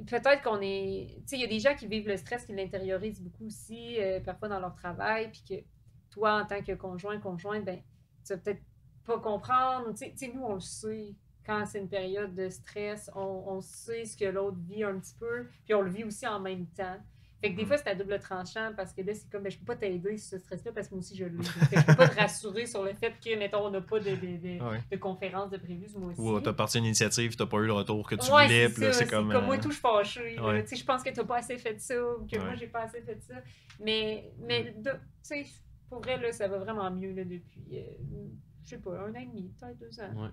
peut-être qu'on est... Tu sais, il y a des gens qui vivent le stress, qui l'intériorisent beaucoup aussi, parfois dans leur travail, puis que toi, en tant que conjointe, ben, tu vas peut-être pas comprendre. Tu sais, nous, on le sait. Quand c'est une période de stress, on sait ce que l'autre vit un petit peu, puis on le vit aussi en même temps. Fait que des fois, c'est à double tranchant parce que là, c'est comme, ben, je peux pas t'aider sur ce stress-là parce que moi aussi, je l'ai. Fait que je peux pas te rassurer sur le fait que, mettons, on n'a pas Ouais. de conférence de prévu ce mois-ci. Ou t'as parti une initiative, t'as pas eu le retour que tu Ouais, voulais, c'est puis là, ça, c'est comme. moi, tout, je suis fâchée. là. ouais. Tu sais, je pense que t'as pas assez fait ça ou que moi, Ouais. j'ai pas assez fait ça. Mais tu sais, pour vrai, là, ça va vraiment mieux là, depuis, je sais pas, 1 an et demi, peut-être 2 ans. Ouais.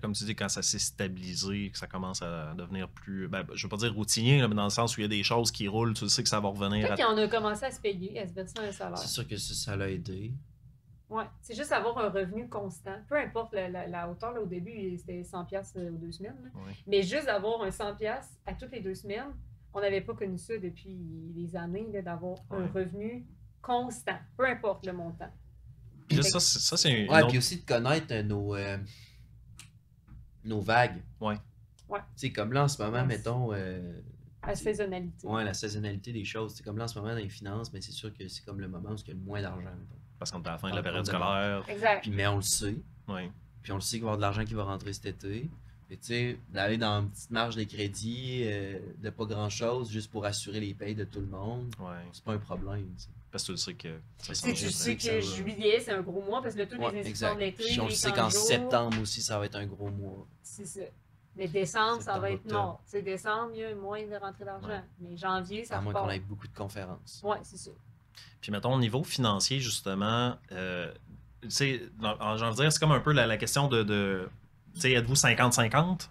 Comme tu dis, quand ça s'est stabilisé, que ça commence à devenir plus. Ben, je veux pas dire routinier, là, mais dans le sens où il y a des choses qui roulent, tu sais que ça va revenir. Peut-être qu'on a commencé à se payer, à se verser un salaire. C'est sûr que ça l'a aidé. Ouais, c'est juste avoir un revenu constant. Peu importe la hauteur, là, au début, c'était 100$ aux 2 semaines. Là. Ouais. Mais juste d'avoir un 100$ à toutes les 2 semaines, on n'avait pas connu ça depuis des années, là, d'avoir un Ouais. revenu constant, peu importe le montant. Puis là, ça, c'est une Ouais, autre- puis aussi de connaître nos vagues. Ouais. Ouais. Tu sais, comme là en ce moment, Ouais. mettons. À saisonnalité. Ouais, la saisonnalité des choses. C'est comme là en ce moment dans les finances, mais c'est sûr que c'est comme le moment où il y a le moins d'argent. mettons. Parce qu'on est à la fin de la Ah, période on scolaire. Exact. Puis, mais on le sait. Ouais. Puis on le sait qu'il va y avoir de l'argent qui va rentrer cet été. Puis tu sais, d'aller dans une petite marge de crédit de pas grand chose juste pour assurer les payes de tout le monde, Ouais. c'est pas un problème. tu sais. Parce que tu le sais que ça Tu s'en sais, vient. tu sais que ça que va. juillet, c'est un gros mois parce que là, tous Ouais, les institutions de l'été, Puis on le les sait camps qu'en de jour, septembre aussi, ça va être un gros mois. c'est ça. Mais décembre, ça va Septembre, être octobre. mort. Tu sais, décembre, il y a moins de rentrée d'argent. Ouais. Mais janvier, ça À moins qu'on repart. ait beaucoup de conférences. Ouais, c'est ça. Puis mettons, au niveau financier, justement, tu sais, j'ai envie de dire, c'est comme un peu la question de tu sais, êtes-vous 50-50?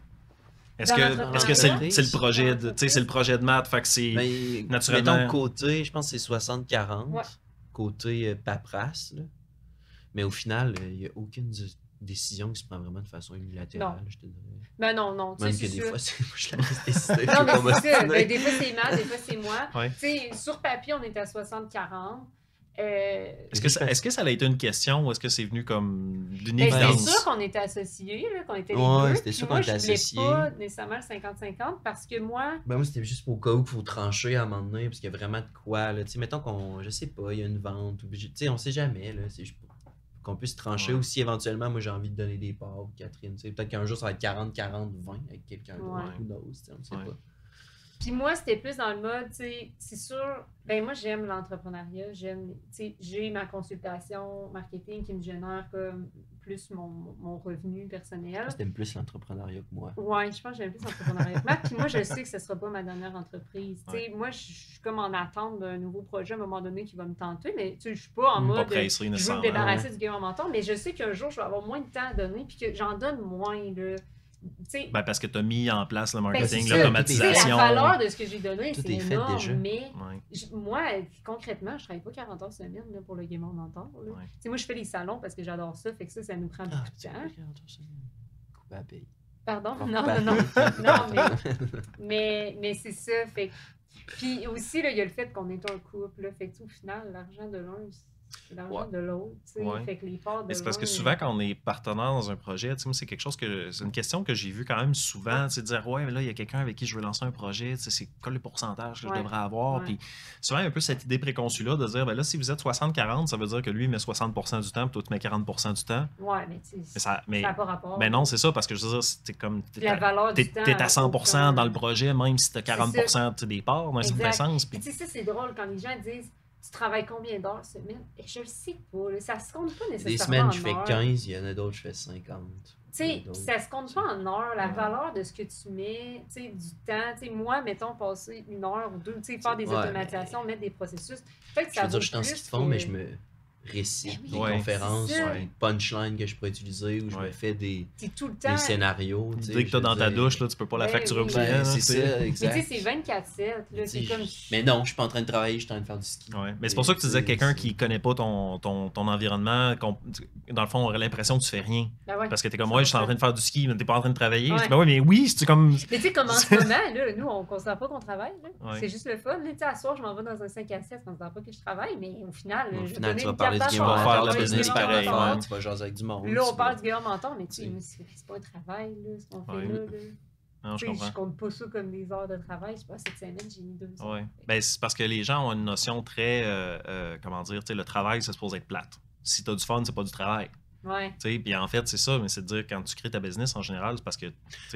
Est-ce Dans que l'entrepreneuriat? c'est le projet de, tu sais, c'est le projet de maths, fait que c'est Mais naturellement- mettons côté, je pense que c'est 60-40. Ouais. Côté paperasse. Là. Mais au final, il n'y a aucune décision qui se prend vraiment de façon unilatérale, je te dirais. Ben non, tu sais, Même c'est que des ça. fois, c'est moi je l'avais décidé. Non, mais je peux pas c'est ça. m'obstiner. Ben, des fois, c'est Matt, des fois, c'est moi. Ouais. Tu sais, sur papier, on était à 60-40. Est-ce que ça a été une question ou est-ce que c'est venu comme d'une Ben, évidence? c'est sûr qu'on était associés, là, qu'on était les Ouais, deux. c'était Puis sûr moi, qu'on était je voulais associés. pas nécessairement le 50-50 parce que moi, Ben moi, c'était juste au cas où il faut trancher à un moment donné, parce qu'il y a vraiment de quoi. Là. Tu sais, mettons qu'on, je sais pas, il y a une vente, ou, tu sais, on sait jamais. Là, c'est juste qu'on puisse trancher Ouais. aussi éventuellement. Moi, j'ai envie de donner des parts, Catherine. Tu sais, peut-être qu'un jour, ça va être 40-40-20 avec quelqu'un d'autre. Ouais. Who knows, tu sais, on ne sait Ouais. pas. puis moi, c'était plus dans le mode, tu sais, c'est sûr, ben moi, j'aime l'entrepreneuriat, tu sais, j'ai ma consultation marketing qui me génère comme plus mon revenu personnel. C'était plus l'entrepreneuriat que moi. Ouais, je pense que j'aime plus l'entrepreneuriat que Matt. Puis moi, je sais que ce ne sera pas ma dernière entreprise. Tu sais, moi, je suis comme en attente d'un nouveau projet à un moment donné qui va me tenter, mais tu sais, je suis pas en Pas mode pressé je veux me nécessairement. débarrasser du game en mentor, mais je sais qu'un jour, je vais avoir moins de temps à donner puis que j'en donne moins. Là. Tu sais, Ben, parce que tu as mis en place le ben, marketing, c'est ça. l'automatisation. Tu sais, la valeur de ce que j'ai donné, Tout c'est est fait énorme, déjà. mais Ouais. moi, concrètement, je travaille pas 40 heures semaine là, pour le Gamer Mentor. Là. Ouais. Tu sais, moi, je fais les salons parce que j'adore ça, fait que ça nous prend beaucoup de tu temps. Coupe à la paye. Pardon? Coupe Non, à la non, non. paye. Non, mais c'est ça. Fait que, Puis aussi, là, il y a le fait qu'on est un couple. Là, fait que, au final, l'argent de l'un, c'est l'argent de l'autre. Ouais. Fait que les parts de Mais c'est parce que l'un, souvent, quand on est partenaire dans un projet, moi, c'est quelque chose c'est une question que j'ai vue quand même souvent, de dire, ouais, mais là, il y a quelqu'un avec qui je veux lancer un projet, c'est quoi le pourcentage que je devrais avoir? Puis souvent, il y a un peu cette idée préconçue-là de dire, ben là, si vous êtes 60-40, ça veut dire que lui, il met 60% du temps, puis toi, tu mets 40% du temps. Ouais, mais tu sais, ça n'a pas rapport. Mais non, c'est ça, parce que je veux dire, c'est comme. La valeur du temps. T'es à 100% dans le projet, même si tu as 40% des parts, dans un certain sens. Puis tu sais, ça, c'est drôle quand les gens disent, tu travailles combien d'heures semaine? Et je le sais pas. Là, ça se compte pas nécessairement. Des semaines, je fais 15, il y en a d'autres, je fais 50. Tu sais, ça se compte pas en heures. La valeur de ce que tu mets, tu sais, du temps. Tu sais, moi, mettons, passer 1 heure ou 2, tu sais, faire des automatisations, mettre des processus. Peut-être que ça je veux dire, je suis en ski de fond, mais je me récite des conférences, des punchlines que je pourrais utiliser, où je me fais des scénarios. Dès que tu as dans ta douche, là, tu peux pas la facturer au client. C'est ça, exact. Mais tu sais, c'est 24/7. C'est comme... Mais non, je suis pas en train de travailler, je suis en train de faire du ski. Mais c'est pour ça que tu disais quelqu'un qui connaît pas ton environnement, dans le fond, aurait l'impression que tu fais rien. Parce que tu es comme, je suis en train de faire du ski, mais tu pas en train de travailler. Mais oui, c'est comme. Mais tu sais, comme en ce moment, là, nous, on ne considère pas qu'on travaille. C'est juste le fun. Tu sais, à soir, je m'en vais dans un 5 à 7, on ne considère pas que je travaille, mais au final, tu vas parler du game faire la business pareil. Tu vas jaser avec du monde. Là, on parle du game mentor, mais tu sais, c'est pas un travail, là, ce qu'on fait là. Non, je compte pas ça comme des heures de travail. Je sais pas, cette semaine, j'ai mis 2 heures. Ben, c'est parce que les gens ont une notion très, comment dire, le travail, ça se pose être plate. Si tu as du fun, c'est pas du travail. Puis en fait, c'est ça, mais c'est de dire quand tu crées ta business en général, c'est parce que.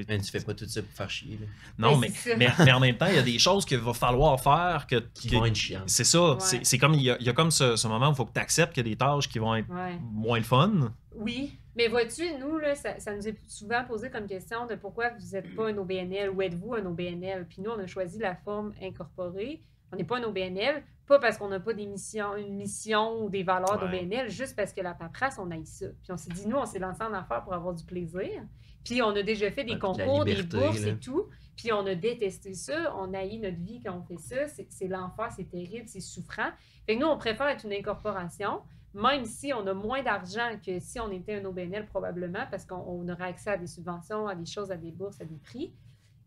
Mais tu fais pas tout ça pour faire chier. Là. Non, mais en même temps, il y a des choses qu'il va falloir faire qui vont être chiantes. C'est ça. C'est comme il y a comme ce moment où il faut que tu acceptes qu'il y a des tâches qui vont être moins fun. Oui. Mais vois-tu, nous, là, ça nous est souvent posé comme question de pourquoi vous n'êtes pas un OBNL ou êtes-vous un OBNL? Puis nous, on a choisi la forme incorporée. On n'est pas un OBNL, pas parce qu'on n'a pas une mission ou des valeurs d'OBNL, juste parce que la paperasse, on haït ça. Puis on s'est dit, nous, on s'est lancé en affaires pour avoir du plaisir. Puis on a déjà fait des concours, des bourses et tout. Puis on a détesté ça. On haït notre vie quand on fait ça. C'est l'enfer, c'est terrible, c'est souffrant. Fait que nous, on préfère être une incorporation, même si on a moins d'argent que si on était un OBNL probablement, parce qu'on aurait accès à des subventions, à des choses, à des bourses, à des prix.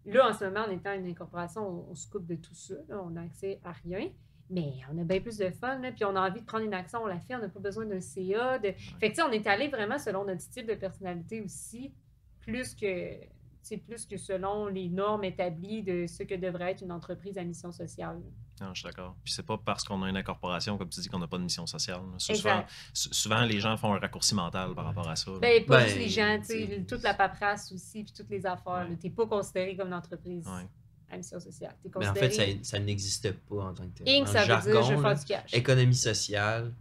Là, en ce moment, en étant une incorporation, on se coupe de tout ça. Là, on n'a accès à rien. Mais on a bien plus de fun. Là, puis on a envie de prendre une action, on la fait. On n'a pas besoin d'un CA. Fait que, on est allé vraiment selon notre type de personnalité aussi, plus que selon les normes établies de ce que devrait être une entreprise à mission sociale. Non, je suis d'accord. Puis c'est pas parce qu'on a une incorporation, comme tu dis, qu'on n'a pas de mission sociale. Souvent, les gens font un raccourci mental par rapport à ça. Ben, pas juste les gens, toute la paperasse aussi, puis toutes les affaires. Tu n'es pas considéré comme une entreprise à mission sociale. Mais en fait, ça n'existe pas en tant que tel. Inc, ça veut dire je veux faire du cash. Économie sociale,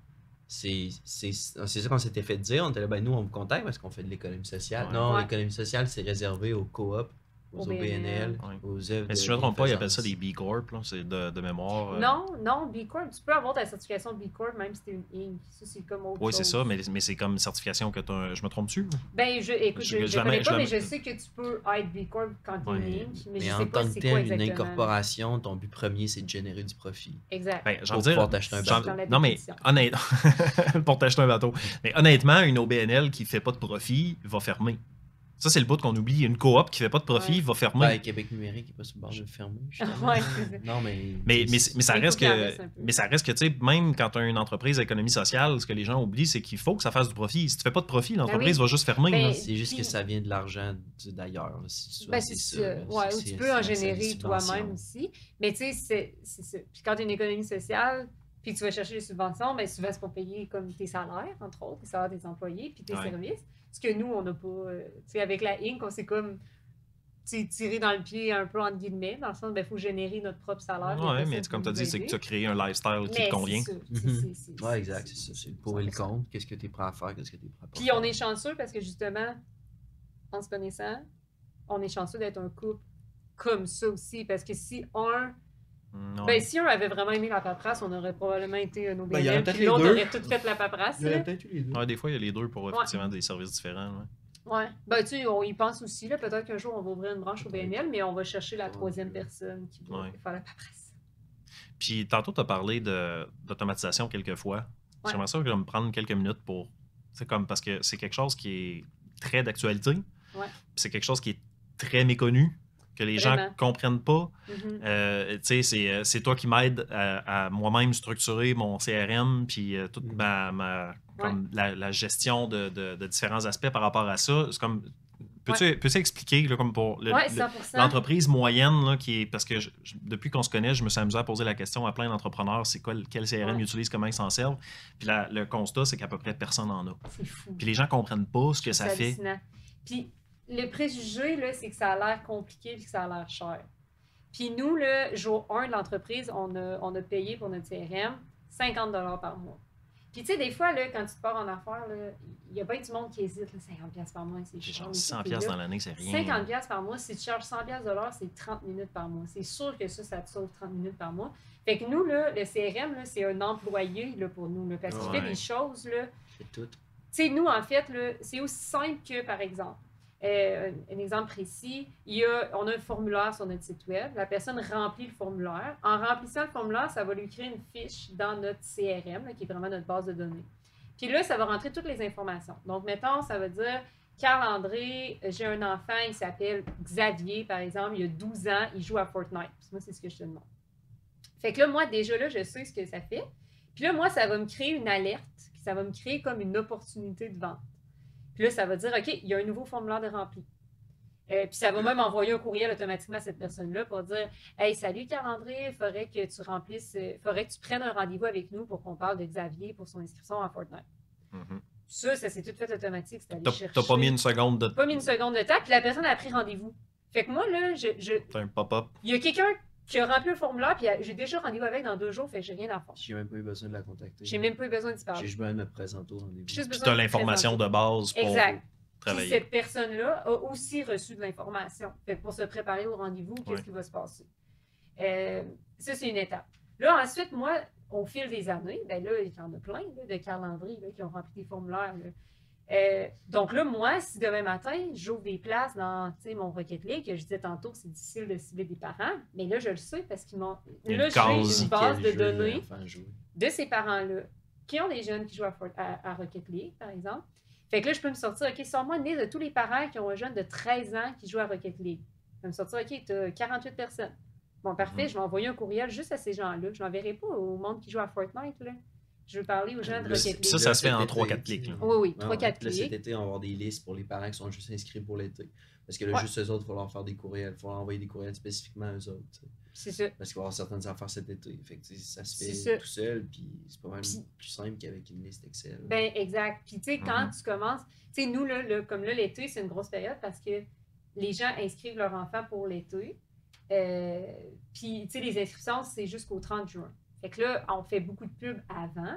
c'est ça qu'on s'était fait dire. On était là, ben nous, on vous contacte parce qu'on fait de l'économie sociale. Non, l'économie sociale, c'est réservé aux coop, aux OBNL, aux œuvres. Mais si je ne me trompe pas, ils appellent ça des B Corp, c'est de mémoire. Non, B Corp, tu peux avoir ta certification B Corp même si tu es une Inc. Ça, c'est comme autre chose. Oui, c'est ça, mais c'est comme certification que tu as. Je me trompe-tu? Ben, écoute, je ne connais pas, mais je sais que tu peux être B Corp quand tu es une Inc. Mais je en sais pas tant que c'est quoi tel, une exactement. incorporation, ton but premier, c'est de générer du profit. Exact. Ben, pour pouvoir t'acheter un bateau. Non, mais honnêtement, pour t'acheter un bateau. Mais honnêtement, une OBNL qui ne fait pas de profit va fermer. Ça, c'est le bout qu'on oublie. Une coop qui ne fait pas de profit va fermer. Ben, Québec numérique n'est pas sur le bord de fermer. Non, mais ça reste que, tu sais, même quand tu as une entreprise à économie sociale, ce que les gens oublient, c'est qu'il faut que ça fasse du profit. Si tu ne fais pas de profit, l'entreprise va juste fermer. C'est juste que ça vient de l'argent d'ailleurs. C'est ça. Ouais, ou tu peux en générer toi-même aussi. Mais tu sais, c'est ça. Puis quand tu as une économie sociale, puis tu vas chercher les subventions, bien souvent, c'est pour payer comme tes salaires, entre autres, les salaires des employés, puis tes services. Ce que nous, on n'a pas. Tu sais, avec la Inc, on s'est comme tiré dans le pied un peu, entre guillemets, dans le sens, il faut générer notre propre salaire. Oui, mais comme tu as dit, c'est que tu as créé un lifestyle qui te convient. Oui, exact, c'est ça. C'est le pour et le contre. Qu'est-ce que tu es prêt à faire, qu'est-ce que tu es prêt à pas faire. Puis on est chanceux parce que justement, en se connaissant, on est chanceux d'être un couple comme ça aussi. Parce que si si un avait vraiment aimé la paperasse, on aurait probablement été un OBNL, puis l'autre aurait tout fait la paperasse. Il y aurait peut-être eu les deux. Des fois, il y a les deux pour effectivement des services différents. Ouais. Ben, tu sais, on y pense aussi. Peut-être qu'un jour, on va ouvrir une branche OBNL, mais on va chercher la troisième personne qui va faire la paperasse. Puis, tantôt, tu as parlé d'automatisation quelques fois. J'aimerais ça que je vais me prendre quelques minutes pour. Parce que c'est quelque chose qui est très d'actualité. Ouais. C'est quelque chose qui est très méconnu. que les Vraiment. gens comprennent pas. Mhm. Tu sais, c'est toi qui m'aides à moi-même structurer mon CRM, puis toute comme la gestion de différents aspects par rapport à ça. C'est comme, peux-tu expliquer, là, comme pour Ouais, 100%. l'entreprise moyenne, là, qui est, parce que depuis qu'on se connaît, je me suis amusé à poser la question à plein d'entrepreneurs, c'est quoi, quel CRM ils utilisent, comment ils s'en servent. Puis le constat, c'est qu'à peu près personne n'en a. C'est fou. Puis les gens comprennent pas ce que ça C'est fait. hallucinant. Puis le préjugé, là, c'est que ça a l'air compliqué et que ça a l'air cher. Puis nous, le jour 1 de l'entreprise, on a payé pour notre CRM 50 $ par mois. Puis tu sais, des fois, là, quand tu te pars en affaires, il n'y a pas du monde qui hésite. Là, 50$ par mois, c'est cher. Genre 100$ dans l'année, c'est rien. 50$ par mois, si tu charges 100$ de l'heure, c'est 30 minutes par mois. C'est sûr que ça te sauve 30 minutes par mois. Fait que nous, là, le CRM, là, c'est un employé là, pour nous. Là, parce qu'il fait des choses. Là. C'est tout. Tu sais, nous, en fait, là, c'est aussi simple que, par exemple, un exemple précis, on a un formulaire sur notre site web. La personne remplit le formulaire. En remplissant le formulaire, ça va lui créer une fiche dans notre CRM, là, qui est vraiment notre base de données. Puis là, ça va rentrer toutes les informations. Donc, mettons, ça veut dire Carl-André, j'ai un enfant, il s'appelle Xavier, par exemple, il a 12 ans, il joue à Fortnite. Moi, c'est ce que je te demande. Fait que là, moi, déjà là, je sais ce que ça fait. Puis là, moi, ça va me créer une alerte, ça va me créer comme une opportunité de vente. Puis là, ça va dire, OK, il y a un nouveau formulaire de rempli. Puis ça va même envoyer un courriel automatiquement à cette personne-là pour dire, hey, salut Carl-André, il faudrait que tu prennes un rendez-vous avec nous pour qu'on parle de Xavier pour son inscription à Fortnite. Mm-hmm. Ça s'est tout fait automatique. T'as pas mis une seconde de temps. Pas mis une seconde de temps, puis la personne a pris rendez-vous. Fait que moi, là, T'as un pop-up. Il y a quelqu'un qui a rempli le formulaire, puis j'ai déjà rendez-vous avec dans 2 jours, fait que j'ai rien à faire. J'ai même pas eu besoin de la contacter. J'ai même pas eu besoin d'y parler. J'ai juste besoin de me présenter au rendez-vous. Puis t'as l'information de base pour travailler. Puis cette personne-là a aussi reçu de l'information. Fait que pour se préparer au rendez-vous, qu'est-ce qui va se passer? Ça, c'est une étape. Là, ensuite, moi, au fil des années, ben là, il y en a plein là, de Carl-André qui ont rempli des formulaires. Donc là, moi, si demain matin, j'ouvre des places dans mon Rocket League, que je disais tantôt que c'est difficile de cibler des parents, mais là, je le sais parce qu'ils m'ont. Là, j'ai une base de données de ces parents-là qui ont des jeunes qui jouent à Rocket League, par exemple. Fait que là, je peux me sortir, OK, sors-moi une liste de tous les parents qui ont un jeune de 13 ans qui joue à Rocket League. Je vais me sortir, OK, tu as 48 personnes. Bon, parfait, je vais envoyer un courriel juste à ces gens-là. Je n'enverrai pas au monde qui joue à Fortnite, là. Je veux parler aux gens de Rocket League. Ça se fait en 3-4 clics. Là. Oui, 3-4 clics. Cet été, on va avoir des listes pour les parents qui sont juste inscrits pour l'été. Parce que là, juste eux autres, il faut leur faire des courriels. Il faut leur envoyer des courriels spécifiquement à eux autres. C'est ça. Parce qu'il va y avoir certaines affaires cet été. Fait que, ça se fait tout seul, puis c'est pas mal plus simple qu'avec une liste Excel. Ben, exact. Puis, tu sais, quand tu commences, tu sais, nous, là, comme là, l'été, c'est une grosse période parce que les gens inscrivent leur enfant pour l'été. Puis, tu sais, les inscriptions, c'est jusqu'au 30 juin. Fait que là, on fait beaucoup de pubs avant.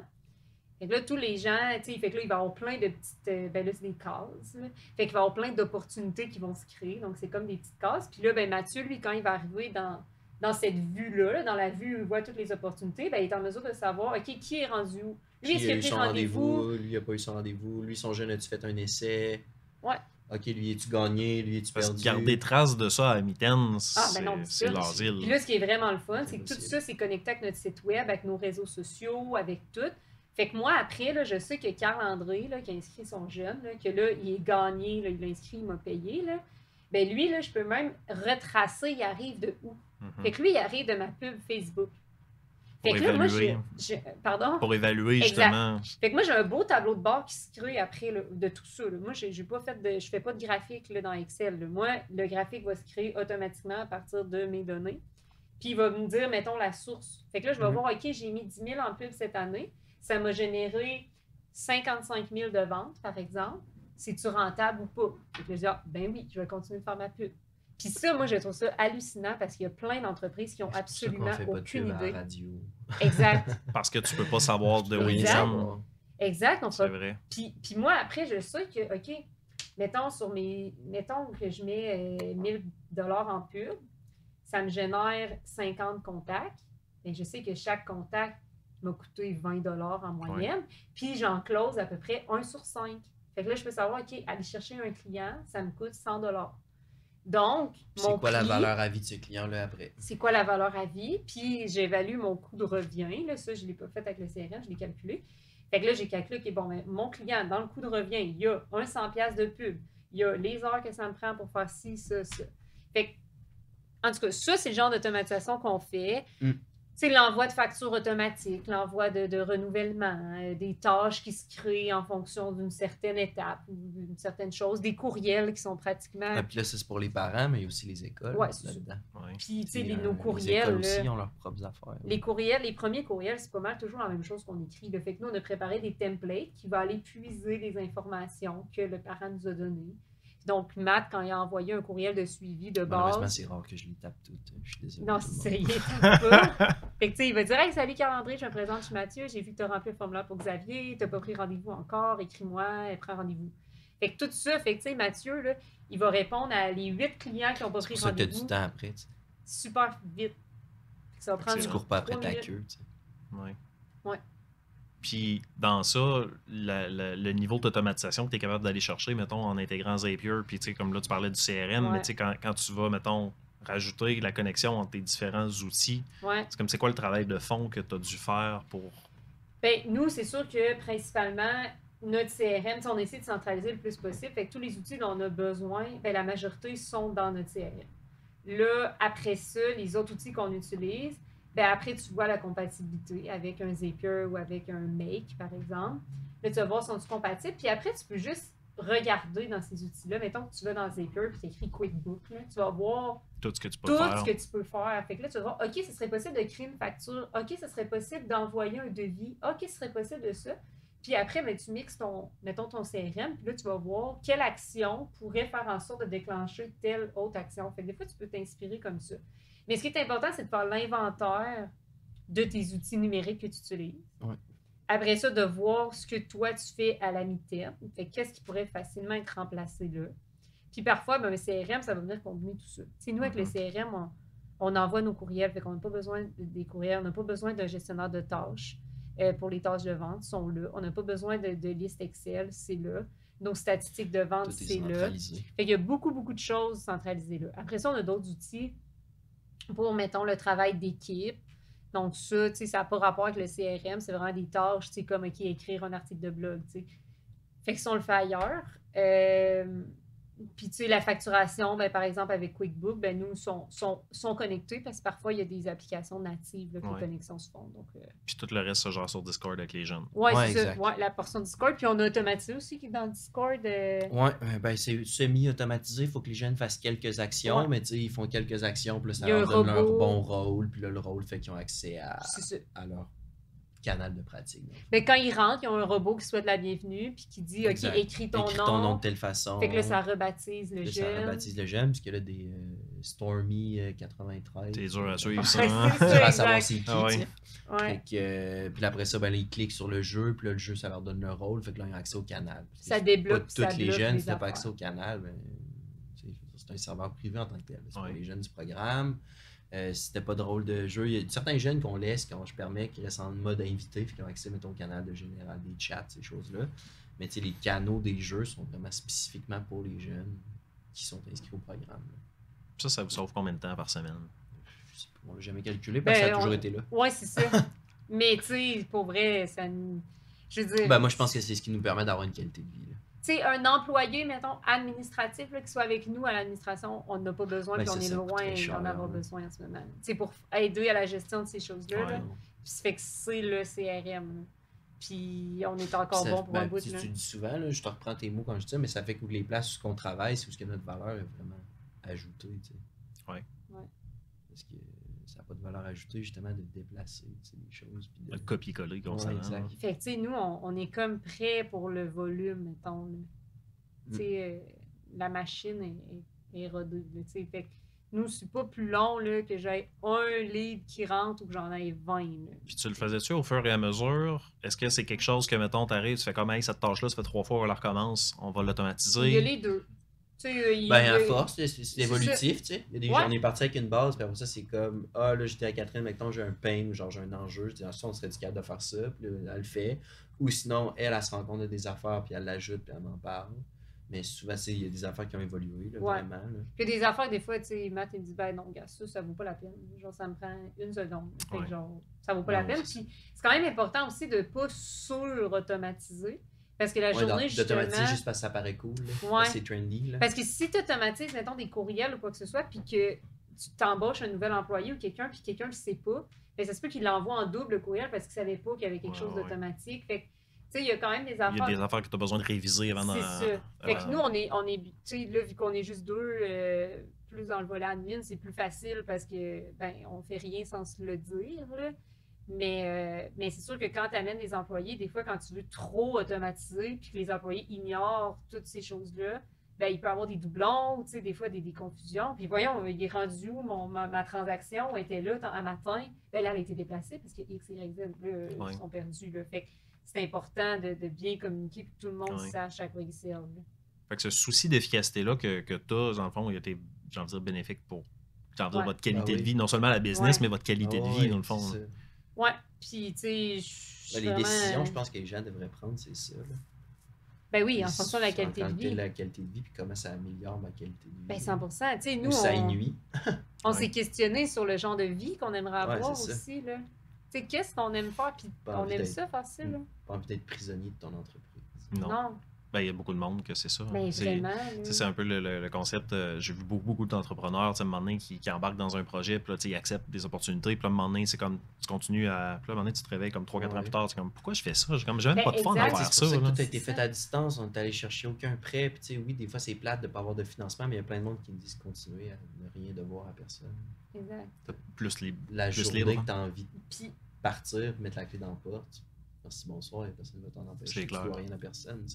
Fait que là, tous les gens, tu sais, fait que là, il va y avoir plein de petites, ben là, c'est des cases, là. Fait qu'il va y avoir plein d'opportunités qui vont se créer. Donc, c'est comme des petites cases. Puis là, ben Mathieu, lui, quand il va arriver dans cette vue-là, dans la vue où il voit toutes les opportunités, ben, il est en mesure de savoir, OK, qui est rendu où? Lui, est-ce qu'il a pris rendez-vous? Lui, il n'a pas eu son rendez-vous. Lui, son jeune, as-tu fait un essai? Ouais. OK, lui, es-tu gagné? Lui, es-tu perdu? Garder trace de ça à mitaine, c'est l'asile. Puis là, ce qui est vraiment le fun, c'est que tout ça, c'est connecté avec notre site web, avec nos réseaux sociaux, avec tout. Fait que moi, après, là, je sais que Carl-André, là, qui a inscrit son jeune, là, que là, il est gagné, là, il l'a inscrit, il m'a payé, là. Ben lui, là, je peux même retracer, il arrive de où. Fait que lui, il arrive de ma pub Facebook. Fait pour que là, évaluer. moi, pardon? Pour évaluer, justement. Fait que moi, j'ai un beau tableau de bord qui se crée après là, de tout ça. Là. Moi, je fais pas de graphique là, dans Excel. Là. Moi, le graphique va se créer automatiquement à partir de mes données. Puis, il va me dire, mettons, la source. Fait que là, je vais voir, OK, j'ai mis 10 000 en pub cette année. Ça m'a généré 55 000 de ventes, par exemple. C'est-tu rentable ou pas? Fait que je dis, ben oui, je vais continuer de faire ma pub. Puis ça, moi, je trouve ça hallucinant parce qu'il y a plein d'entreprises qui n'ont absolument aucune idée. Radio. Exact. Parce que tu peux pas savoir de où ils sont. Exact. C'est vrai. Puis moi, après, je sais que, OK, mettons que je mets 1 000 $ en pub, ça me génère 50 contacts. Bien, je sais que chaque contact m'a coûté 20 $ en moyenne. Ouais. Puis j'en close à peu près 1 sur 5. Fait que là, je peux savoir, OK, aller chercher un client, ça me coûte 100 $. Donc, c'est quoi la valeur à vie de ce client-là après? C'est quoi la valeur à vie? Puis, j'évalue mon coût de revient. Là, ça, je ne l'ai pas fait avec le CRM, je l'ai calculé. Fait que là, j'ai calculé, OK, bon, ben, mon client, dans le coût de revient, il y a un 100$ de pub. Il y a les heures que ça me prend pour faire ci, ça, ça. Fait que En tout cas, ça, c'est le genre d'automatisation qu'on fait. Mm. Tu sais, l'envoi de factures automatiques, l'envoi de renouvellement, des tâches qui se créent en fonction d'une certaine étape ou d'une certaine chose, des courriels qui sont pratiquement... Ah, puis là, ça, c'est pour les parents, mais il y a aussi les écoles Ouais, c'est là-dedans. Ouais. Puis, tu sais, Puis, nos les courriels, écoles là, aussi ont leurs propres affaires. les courriels, les premiers courriels, c'est pas mal toujours la même chose qu'on écrit. Le fait que nous, on a préparé des templates qui vont aller puiser les informations que le parent nous a données. Donc, Matt, quand il a envoyé un courriel de suivi de Malheureusement, base... c'est rare que je les tape toutes. Je suis désolé. Non, tout le c'est monde. il est pas. Fait que, tu sais, il va dire, hey, salut Carl-André, je me présente, je suis Mathieu, j'ai vu que tu as rempli le formulaire pour Xavier, tu n'as pas pris rendez-vous encore, écris-moi, et prends rendez-vous. Fait que tout ça, fait que, tu sais, Mathieu, là, il va répondre à les 8 clients qui n'ont pas C'est pris pour ça que tu as rendez-vous du temps après. Tu sais. super vite. Fait que ça va prendre Tu cours pas après 3 ta minutes. queue. Tu sais. Ouais. Ouais. Puis dans ça, le niveau d'automatisation que tu es capable d'aller chercher, mettons, en intégrant Zapier, puis tu sais, comme là, tu parlais du CRM, Ouais. mais tu sais, quand tu vas, mettons, rajouter la connexion entre tes différents outils, Ouais. c'est comme c'est quoi le travail de fond que tu as dû faire pour. Ben, nous, c'est sûr que principalement, notre CRM, tu sais, on essaie de centraliser le plus possible. Fait que tous les outils dont on a besoin, ben, la majorité sont dans notre CRM. Là, après ça, les autres outils qu'on utilise, ben, après, tu vois la compatibilité avec un Zapier ou avec un Make, par exemple. Là, tu vas voir sont-ils compatibles. Puis après, tu peux juste regarder dans ces outils-là. Mettons que tu vas dans Zapier et tu écris QuickBooks. Là, tu vas voir Tout ce que tu peux tout faire. ce que tu peux faire. Fait que là, tu vas voir, OK, ce serait possible de créer une facture. OK, ce serait possible d'envoyer un devis. OK, ce serait possible de ça. Puis après, ben, tu mixes mettons, ton CRM, puis là, tu vas voir quelle action pourrait faire en sorte de déclencher telle autre action. Fait que des fois, tu peux t'inspirer comme ça. Mais ce qui est important, c'est de faire l'inventaire de tes outils numériques que tu utilises. Ouais. Après ça, de voir ce que toi, tu fais à la mi-terme. Fait que qu'est-ce qui pourrait facilement être remplacé là. Puis parfois, ben, le CRM, ça va venir combiner tout ça. T'sais, nous, avec le CRM, on envoie nos courriels, fait qu'on n'a pas besoin des courriels, on n'a pas besoin d'un gestionnaire de tâches pour les tâches de vente, sont là. On n'a pas besoin de liste Excel, c'est là. Nos statistiques de vente, Tout est c'est là. centralisé. Fait qu'il y a beaucoup, beaucoup de choses centralisées là. Après ça, on a d'autres outils pour, mettons, le travail d'équipe. Donc ça, tu sais, ça n'a pas rapport avec le CRM, c'est vraiment des tâches, tu sais, comme OK, écrire un article de blog, tu sais. Fait que ça, on le fait ailleurs. Puis, tu sais, la facturation, ben, par exemple, avec QuickBooks, ben, nous, sont connectés parce que parfois, il y a des applications natives là, que les connexions se font. Donc, Puis tout le reste se gère sur Discord avec les jeunes. ouais, Ouais, c'est ça. exact. Ouais, la portion Discord. Puis, on a automatisé aussi qui est dans le Discord. Ouais, ben c'est semi-automatisé. Il faut que les jeunes fassent quelques actions, Ouais. mais tu sais, ils font quelques actions, puis là, ça Il y a leur un donne leur robot. bon rôle, puis là, le rôle fait qu'ils ont accès C'est ça. à leur canal de pratique. Donc. Mais quand ils rentrent, ils ont un robot qui souhaite la bienvenue puis qui dit Exact. OK, écris ton Écris nom. ton nom de telle façon. Fait que là, ça rebaptise le Là, ça jeune. rebaptise le jeune, puisque là, des Stormy 93. C'est dur à suivre, Ouais, ça. hein? c'est Tu vas ça, savoir exact. c'est qui, Ah ouais. tu sais. Ouais. Fait que, puis après ça, ben, là, ils cliquent sur le jeu, puis là, le jeu, ça leur donne le rôle, fait que là, ils ont accès au canal. Puis Ça c'est débloque, pas puis ça tous les bloque jeunes, les si t'as pas affaires. accès au canal, ben, tu sais, c'est un serveur privé en tant que tel. C'est Ouais. pour les jeunes du programme. Si t'as pas de rôle de jeu, il y a certains jeunes qu'on laisse, quand je permets, qui restent en mode invité, puis qui ont accès, mettons, au canal de général, des chats, ces choses-là. Mais tu sais, les canaux des jeux sont vraiment spécifiquement pour les jeunes qui sont inscrits au programme. Là. Ça vous sauve combien de temps par semaine? Je sais pas, on l'a jamais calculé, parce que Ben, ça a toujours on- été là. Ouais, c'est ça. Mais, tu sais, pour vrai, ça nous. Je veux dire. Ben, moi, je pense que c'est ce qui nous permet d'avoir une qualité de vie. Là. Tu sais, un employé, mettons, administratif, là, qui soit avec nous à l'administration, on n'a pas besoin, Ben, puis on c'est est ça, coûte loin très cher, d'en avoir là. besoin en ce moment. Tu sais, pour aider à la gestion de ces choses-là. Ouais. Là. Puis ça fait que c'est le CRM. là. Puis on est encore Ça- bon pour un ben, bout. tu Là. dis souvent, là, je te reprends tes mots quand je dis ça, mais ça fait que les places où qu'on travaille, c'est où ce que notre valeur est vraiment ajoutée. Tu sais. Ouais. Ouais. Parce que ça n'a pas de valeur ajoutée, justement, de déplacer tu sais, les choses. Puis de... Le copier-coller constamment. Ouais, exact. là. Fait que, tu sais, nous, on est comme prêt pour le volume, mettons. là. Tu sais, la machine est rodée. Là, tu sais. Fait que nous, c'est pas plus long là, que j'ai un lead qui rentre ou que j'en ai 20. Là. Puis tu le faisais-tu au fur et à mesure? Est-ce que c'est quelque chose que, mettons, t'arrives, tu fais comme, hey, cette tâche-là, ça fait 3 fois, on la recommence, on va Il y a l'automatiser. les deux. Tu sais, il y Ben, a- à force, c'est évolutif, tu sais. Il y a des Ouais. gens, on est parti avec une base, puis après ça, c'est comme, ah, là, j'étais à Catherine, maintenant j'ai un pain, ou genre j'ai un enjeu, je dis, ah, ça, on serait du capable de faire ça, puis là, elle le fait. Ou sinon, elle se rend compte de des affaires, puis elle l'ajoute, puis elle m'en parle. Mais souvent, tu sais, il y a des affaires qui ont évolué, là, Ouais. vraiment. Là. Puis des affaires, des fois, tu sais, Matt, il me dit, ben non, gars, ça vaut pas la peine. Genre, ça me prend une seconde. Fait que Ouais. genre, ça vaut pas Ouais, la peine. c'est Puis c'est quand même important aussi de pas sur-automatiser. Parce que la Ouais, journée, justement. d'automatiser juste parce que ça paraît cool, là. Ouais. C'est trendy, là. Parce que si tu automatises, mettons, des courriels ou quoi que ce soit, puis que tu t'embauches un nouvel employé ou quelqu'un, puis quelqu'un ne le sait pas, ben, ça se peut qu'il l'envoie en double courriel parce qu'il ne savait pas qu'il y avait quelque chose d'automatique. Fait que, tu sais, il y a quand même des affaires. Il y a des affaires que tu as besoin de réviser avant C'est ça. Fait que nous, on est tu sais, là, vu qu'on est juste deux, plus dans le volet admin, c'est plus facile parce que, ben, on fait rien sans se le dire, là. Mais c'est sûr que quand tu amènes des employés, des fois, quand tu veux trop automatiser puis que les employés ignorent toutes ces choses-là, ben, il peut y avoir des doublons, tu sais, des fois des confusions. Puis voyons, il est rendu où ma transaction était là un matin, ben là, elle a été déplacée parce que X, Y, Z, là, ils sont perdus. Là. Fait que c'est important de bien communiquer pour que tout le monde sache à quoi il sert. Là. Fait que ce souci d'efficacité-là que tu as, dans le fond, il a été, j'ai envie de dire, bénéfique pour votre qualité de vie, non seulement la business, mais votre qualité de vie, dans le fond. Ouais, puis tu sais, les décisions, je pense que les gens devraient prendre, c'est ça. Là. Ben oui, en fonction de la qualité de vie. La qualité de vie, puis comment ça améliore ma qualité de vie. Ben 100%. Tu sais, nous, ça y nuit. On s'est questionné sur le genre de vie qu'on aimerait avoir aussi, là. Tu sais, qu'est-ce qu'on aime faire, puis on aime ça faire ça, là. Pas envie d'être prisonnier de ton entreprise. Non. Ben, il y a beaucoup de monde que c'est ça. Ben, vraiment. C'est un peu le concept. J'ai vu beaucoup d'entrepreneurs, à un moment donné, qui embarquent dans un projet, puis là, ils acceptent des opportunités, puis là, à un moment donné, c'est comme, tu continues à. Puis là, à un moment donné, tu te réveilles comme 3-4 ans plus tard, c'est comme, pourquoi je fais ça? J'ai même pas de fun à faire ça. C'est pour ça que tout a été fait à distance, on est allé chercher aucun prêt, puis tu sais, oui, des fois, c'est plate de ne pas avoir de financement, mais il y a plein de monde qui me disent continuer à ne rien devoir à personne. Exact. Plus libre. La journée que tu as envie de partir, mettre la clé dans la porte. Merci, bonsoir, et personne ne va t'en empêcher. Tu ne dois rien à personne.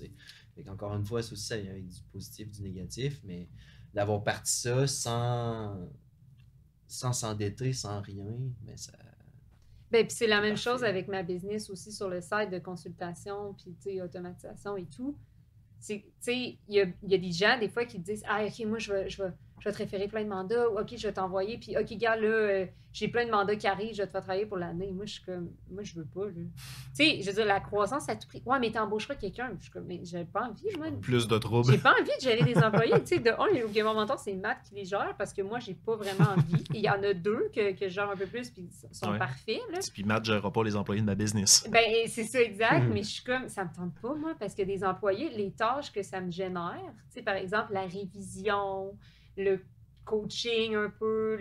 Encore une fois, c'est aussi ça, il y a du positif, du négatif, mais d'avoir parti ça sans s'endetter, sans rien, mais ça. Ben, puis c'est la même chose avec ma business aussi sur le site de consultation, puis tu sais, automatisation et tout. Tu sais, il y a des gens, des fois, qui disent ah, OK, moi, je vais te référer plein de mandats, OK, je vais t'envoyer, puis OK, gars, là, j'ai plein de mandats qui arrivent, je vais te faire travailler pour l'année. Moi, je suis comme, moi, je veux pas, là. Tu sais, je veux dire, la croissance à tout prix. Ouais, mais t'embaucheras quelqu'un. Je suis comme, mais j'ai pas envie, moi. Plus de troubles. J'ai pas envie de gérer des employés. Tu sais, de un, au Gamer Mentor, c'est Matt qui les gère parce que moi, j'ai pas vraiment envie. Il y en a deux que je gère un peu plus, puis ils sont parfaits, là. Puis Matt ne gérera pas les employés de ma business. Ben, c'est ça, exact. Mais je suis comme, ça me tente pas, moi, parce que des employés, les tâches que ça me génère, tu sais, par exemple, la révision, le coaching un peu,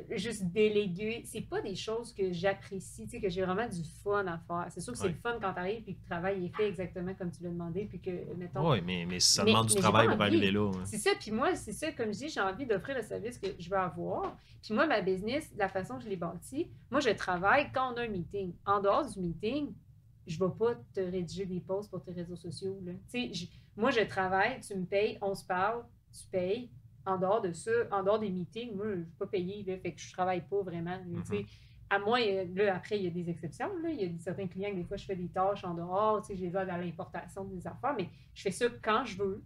juste déléguer, c'est pas des choses que j'apprécie, tu sais, que j'ai vraiment du fun à faire. C'est sûr que c'est le fun quand tu arrives et que le travail est fait exactement comme tu l'as demandé, puis que, mettons... Oui, mais ça demande du travail pour arriver là. Ouais. C'est ça, puis moi, c'est ça, comme je dis, j'ai envie d'offrir le service que je veux avoir. Puis moi, ma business, la façon que je l'ai bâtie, moi, je travaille quand on a un meeting. En dehors du meeting, je ne vais pas te rédiger des posts pour tes réseaux sociaux, là. Tu sais, moi, je travaille, tu me payes, on se parle, tu payes. En dehors de ça, en dehors des meetings, moi, je ne suis pas payée, là, fait que je ne travaille pas vraiment. Là, à moins, là, après, il y a des exceptions. Là, il y a certains clients que des fois, je fais des tâches en dehors, je les aide à l'importation des affaires, mais je fais ça quand je veux,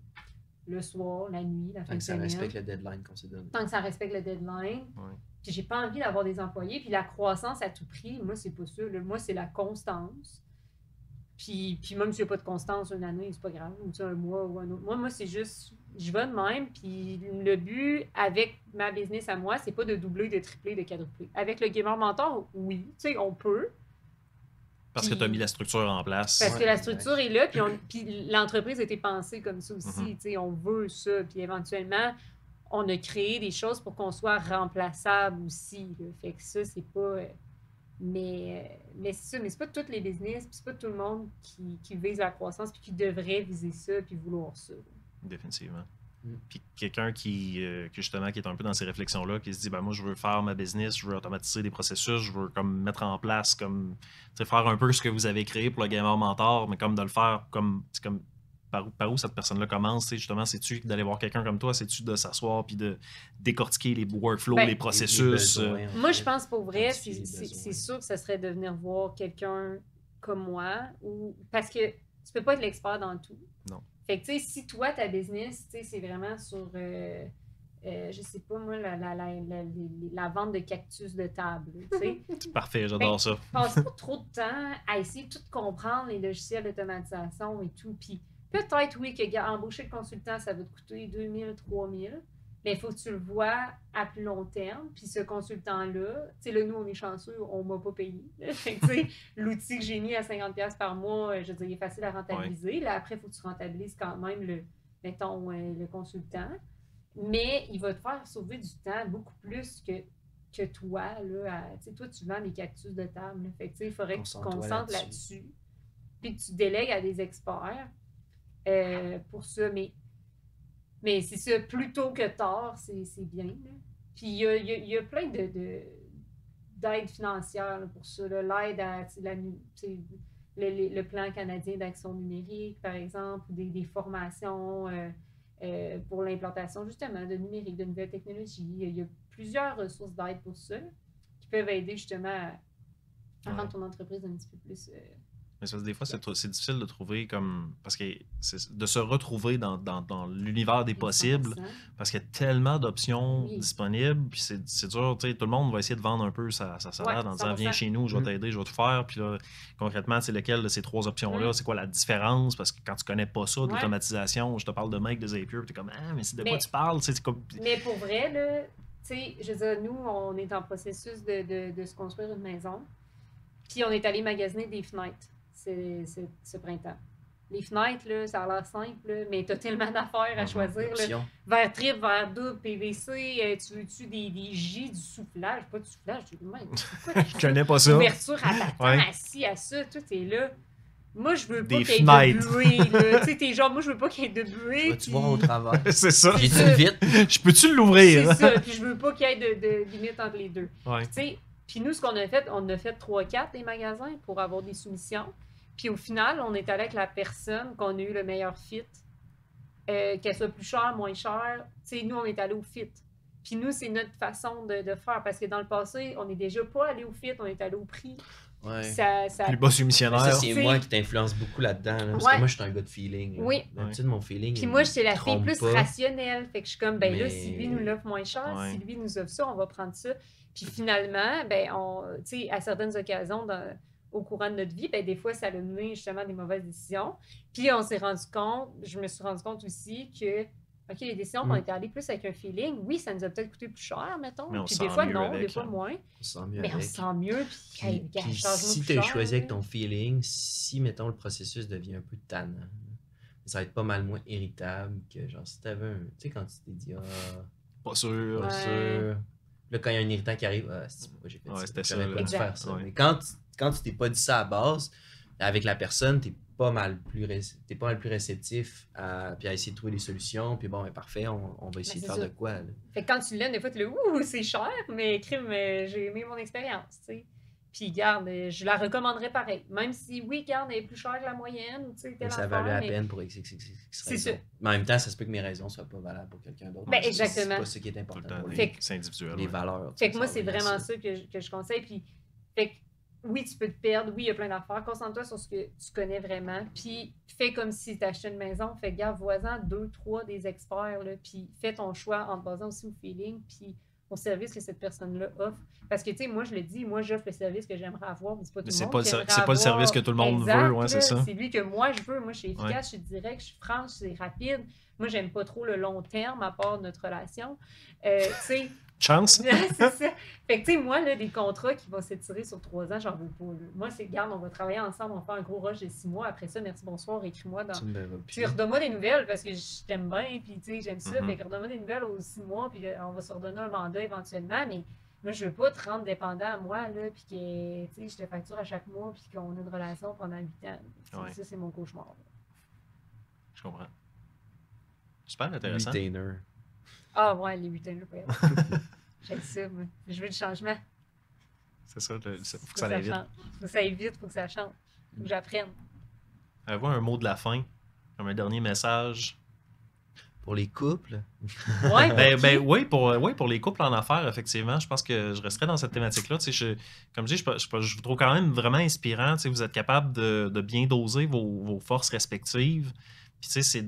le soir, la nuit, la fin de semaine. Tant que ça respecte le deadline qu'on s'est donné. Tant que ça respecte le deadline. Ouais. Puis j'ai pas envie d'avoir des employés. Puis la croissance à tout prix, moi, c'est pas ça. Là. Moi, c'est la constance. Puis même s'il n'y a pas de constance une année, c'est pas grave, ou un mois ou un autre. Moi, c'est juste, je vais de même. Puis le but avec ma business à moi, c'est pas de doubler, de tripler, de quadrupler. Avec le Gamer Mentor, oui, tu sais, on peut. Parce que tu as mis la structure en place. Parce que la structure est là, puis l'entreprise a été pensée comme ça aussi. Tu sais, on veut ça. Puis éventuellement, on a créé des choses pour qu'on soit remplaçable aussi. Là. Fait que ça, c'est pas... Mais c'est ça, mais c'est pas tous les business, puis c'est pas tout le monde qui vise la croissance, puis qui devrait viser ça, puis vouloir ça. Définitivement. Puis quelqu'un qui justement qui est un peu dans ces réflexions-là, qui se dit ben moi je veux faire ma business, je veux automatiser des processus, je veux comme mettre en place comme faire un peu ce que vous avez créé pour le Gamer Mentor, mais comme de le faire comme par où cette personne-là commence, justement, c'est-tu d'aller voir quelqu'un comme toi, c'est-tu de s'asseoir puis de décortiquer les workflows, les processus? Moi, je pense pour vrai, c'est sûr que ça serait de venir voir quelqu'un comme moi, parce que tu peux pas être l'expert dans tout. Non. Fait que, tu sais, si toi, ta business, tu sais, c'est vraiment sur, je sais pas, moi, la vente de cactus de table, tu sais. C'est parfait, j'adore ça. Passe pas trop de temps à essayer de tout comprendre, les logiciels d'automatisation et tout, puis peut-être, oui, que embaucher le consultant, ça va te coûter 2000, 3000, mais il faut que tu le vois à plus long terme. Puis ce consultant-là, tu sais, là, nous, on est chanceux, on ne m'a pas payé. Fait que, tu sais, l'outil que j'ai mis à 50$ par mois, je veux dire, il est facile à rentabiliser. Ouais. Là, après, il faut que tu rentabilises quand même, mettons, le consultant. mais il va te faire sauver du temps beaucoup plus que toi. Là, toi, tu vends des cactus de table. Là. Fait que, il faudrait que tu te concentres là-dessus. Puis que tu délègues à des experts pour ça. Mais c'est ça, plus tôt que tard, c'est bien. Là. Puis il y a plein d'aide financière là, pour ça. L'aide à le plan canadien d'action numérique, par exemple, ou des formations pour l'implantation, justement, de numérique, de nouvelles technologies. Il y a plusieurs ressources d'aide pour ça qui peuvent aider, justement, à rendre ton entreprise un petit peu plus... Mais des fois, c'est difficile de trouver comme. Parce que de se retrouver dans l'univers des possibles, parce qu'il y a tellement d'options disponibles, puis c'est dur, tu sais, tout le monde va essayer de vendre un peu sa salade en disant viens chez nous, je vais t'aider, je vais tout faire. Puis là, concrètement, c'est lequel de ces 3 options-là, c'est quoi la différence? Parce que quand tu connais pas ça, de l'automatisation, je te parle de Make, de Zapier, puis t'es comme ah, mais c'est de quoi tu parles? C'est comme... Mais pour vrai, là, tu sais, je veux dire, nous, on est en processus de se construire une maison, puis on est allé magasiner des fenêtres. Ce printemps. Les fenêtres, là, ça a l'air simple, là, mais tu as tellement d'affaires à choisir. Là. Verre triple, verre double, PVC, tu veux-tu des J, du soufflage? Pas du soufflage, je connais pas ça. Ouverture à battant, assis à ça, tout est là. Moi, je veux pas qu'il y ait de buée. Tu sais, t'es genre, moi, je veux pas qu'il y ait de buée. Tu vas voir au travers. C'est ça. J'ai-tu vite? Je peux-tu l'ouvrir? C'est ça, puis je veux pas qu'il y ait de limite entre les deux. Ouais. Tu sais, puis nous, ce qu'on a fait, on a fait 3-4 des magasins pour avoir des soumissions. Puis au final, on est allé avec la personne qu'on a eu le meilleur fit, qu'elle soit plus chère, moins chère. Tu sais, nous, on est allé au fit. Puis nous, c'est notre façon de faire. Parce que dans le passé, on n'est déjà pas allé au fit, on est allé au prix. Ouais. Ça... Plus bas soumissionnaire. Ça, c'est moi qui t'influence beaucoup là-dedans. Là, parce que moi, je suis un gars de feeling. Là. Oui. D'habitude, mon feeling. Puis moi, j'étais la fille plus pas. rationnelle. Fait que je suis comme, ben là, si lui nous l'offre moins cher, si lui nous offre ça, on va prendre ça. Puis finalement, ben, tu sais, à certaines occasions, au courant de notre vie, ben, des fois, ça a mené justement à des mauvaises décisions. Puis on s'est rendu compte, je me suis rendu compte aussi que, OK, les décisions qu'on était allés plus avec un feeling, oui, ça nous a peut-être coûté plus cher, mettons. Mais puis des fois, non, avec, des fois, moins. On se sent mieux mais avec. on se sent mieux. Puis si tu as choisi avec ton feeling, si, mettons, le processus devient un peu tannant, ça va être pas mal moins irritable que, genre, si t'avais un... Tu sais, quand tu t'es dit, pas sûr. Pas sûr. Là, quand il y a un irritant qui arrive, c'est moi, j'ai fait ça. J'aurais pas dû faire ça. Ouais. Mais quand tu t'es pas dit ça à base, avec la personne, t'es pas mal plus réceptif à essayer de trouver des solutions. Puis bon, parfait, on va essayer de faire de quoi. Là. Fait que quand tu l'aimes, des fois, tu es là, ouh, c'est cher, mais crime, j'ai aimé mon expérience, tu sais. Puis, garde, je la recommanderais pareil. Même si, oui, garde, elle est plus chère que la moyenne, tu sais, mais ça valait la peine pour XXX c'est ça. Mais en même temps, ça se peut que mes raisons soient pas valables pour quelqu'un d'autre. Ben, exactement. C'est pas ça qui est important. C'est individuel. Les valeurs. Fait que moi, c'est vraiment ça que je conseille. Puis, fait que, oui, tu peux te perdre. Oui, il y a plein d'affaires. Concentre-toi sur ce que tu connais vraiment. Puis, fais comme si tu achetais une maison. Fais garde, vois-en 2, 3 des experts. Là, puis, fais ton choix en te basant aussi au feeling. Puis, au service que cette personne-là offre. Parce que, tu sais, moi, je le dis, moi, j'offre le service que j'aimerais avoir, mais c'est pas tout le monde. C'est pas le service que tout le monde veut, ouais, c'est ça. C'est lui que moi, je veux. Moi, je suis efficace, je suis direct, je suis franche, c'est rapide. Moi, j'aime pas trop le long terme, à part notre relation. Tu sais. Chance. C'est ça. Fait que, tu sais, moi, là, des contrats qui vont s'étirer sur 3 ans, j'en veux pas. Là. Moi, c'est, garde, on va travailler ensemble, on va faire un gros rush de 6 mois. Après ça, merci, bonsoir, écris-moi dans. Tu redonne-moi des nouvelles parce que je t'aime bien, puis, tu sais, j'aime ça. Fait que redonne-moi des nouvelles aux 6 mois, puis on va se redonner un mandat éventuellement. Mais moi, je veux pas te rendre dépendant à moi, là, puis que, tu sais, je te facture à chaque mois, puis qu'on a une relation pendant 8 ans. Ouais. Ça, c'est mon cauchemar. Là. Je comprends. Super intéressant. Retainer. Ah, ouais, les retainers, j'aime ça, moi. Je veux du changement. C'est ça, il faut que ça aille vite. Faut que ça aille vite, faut que ça change. Faut que j'apprenne. Avez-vous un mot de la fin, comme un dernier message? Pour les couples? Ouais, oui, pour les couples en affaires, effectivement. Je pense que je resterais dans cette thématique-là. Comme je dis, je vous trouve quand même vraiment inspirant. Vous êtes capable de bien doser vos forces respectives. Puis, tu sais, c'est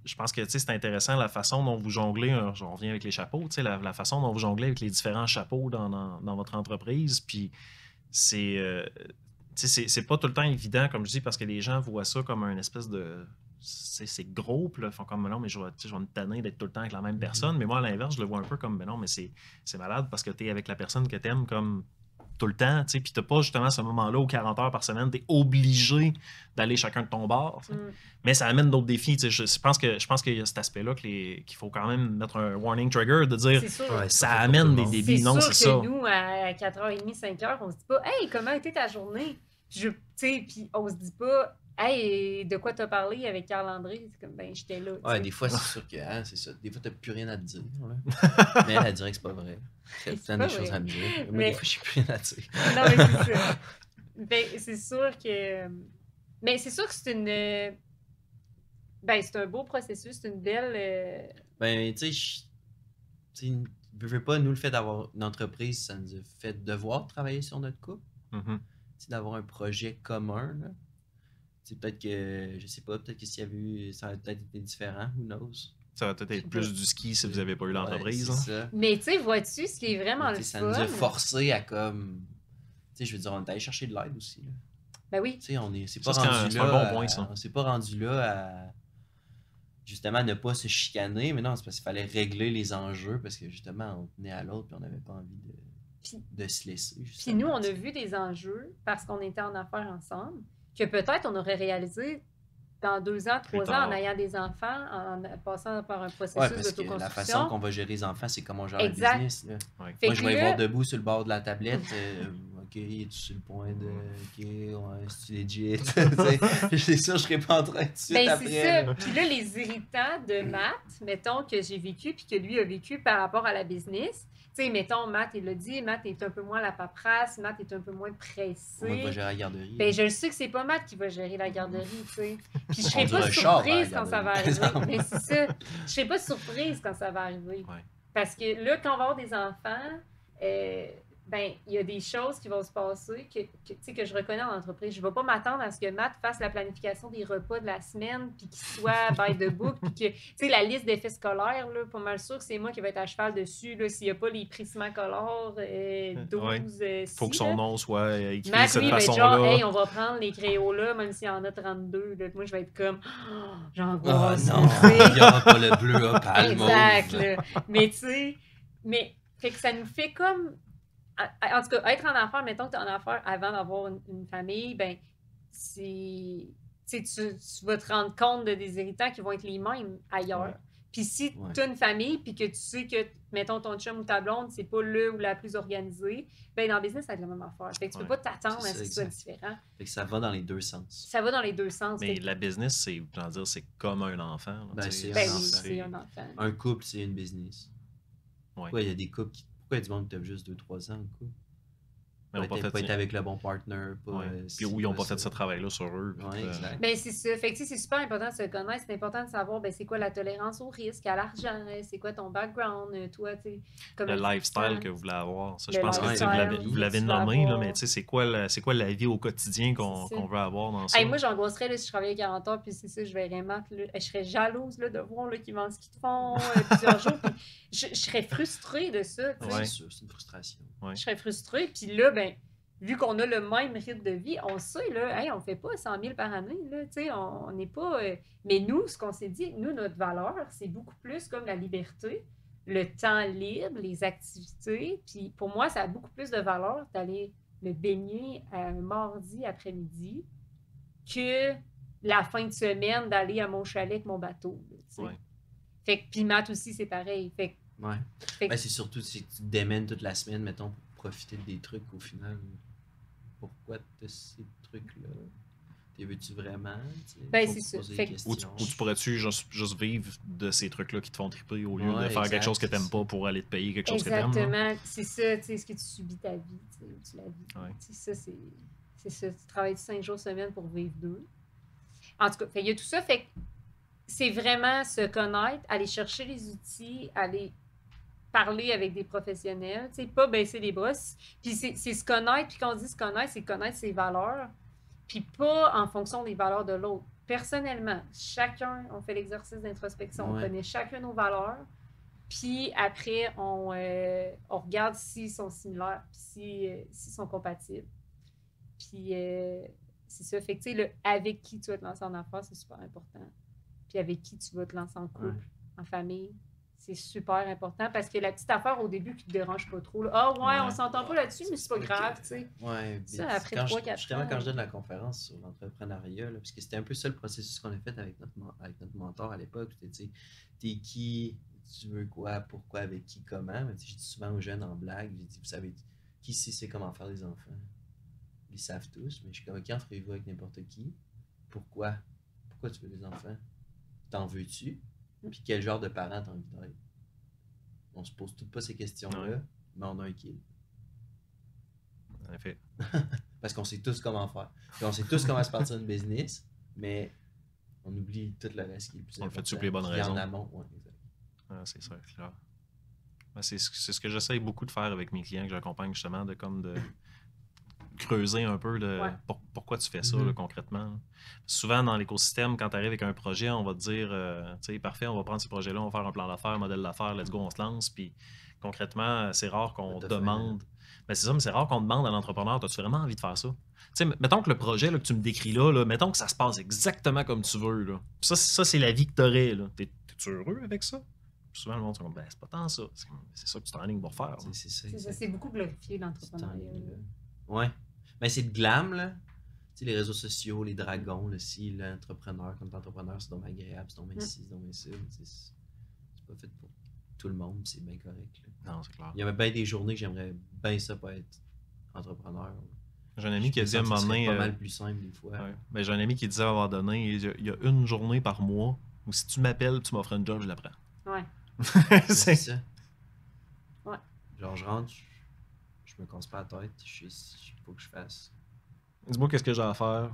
je pense que c'est intéressant la façon dont vous jonglez. Je reviens avec les chapeaux, la façon dont vous jonglez avec les différents chapeaux dans votre entreprise. Puis, c'est pas tout le temps évident, comme je dis, parce que les gens voient ça comme une espèce de. C'est gros, puis là, ils font comme non, mais je vais me tanner d'être tout le temps avec la même personne. Mais moi, à l'inverse, je le vois un peu comme non, mais c'est malade parce que tu es avec la personne que tu aimes comme tout le temps, tu sais, puis t'as pas justement ce moment-là où 40 heures par semaine, t'es obligé d'aller chacun de ton bord. Tu sais. Mais ça amène d'autres défis. Tu sais, je pense qu'il y a cet aspect-là qu'il faut quand même mettre un warning trigger de dire C'est sûr. Ouais, ça pas fait amène pour tout des le monde. débits. C'est Non, sûr c'est que ça. nous, à 4h30, 5h, on se dit pas « Hey, comment était ta journée? » Puis on se dit pas « Hey, de quoi t'as parlé avec Carl-André? » C'est comme « Ben, j'étais là. » Ouais, des fois, c'est sûr que c'est ça. Des fois, t'as plus rien à te dire. Là. Mais elle dirait que c'est pas vrai. Il y a C'est plein pas de choses vrai. à me dire. Moi, Mais- des fois, j'ai plus rien à dire. Non, mais c'est ça. Ben, c'est sûr que... Mais c'est sûr que c'est une... Ben, c'est un beau processus, c'est une belle... Ben, tu sais, je veux pas, nous, le fait d'avoir une entreprise, ça nous a fait devoir travailler sur notre couple. Mhm. Tu sais, d'avoir un projet commun, là. Tu sais, peut-être que, je sais pas, peut-être que s'il y avait eu, ça aurait peut-être été différent, who knows. Ça va peut-être être plus du ski si vous n'avez pas eu l'entreprise. Ouais, hein. c'est ça. Mais tu sais, vois-tu, ce qui est vraiment Mais, le tu sais, ça fun... nous a forcé à comme. Tu sais, je veux dire, on est allé chercher de l'aide aussi. Là. Ben oui. Tu sais, c'est Ça, pas c'est rendu un là. bon point, ça. On s'est pas rendu là à. Justement, ne pas se chicaner, mais non, c'est parce qu'il fallait régler les enjeux parce que justement, on tenait à l'autre et on n'avait pas envie Puis- de se laisser. Puis Justement, nous, on tu a sais. vu des enjeux parce qu'on était en affaires ensemble que peut-être on aurait réalisé dans 2 ans, 3 ans, tard. en ayant des enfants, en passant par un Ouais, processus parce que la d'autoconstruction. façon qu'on va gérer les enfants, c'est comment on gère Exact. le business. Là. Ouais. Fait Moi, que je vais y là- voir debout sur le bord de la tablette. OK, es-tu sur le point de. OK, ouais, c'est-tu legit? Tu sais, c'est sûr, je serai pas en train de suite Ben, après. c'est ça. là. Puis là, les irritants de Matt, mettons, que j'ai vécu puis que lui a vécu par rapport à la business. Tu sais, mettons, Matt, il l'a dit, Matt est un peu moins à la paperasse, Matt est un peu moins pressé. Moi, je vais gérer la garderie. Ben, je le sais que c'est pas Matt qui va gérer la garderie, tu sais. Puis je serais conduire pas un char à la surprise quand ça va garderie, arriver. par Mais c'est ça. Je serais pas surprise quand ça va arriver. Ouais. Parce que là, quand on va avoir des enfants, ben, il y a des choses qui vont se passer tu sais, que je reconnais en entreprise. Je ne vais pas m'attendre à ce que Matt fasse la planification des repas de la semaine, puis qu'il soit by the book, puis que, tu sais, la liste d'effets scolaires, là, pas mal sûr que c'est moi qui vais être à cheval dessus, là, s'il n'y a pas les Prismacolor 12 Faut que si, son là. nom soit écrit de Matt, cette lui, va être genre, façon-là. hey, on va prendre les créolas, même s'il y en a 32. Là. Moi, je vais être comme, oh, Ah j'angoisse. non, tu sais. il n'y aura pas le bleu à pâle Exact. mauve. Là. Mais tu sais, fait que ça nous fait comme. En tout cas, être en affaires, mettons que tu es en affaires avant d'avoir une famille, ben, c'est. Tu sais, tu vas te rendre compte de des irritants qui vont être les mêmes ailleurs. Ouais. Puis si Ouais. tu as une famille, puis que tu sais que, mettons, ton chum ou ta blonde, c'est pas le ou la plus organisée, ben dans le business, ça va être la même affaire. Fait que tu peux Ouais. pas t'attendre C'est à ce ça, que ce soit exact. différent. Fait que ça va dans les deux sens. Ça va dans les deux sens. Mais Fait que- la business, c'est, je veux dire, c'est comme un enfant. là, Ben, tu sais, c'est ben un oui, enfant. c'est un enfant. Un couple, c'est une business. Ouais. Pourquoi il y a des couples qui. Pourquoi il y a du monde qui a juste 2-3 ans en couple? Mais ils ont pas Pas fait être avec le bon partner. Pas, Ouais. Puis où ils n'ont pas fait ce travail-là sur eux. puis, Ouais, exact. Ben, c'est ça. Fait que, tu sais, c'est super important de se connaître. C'est important de savoir, ben, c'est quoi la tolérance au risque, à l'argent, c'est quoi ton background, toi, tu sais. le lifestyle que vous voulez avoir. Ça, je Le pense que tu sais, lifestyle vous l'avez que tu veux nommé, là, avoir. mais tu sais, c'est quoi la vie au quotidien qu'on C'est ça. veut avoir dans ça? Hey, moi, j'angoisserais là, si je travaillais 40 heures, puis c'est ça, je verrais Matt, là, je serais jalouse là, de voir là, qu'ils vendent ce qu'ils te font plusieurs jours. Puis je serais frustrée de ça, tu sais. Ouais. C'est sûr, c'est une frustration. Je serais frustrée. Puis là, ben, vu qu'on a le même rythme de vie, on sait, là, hey, on fait pas 100 000 par année, là, tu sais, on n'est pas... Mais nous, ce qu'on s'est dit, nous, notre valeur, c'est beaucoup plus comme la liberté, le temps libre, les activités. Puis pour moi, ça a beaucoup plus de valeur d'aller me baigner un mardi après-midi que la fin de semaine d'aller à mon chalet avec mon bateau, là, tu sais. Ouais. Fait que, puis Matt aussi, c'est pareil. Fait que, Ouais. Fait que- Ben, c'est surtout si tu te démènes toute la semaine, mettons, pour profiter des trucs au final. Pourquoi t'as ces trucs-là? T'es veux-tu vraiment? Tu sais, Ben, faut c'est se ça. poser Fait des que- Ou questions. tu pourrais-tu juste vivre de ces trucs-là qui te font triper au lieu de Ouais, faire quelque exact, chose que c'est t'aimes ça. pas pour aller te payer quelque chose que t'aimes? là? Exactement, c'est ça, tu sais, est-ce que tu subis ta vie, tu sais, ou tu la vis. Ouais. Tu sais, ça, c'est ça, tu travailles 5 jours semaine pour vivre 2. En tout cas, fait, il y a tout ça, fait que c'est vraiment se connaître, aller chercher les outils, aller parler avec des professionnels, tu sais, pas baisser les bras. Puis c'est se connaître, puis quand on dit se connaître, c'est connaître ses valeurs, puis pas en fonction des valeurs de l'autre. Personnellement, chacun, on fait l'exercice d'introspection, on Ouais. connaît chacun nos valeurs, puis après, on regarde s'ils sont similaires, puis s'ils sont compatibles. Puis c'est ça, fait que tu sais, le avec qui tu vas te lancer en affaires, c'est super important. Puis avec qui tu vas te lancer en couple, Ouais. en famille, c'est super important parce que la petite affaire au début qui te dérange pas trop. Là. Ah ouais, on s'entend pas là-dessus, mais c'est pas grave, tu sais. Ouais, Ça, mais après quand 3-4 justement, ans. quand je donne la conférence sur l'entrepreneuriat, là, parce que c'était un peu ça le processus qu'on a fait avec notre mentor à l'époque. C'était, tu sais, t'es qui, tu veux quoi, pourquoi, avec qui, comment. Mais, tu sais, je dis souvent aux jeunes en blague, j'ai dit, vous savez, qui ici sait comment faire des enfants? Ils savent tous, mais je suis comme, ok, en ferez-vous avec n'importe qui? Pourquoi? Pourquoi tu veux des enfants? T'en veux-tu? Puis quel genre de parent t'as envie d'être? On se pose toutes pas ces questions-là, Ouais. mais on a un kill. En effet. Parce qu'on sait tous comment faire. Puis on sait tous comment se partir une business, mais on oublie tout le reste qui est plus On le important. fait-tu pour les bonnes Qui est raisons. en amont, ouais, exact. Ah, c'est ça, c'est clair. Ben, c'est ce que j'essaye beaucoup de faire avec mes clients que j'accompagne justement, de creuser un peu Ouais. pourquoi tu fais ça Mhm. là, concrètement. Là. Souvent, dans l'écosystème, quand tu arrives avec un projet, on va te dire, tu sais, parfait, on va prendre ces projets-là, on va faire un plan d'affaires, un modèle d'affaires, let's go, on se lance. Puis concrètement, c'est rare qu'on What the fuck, demande. Ben, c'est ça, mais c'est rare qu'on demande à l'entrepreneur, as-tu vraiment envie de faire ça? Tu sais, mettons que le projet là, que tu me décris là, mettons que ça se passe exactement comme tu veux. Là. Puis ça c'est la vie que tu aurais. T'es-tu heureux avec ça? Puis souvent, le monde, c'est comme, ben, c'est pas tant ça. C'est ça que tu t'enlignes pour faire. Là. C'est ça. C'est ça, exact. c'est beaucoup glorifié C'est l'entrepreneuriat. tant mieux. Ouais. Mais c'est de glam, là. Tu sais, les réseaux sociaux, les dragons, là, si l'entrepreneur, comme entrepreneur, c'est donc agréable, c'est donc ci, c'est donc ça. C'est pas fait pour tout le monde, c'est bien correct. Là. Non, c'est clair. Il y avait bien des journées que j'aimerais bien ça pas être entrepreneur. J'ai un ami qui a dit à un Ça moment serait donné. pas mal plus simple des fois. Ouais. Ben, j'ai un ami qui disait à un moment donné, il y a une journée par mois où si tu m'appelles, tu m'offres un job, je la prends. Ouais. C'est ça. Ouais. Genre, je rentre, je me casse pas la tête, je sais ce qu'il faut que je fasse. Dis-moi qu'est-ce que j'ai à faire.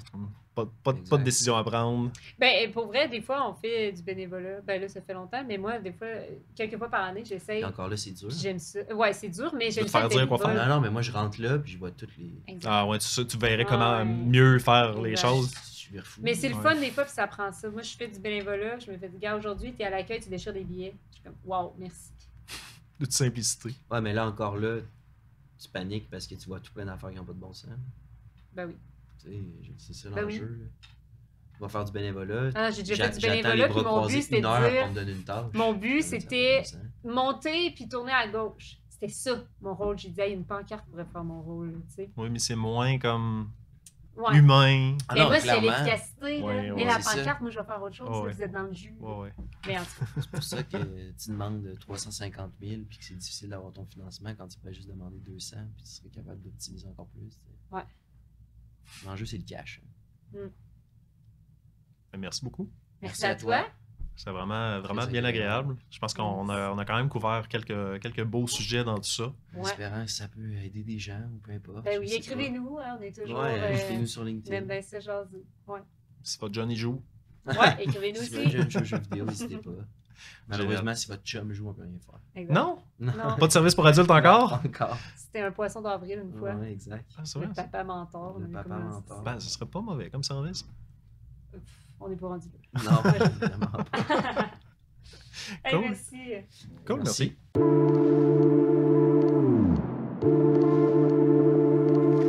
Pas de Exact. décision à prendre. Ben, pour vrai, des fois, on fait du bénévolat. Ben là, ça fait longtemps, mais moi, des fois, quelques fois par année, j'essaye. Et encore là, c'est dur. Puis j'aime ça. Ouais, c'est dur, mais j'aime te ça. faire le dire quoi bénévole. faire. Non, mais moi, je rentre là, puis je vois toutes les... Exact. Ah ouais, tu verrais comment Ouais. mieux faire les Exact. choses. Je suis fou. Mais c'est le Ouais. fun des fois, puis ça prend ça. Moi, je fais du bénévolat. Je me fais dire, gars, aujourd'hui, t'es à l'accueil, tu déchires des billets. Je suis comme, waouh, merci. De toute simplicité. Ouais, mais là, encore là, tu paniques parce que tu vois tout plein d'affaires qui n'ont pas de bon sens. Ben oui. Tu sais, c'est ça Ben l'enjeu. là. Tu vas faire du bénévolat. Ah, j'ai déjà fait du J'attends bénévolat, les puis bras mon croisés but, c'était une heure de pour dire, me donner une tâche. mon but, Ça n'a c'était pas de bon sens. monter puis tourner à gauche. C'était ça, mon rôle. J'ai dit, hey, une pancarte pourrait faire mon rôle, tu sais. Oui, mais c'est moins comme Ouais. humain. Ah Mais non, moi, c'est clairement. l'efficacité. là. Ouais, Mais ouais, la c'est ça. pancarte, moi, je vais faire autre chose. Ouais, là, ouais. Vous êtes dans le jus. Ouais, ouais. Mais en tout cas, C'est pour ça que tu demandes 350 000 puis que c'est difficile d'avoir ton financement quand tu peux juste demander 200 puis tu serais capable d'optimiser encore plus. Tu sais. Ouais. L'enjeu, c'est le cash. Ben, merci beaucoup. merci à toi. C'est vraiment Très bien agréable. agréable. Je pense qu'on a quand même couvert quelques beaux sujets dans tout ça. En Ouais. espérant que ça peut aider des gens ou peu importe. Ben je oui, sais écrivez-nous, hein, on est pas. toujours. Ouais, écrivez-nous sur on LinkedIn. aime bien ça, jaser. Ouais. Si votre Johnny joue, Ouais, écrivez-nous Si aussi. votre jeune joue aux jeux vidéo, n'hésitez pas. Malheureusement, si votre chum joue, on peut rien faire. Exact. non? Non. Pas de service pour adultes encore? Encore. C'était un poisson d'avril une fois. Ouais, exact. Ah, c'est vrai, Le ça? papa mentor. Le on a papa commencé mentor. ça. Ben, ce serait pas mauvais comme service. On n'est pas rendu là. Non, vraiment pas. Hey, Cool. merci. Cool, Merci. merci.